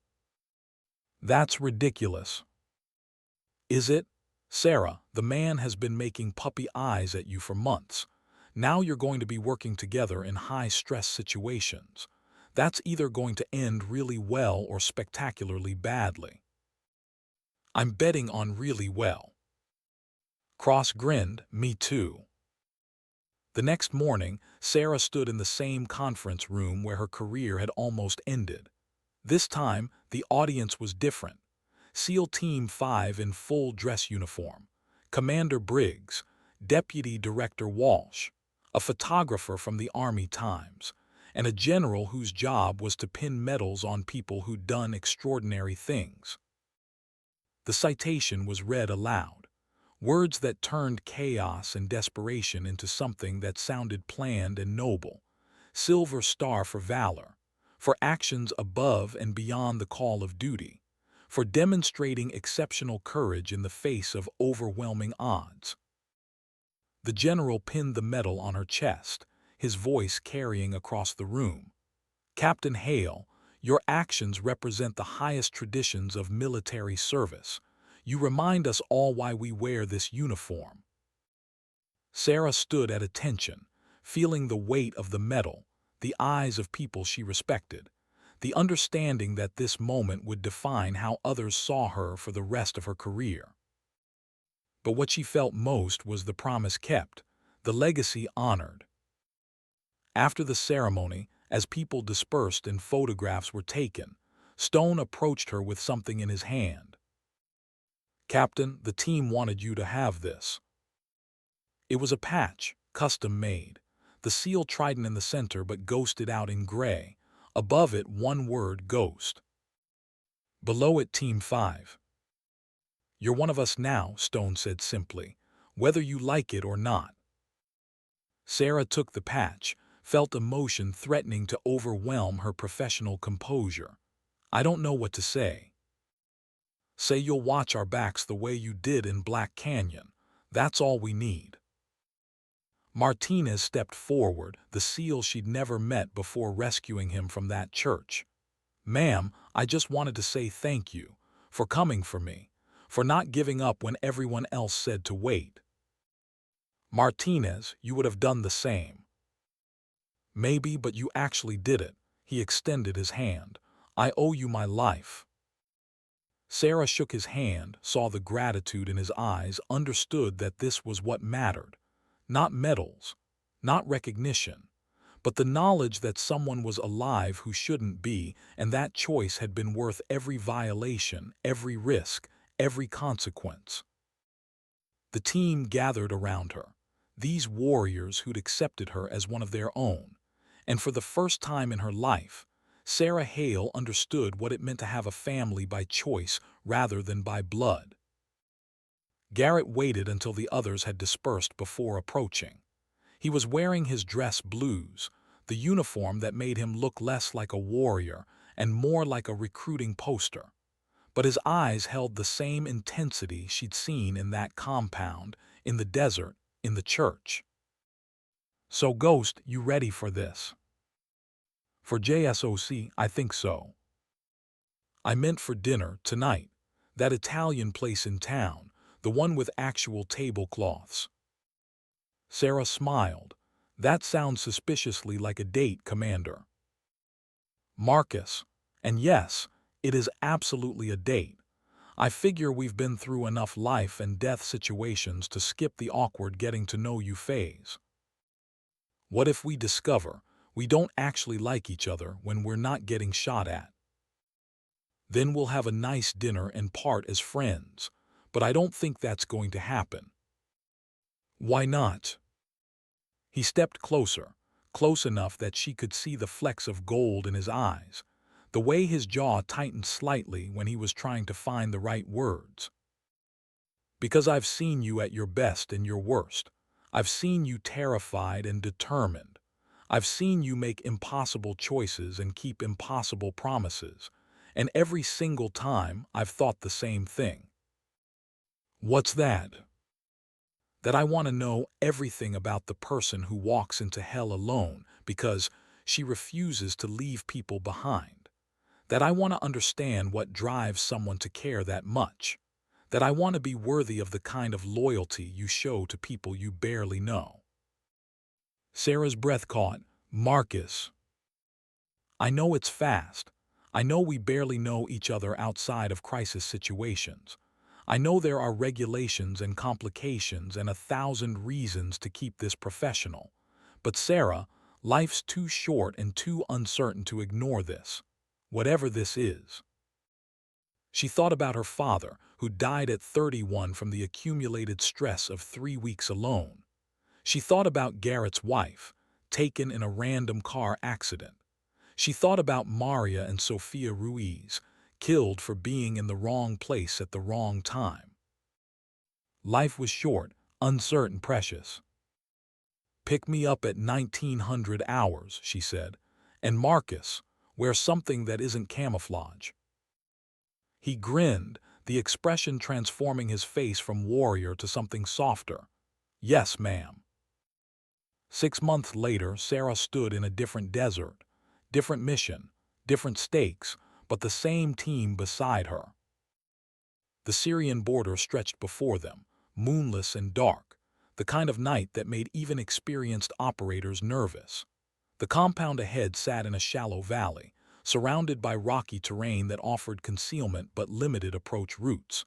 "That's ridiculous." "Is it? Sarah, the man has been making puppy eyes at you for months. Now you're going to be working together in high-stress situations. That's either going to end really well or spectacularly badly." "I'm betting on really well." Cross grinned. "Me too." The next morning, Sarah stood in the same conference room where her career had almost ended. This time, the audience was different. SEAL Team 5 in full dress uniform, Commander Briggs, Deputy Director Walsh, a photographer from the Army Times, and a general whose job was to pin medals on people who'd done extraordinary things. The citation was read aloud, words that turned chaos and desperation into something that sounded planned and noble. Silver Star for valor, for actions above and beyond the call of duty, for demonstrating exceptional courage in the face of overwhelming odds. The general pinned the medal on her chest, his voice carrying across the room. "Captain Hale, your actions represent the highest traditions of military service. You remind us all why we wear this uniform." Sarah stood at attention, feeling the weight of the medal, the eyes of people she respected, the understanding that this moment would define how others saw her for the rest of her career. But what she felt most was the promise kept, the legacy honored. After the ceremony, as people dispersed and photographs were taken, Stone approached her with something in his hand. "Captain, the team wanted you to have this." It was a patch, custom made. The SEAL trident in the center but ghosted out in gray. Above it, one word, Ghost. Below it, Team 5. "You're one of us now," Stone said simply, "whether you like it or not." Sarah took the patch, felt emotion threatening to overwhelm her professional composure. "I don't know what to say." "Say you'll watch our backs the way you did in Black Canyon. That's all we need." Martinez stepped forward, the SEAL she'd never met before rescuing him from that church. "Ma'am, I just wanted to say thank you for coming for me, for not giving up when everyone else said to wait." "Martinez, you would have done the same." "Maybe, but you actually did it." He extended his hand. I owe you my life." Sarah shook his hand, saw the gratitude in his eyes, understood that this was what mattered. Not medals, not recognition, but the knowledge that someone was alive who shouldn't be, and that choice had been worth every violation, every risk, every consequence. The team gathered around her, these warriors who'd accepted her as one of their own, and for the first time in her life, Sarah Hale understood what it meant to have a family by choice rather than by blood. Garrett waited until the others had dispersed before approaching. He was wearing his dress blues, the uniform that made him look less like a warrior and more like a recruiting poster. But his eyes held the same intensity she'd seen in that compound, in the desert, in the church. "So, Ghost, you ready for this?" "For JSOC, I think so." "I meant for dinner, tonight. That Italian place in town, the one with actual tablecloths." Sarah smiled. "That sounds suspiciously like a date, Commander." "Marcus. And yes, it is absolutely a date. I figure we've been through enough life and death situations to skip the awkward getting to know you phase. What if we discover we don't actually like each other when we're not getting shot at? Then we'll have a nice dinner and part as friends, but I don't think that's going to happen." "Why not?" He stepped closer, close enough that she could see the flecks of gold in his eyes, the way his jaw tightened slightly when he was trying to find the right words. "Because I've seen you at your best and your worst. I've seen you terrified and determined. I've seen you make impossible choices and keep impossible promises, and every single time I've thought the same thing." "What's that?" "That I want to know everything about the person who walks into hell alone because she refuses to leave people behind. That I want to understand what drives someone to care that much. That I want to be worthy of the kind of loyalty you show to people you barely know." Sarah's breath caught. "Marcus, I know it's fast. I know we barely know each other outside of crisis situations. I know there are regulations and complications and 1,000 reasons to keep this professional. But Sarah, life's too short and too uncertain to ignore this. Whatever this is." She thought about her father, who died at 31 from the accumulated stress of 3 weeks alone. She thought about Garrett's wife, taken in a random car accident. She thought about Maria and Sophia Ruiz, killed for being in the wrong place at the wrong time. Life was short, uncertain, precious. "Pick me up at 1900 hours," she said, "and Marcus, wear something that isn't camouflage." He grinned, the expression transforming his face from warrior to something softer. "Yes, ma'am." 6 months later, Sarah stood in a different desert, different mission, different stakes, but the same team beside her. The Syrian border stretched before them, moonless and dark, the kind of night that made even experienced operators nervous. The compound ahead sat in a shallow valley, surrounded by rocky terrain that offered concealment but limited approach routes.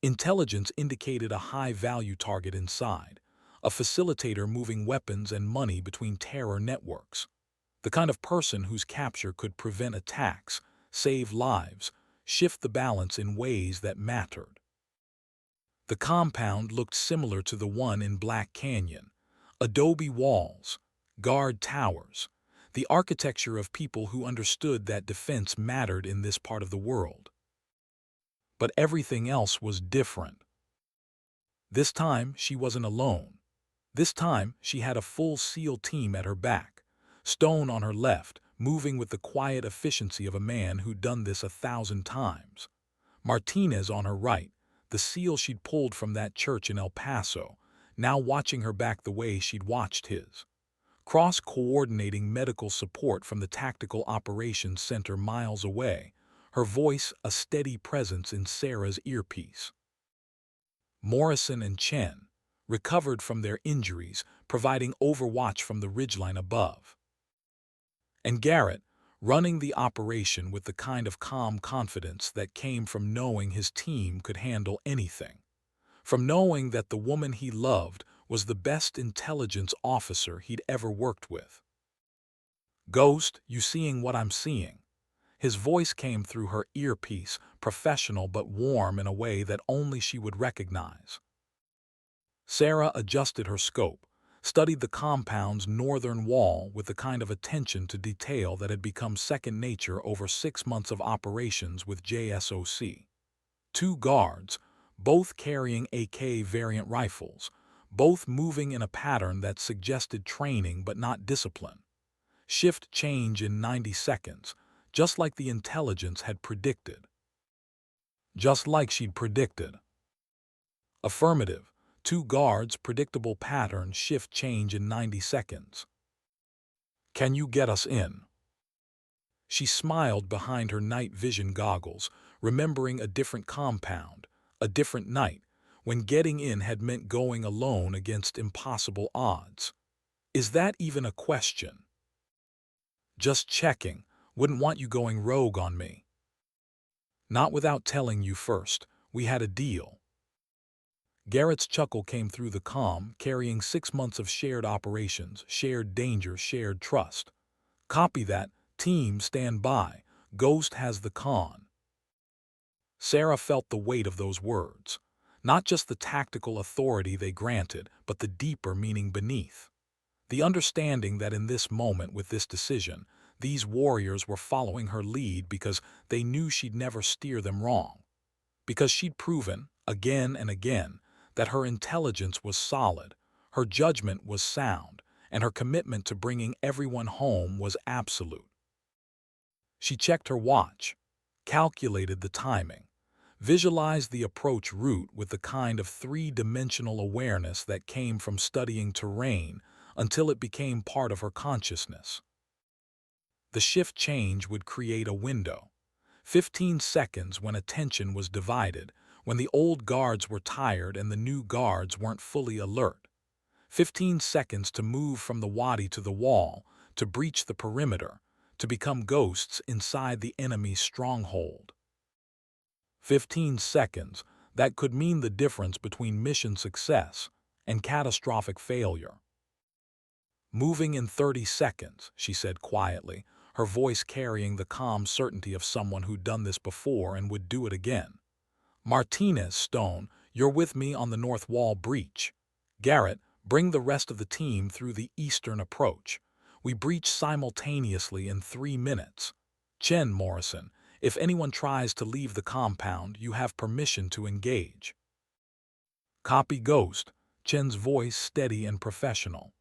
Intelligence indicated a high-value target inside, a facilitator moving weapons and money between terror networks. The kind of person whose capture could prevent attacks, save lives, shift the balance in ways that mattered. The compound looked similar to the one in Black Canyon. Adobe walls, guard towers, the architecture of people who understood that defense mattered in this part of the world. But everything else was different. This time, she wasn't alone. This time, she had a full SEAL team at her back, Stone on her left, moving with the quiet efficiency of a man who'd done this 1,000 times. Martinez on her right, the SEAL she'd pulled from that church in El Paso, now watching her back the way she'd watched his. Cross-coordinating medical support from the Tactical Operations Center miles away, her voice a steady presence in Sarah's earpiece. Morrison and Chen, recovered from their injuries, providing overwatch from the ridgeline above. And Garrett, running the operation with the kind of calm confidence that came from knowing his team could handle anything, from knowing that the woman he loved was the best intelligence officer he'd ever worked with. "Ghost, you seeing what I'm seeing?" His voice came through her earpiece, professional but warm in a way that only she would recognize. Sarah adjusted her scope, studied the compound's northern wall with the kind of attention to detail that had become second nature over 6 months of operations with JSOC. 2 guards, both carrying AK variant rifles, both moving in a pattern that suggested training but not discipline. Shift change in 90 seconds, just like the intelligence had predicted. Just like she'd predicted. Affirmative. 2 guards, predictable pattern, shift change in 90 seconds. Can you get us in? She smiled behind her night vision goggles, remembering a different compound, a different night, when getting in had meant going alone against impossible odds. Is that even a question? Just checking. Wouldn't want you going rogue on me. Not without telling you first. We had a deal. Garrett's chuckle came through the comm, carrying 6 months of shared operations, shared danger, shared trust. Copy that. Team, stand by. Ghost has the con. Sarah felt the weight of those words. Not just the tactical authority they granted, but the deeper meaning beneath. The understanding that in this moment, with this decision, these warriors were following her lead because they knew she'd never steer them wrong. Because she'd proven, again and again, that her intelligence was solid, her judgment was sound, and her commitment to bringing everyone home was absolute. She checked her watch, calculated the timing, visualized the approach route with the kind of three-dimensional awareness that came from studying terrain until it became part of her consciousness. The shift change would create a window. 15 seconds when attention was divided, when the old guards were tired and the new guards weren't fully alert. 15 seconds to move from the wadi to the wall, to breach the perimeter, to become ghosts inside the enemy's stronghold. 15 seconds, that could mean the difference between mission success and catastrophic failure. Moving in 30 seconds, she said quietly, her voice carrying the calm certainty of someone who'd done this before and would do it again. Martinez, Stone, you're with me on the north wall breach. Garrett, bring the rest of the team through the eastern approach. We breach simultaneously in 3 minutes. Chen, Morrison, if anyone tries to leave the compound, you have permission to engage. Copy, Ghost, Chen's voice steady and professional.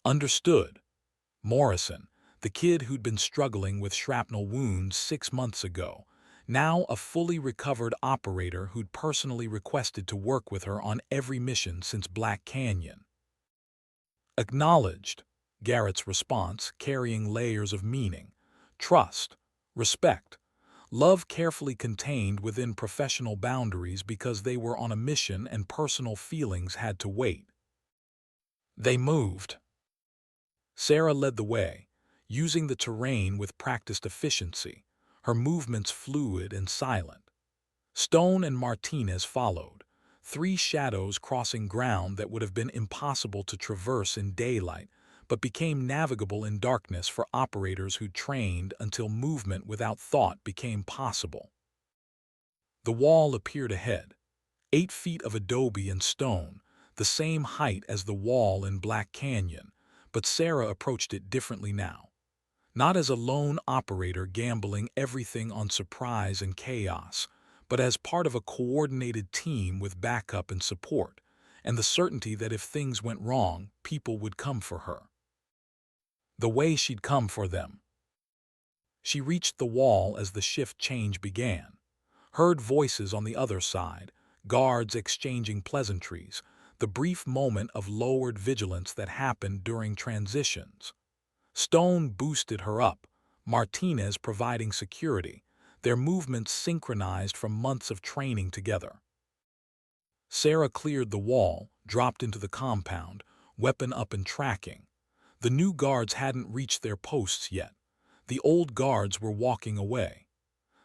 Understood. Morrison, the kid who'd been struggling with shrapnel wounds 6 months ago, now a fully recovered operator who'd personally requested to work with her on every mission since Black Canyon. Acknowledged. Garrett's response carrying layers of meaning, trust, respect, love carefully contained within professional boundaries because they were on a mission and personal feelings had to wait. They moved. Sarah led the way, using the terrain with practiced efficiency, her movements fluid and silent. Stone and Martinez followed, 3 shadows crossing ground that would have been impossible to traverse in daylight, but became navigable in darkness for operators who trained until movement without thought became possible. The wall appeared ahead, 8 feet of adobe and stone, the same height as the wall in Black Canyon, but Sarah approached it differently now. Not as a lone operator gambling everything on surprise and chaos, but as part of a coordinated team with backup and support, and the certainty that if things went wrong, people would come for her. The way she'd come for them. She reached the wall as the shift change began, heard voices on the other side, guards exchanging pleasantries, the brief moment of lowered vigilance that happened during transitions. Stone boosted her up, Martinez providing security, their movements synchronized from months of training together. Sarah cleared the wall, dropped into the compound, weapon up and tracking. The new guards hadn't reached their posts yet. The old guards were walking away.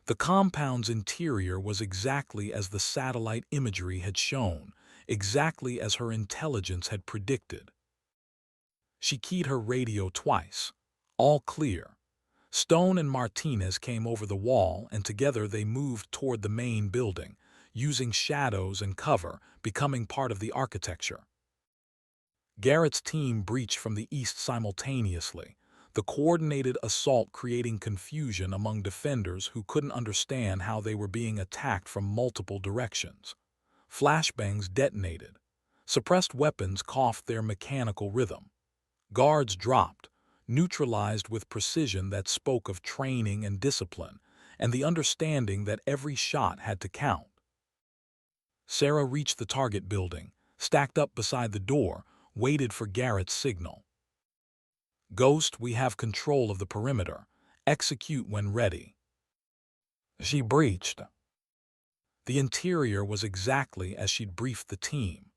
The compound's interior was exactly as the satellite imagery had shown, exactly as her intelligence had predicted. She keyed her radio twice. All clear. Stone and Martinez came over the wall, and together they moved toward the main building, using shadows and cover, becoming part of the architecture. Garrett's team breached from the east simultaneously, the coordinated assault creating confusion among defenders who couldn't understand how they were being attacked from multiple directions. Flashbangs detonated. Suppressed weapons coughed their mechanical rhythm. Guards dropped, neutralized with precision that spoke of training and discipline, and the understanding that every shot had to count. Sarah reached the target building, stacked up beside the door, waited for Garrett's signal. "Ghost, we have control of the perimeter. Execute when ready." She breached. The interior was exactly as she'd briefed the team.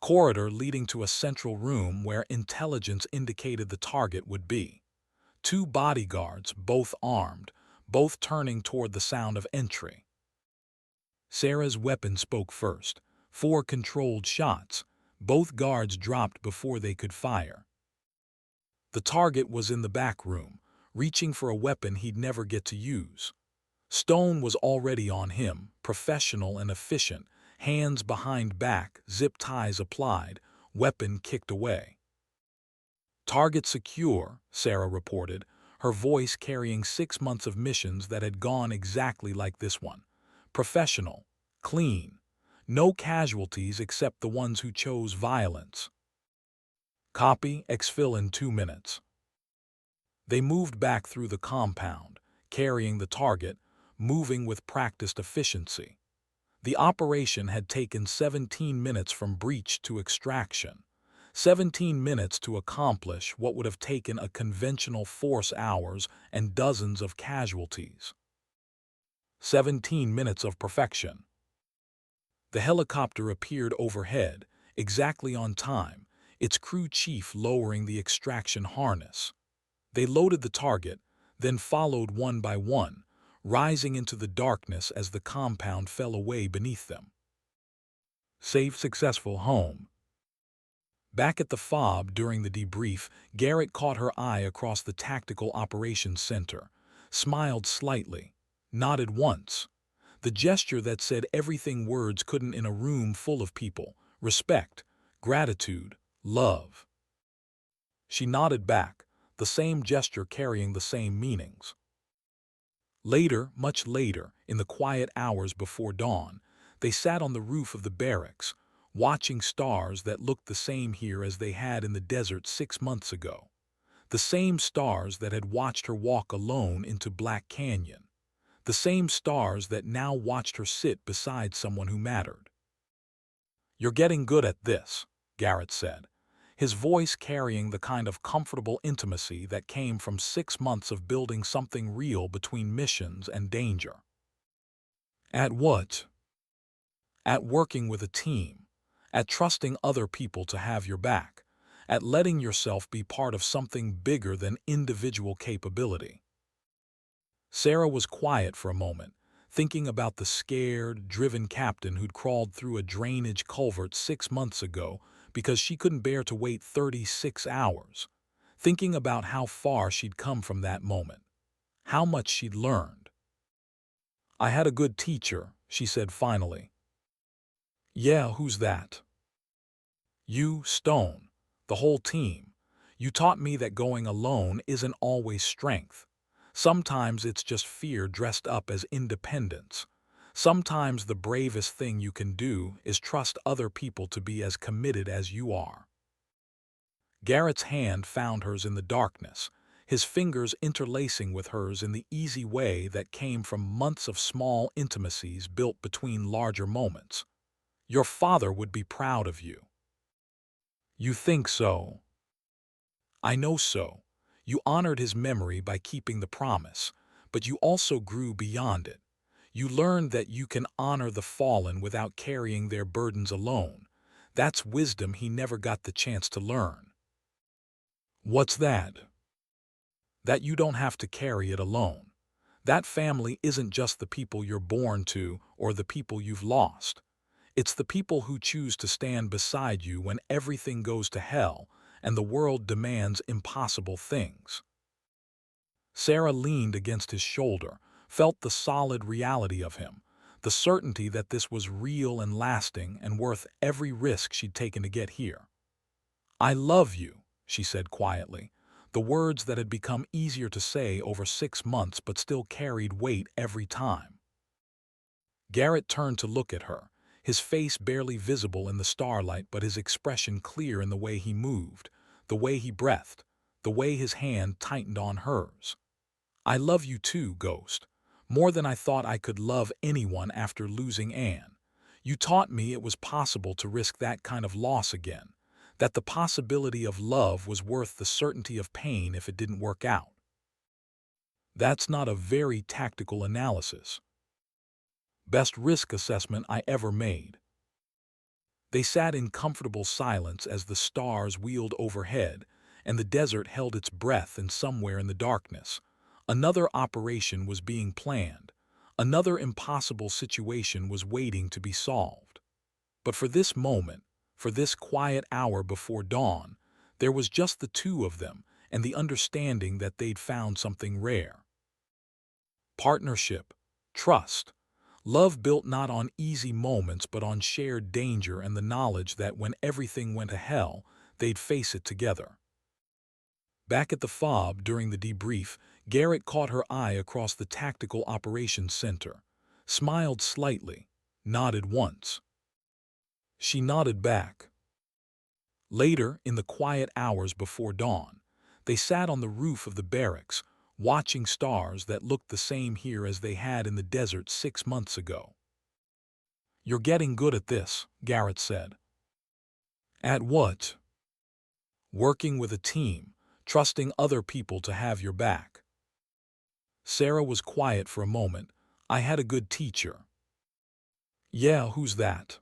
Corridor leading to a central room where intelligence indicated the target would be. Two bodyguards, both armed, both turning toward the sound of entry. Sarah's weapon spoke first. 4 controlled shots. Both guards dropped before they could fire. The target was in the back room, reaching for a weapon he'd never get to use. Stone was already on him, professional and efficient, hands behind back, zip ties applied, weapon kicked away. "Target secure," Sarah reported, her voice carrying 6 months of missions that had gone exactly like this one. Professional, clean, no casualties except the ones who chose violence. "Copy, exfil in 2 minutes." They moved back through the compound, carrying the target, moving with practiced efficiency. The operation had taken 17 minutes from breach to extraction. 17 minutes to accomplish what would have taken a conventional force hours and dozens of casualties. 17 minutes of perfection. The helicopter appeared overhead, exactly on time, its crew chief lowering the extraction harness. They loaded the target, then followed one by one, rising into the darkness as the compound fell away beneath them. Safe, successful, home. Back at the FOB during the debrief, Garrett caught her eye across the Tactical Operations Center, smiled slightly, nodded once. The gesture that said everything words couldn't in a room full of people: respect, gratitude, love. She nodded back, the same gesture carrying the same meanings. Later, much later, in the quiet hours before dawn, they sat on the roof of the barracks, watching stars that looked the same here as they had in the desert 6 months ago. The same stars that had watched her walk alone into Black Canyon. The same stars that now watched her sit beside someone who mattered. "You're getting good at this," Garrett said, his voice carrying the kind of comfortable intimacy that came from 6 months of building something real between missions and danger. "At what?" "At working with a team. At trusting other people to have your back. At letting yourself be part of something bigger than individual capability." Sarah was quiet for a moment, thinking about the scared, driven captain who'd crawled through a drainage culvert 6 months ago because she couldn't bear to wait 36 hours. Thinking about how far she'd come from that moment. How much she'd learned. "I had a good teacher," she said finally. "Yeah, who's that?" "You, Stone. The whole team. You taught me that going alone isn't always strength. Sometimes it's just fear dressed up as independence. Sometimes the bravest thing you can do is trust other people to be as committed as you are." Garrett's hand found hers in the darkness, his fingers interlacing with hers in the easy way that came from months of small intimacies built between larger moments. "Your father would be proud of you." "You think so?" "I know so. You honored his memory by keeping the promise, but you also grew beyond it. You learned that you can honor the fallen without carrying their burdens alone. That's wisdom he never got the chance to learn." "What's that?" that you don't have to carry it alone. That family isn't just the people you're born to or the people you've lost. It's the people who choose to stand beside you when everything goes to hell and the world demands impossible things. Sarah leaned against his shoulder, felt the solid reality of him, the certainty that this was real and lasting and worth every risk she'd taken to get here. "I love you," she said quietly, the words that had become easier to say over 6 months but still carried weight every time. Garrett turned to look at her, his face barely visible in the starlight but his expression clear in the way he moved, the way he breathed, the way his hand tightened on hers. "I love you too, Ghost. More than I thought I could love anyone after losing Anne. You taught me it was possible to risk that kind of loss again, that the possibility of love was worth the certainty of pain if it didn't work out." That's not a very tactical analysis. Best risk assessment I ever made. They sat in comfortable silence as the stars wheeled overhead and the desert held its breath, and somewhere in the darkness, another operation was being planned. Another impossible situation was waiting to be solved. But for this moment, for this quiet hour before dawn, there was just the two of them and the understanding that they'd found something rare. Partnership, trust, love built not on easy moments but on shared danger and the knowledge that when everything went to hell, they'd face it together. Back at the FOB during the debrief, Garrett caught her eye across the Tactical Operations Center, smiled slightly, nodded once. She nodded back. Later, in the quiet hours before dawn, they sat on the roof of the barracks, watching stars that looked the same here as they had in the desert 6 months ago. "You're getting good at this," Garrett said. "At what?" "Working with a team, trusting other people to have your back." Sarah was quiet for a moment. "I had a good teacher." "Yeah, who's that?"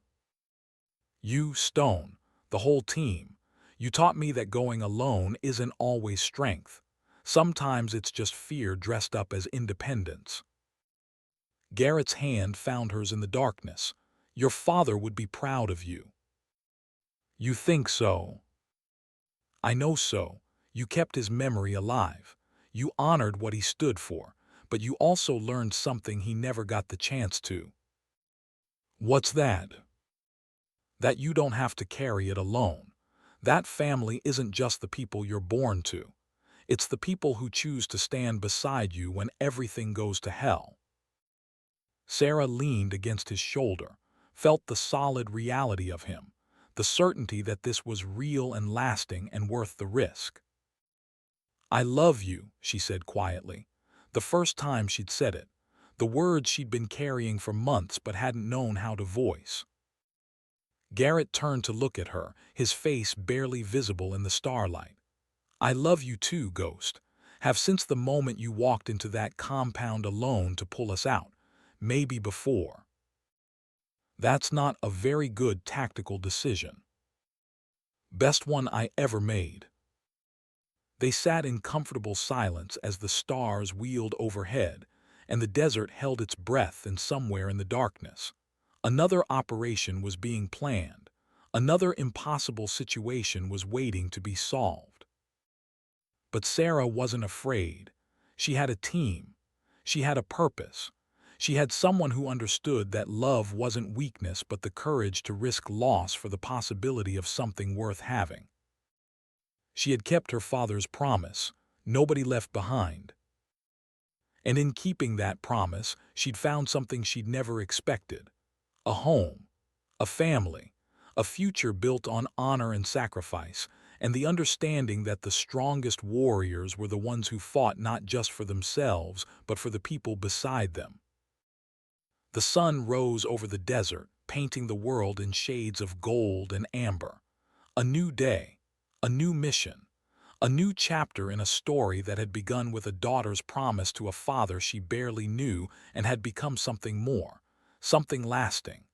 "You, Stone, the whole team. You taught me that going alone isn't always strength. Sometimes it's just fear dressed up as independence." Garrett's hand found hers in the darkness. "Your father would be proud of you." "You think so?" "I know so. You kept his memory alive. You honored what he stood for, but you also learned something he never got the chance to." "What's that?" "That you don't have to carry it alone. That family isn't just the people you're born to. It's the people who choose to stand beside you when everything goes to hell." Sarah leaned against his shoulder, felt the solid reality of him, the certainty that this was real and lasting and worth the risk. "I love you," she said quietly, the first time she'd said it, the words she'd been carrying for months but hadn't known how to voice. Garrett turned to look at her, his face barely visible in the starlight. "I love you too, Ghost. Have since the moment you walked into that compound alone to pull us out, maybe before." That's not a very good tactical decision. Best one I ever made. They sat in comfortable silence as the stars wheeled overhead and the desert held its breath, and somewhere in the darkness, another operation was being planned. Another impossible situation was waiting to be solved. But Sarah wasn't afraid. She had a team. She had a purpose. She had someone who understood that love wasn't weakness but the courage to risk loss for the possibility of something worth having. She had kept her father's promise, nobody left behind. And in keeping that promise, she'd found something she'd never expected. A home, a family, a future built on honor and sacrifice, and the understanding that the strongest warriors were the ones who fought not just for themselves, but for the people beside them. The sun rose over the desert, painting the world in shades of gold and amber. A new day, a new mission, a new chapter in a story that had begun with a daughter's promise to a father she barely knew and had become something more, something lasting.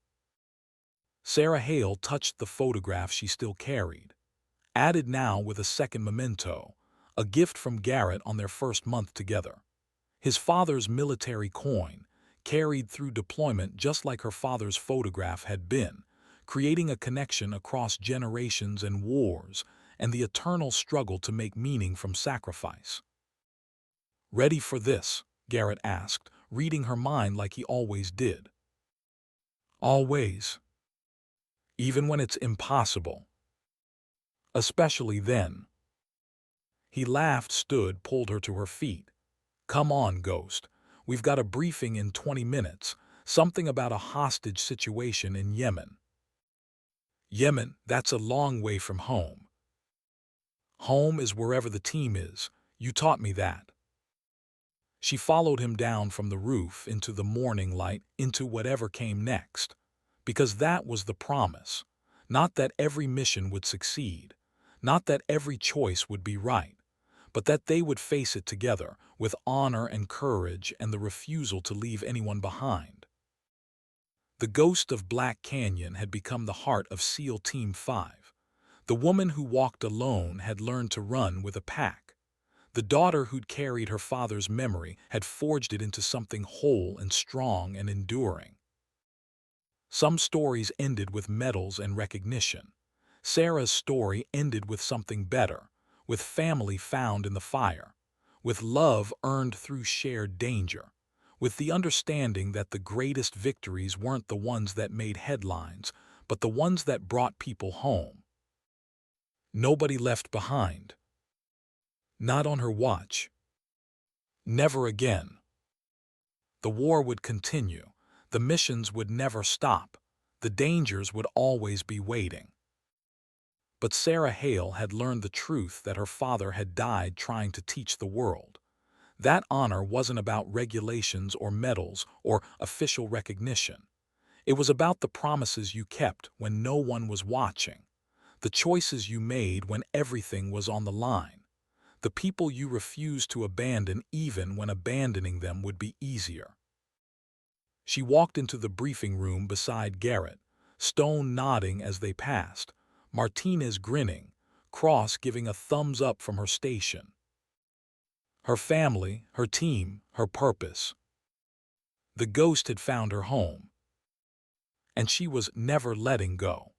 Sarah Hale touched the photograph she still carried, added now with a second memento, a gift from Garrett on their first month together. His father's military coin, carried through deployment just like her father's photograph had been, creating a connection across generations and wars, and the eternal struggle to make meaning from sacrifice. "Ready for this?" Garrett asked, reading her mind like he always did. "Always. Even when it's impossible. Especially then." He laughed, stood, pulled her to her feet. "Come on, Ghost. We've got a briefing in 20 minutes, something about a hostage situation in Yemen." "Yemen, that's a long way from home." "Home is wherever the team is. You taught me that." She followed him down from the roof into the morning light, into whatever came next. Because that was the promise. Not that every mission would succeed. Not that every choice would be right. But that they would face it together, with honor and courage and the refusal to leave anyone behind. The ghost of Black Canyon had become the heart of SEAL Team 5. The woman who walked alone had learned to run with a pack. The daughter who'd carried her father's memory had forged it into something whole and strong and enduring. Some stories ended with medals and recognition. Sarah's story ended with something better, with family found in the fire, with love earned through shared danger, with the understanding that the greatest victories weren't the ones that made headlines, but the ones that brought people home. Nobody left behind. Not on her watch. Never again. The war would continue. The missions would never stop. The dangers would always be waiting. But Sarah Hale had learned the truth that her father had died trying to teach the world. That honor wasn't about regulations or medals or official recognition. It was about the promises you kept when no one was watching, the choices you made when everything was on the line, the people you refused to abandon even when abandoning them would be easier. She walked into the briefing room beside Garrett, Stone nodding as they passed, Martinez grinning, Cross giving a thumbs up from her station. Her family, her team, her purpose. The ghost had found her home. And she was never letting go.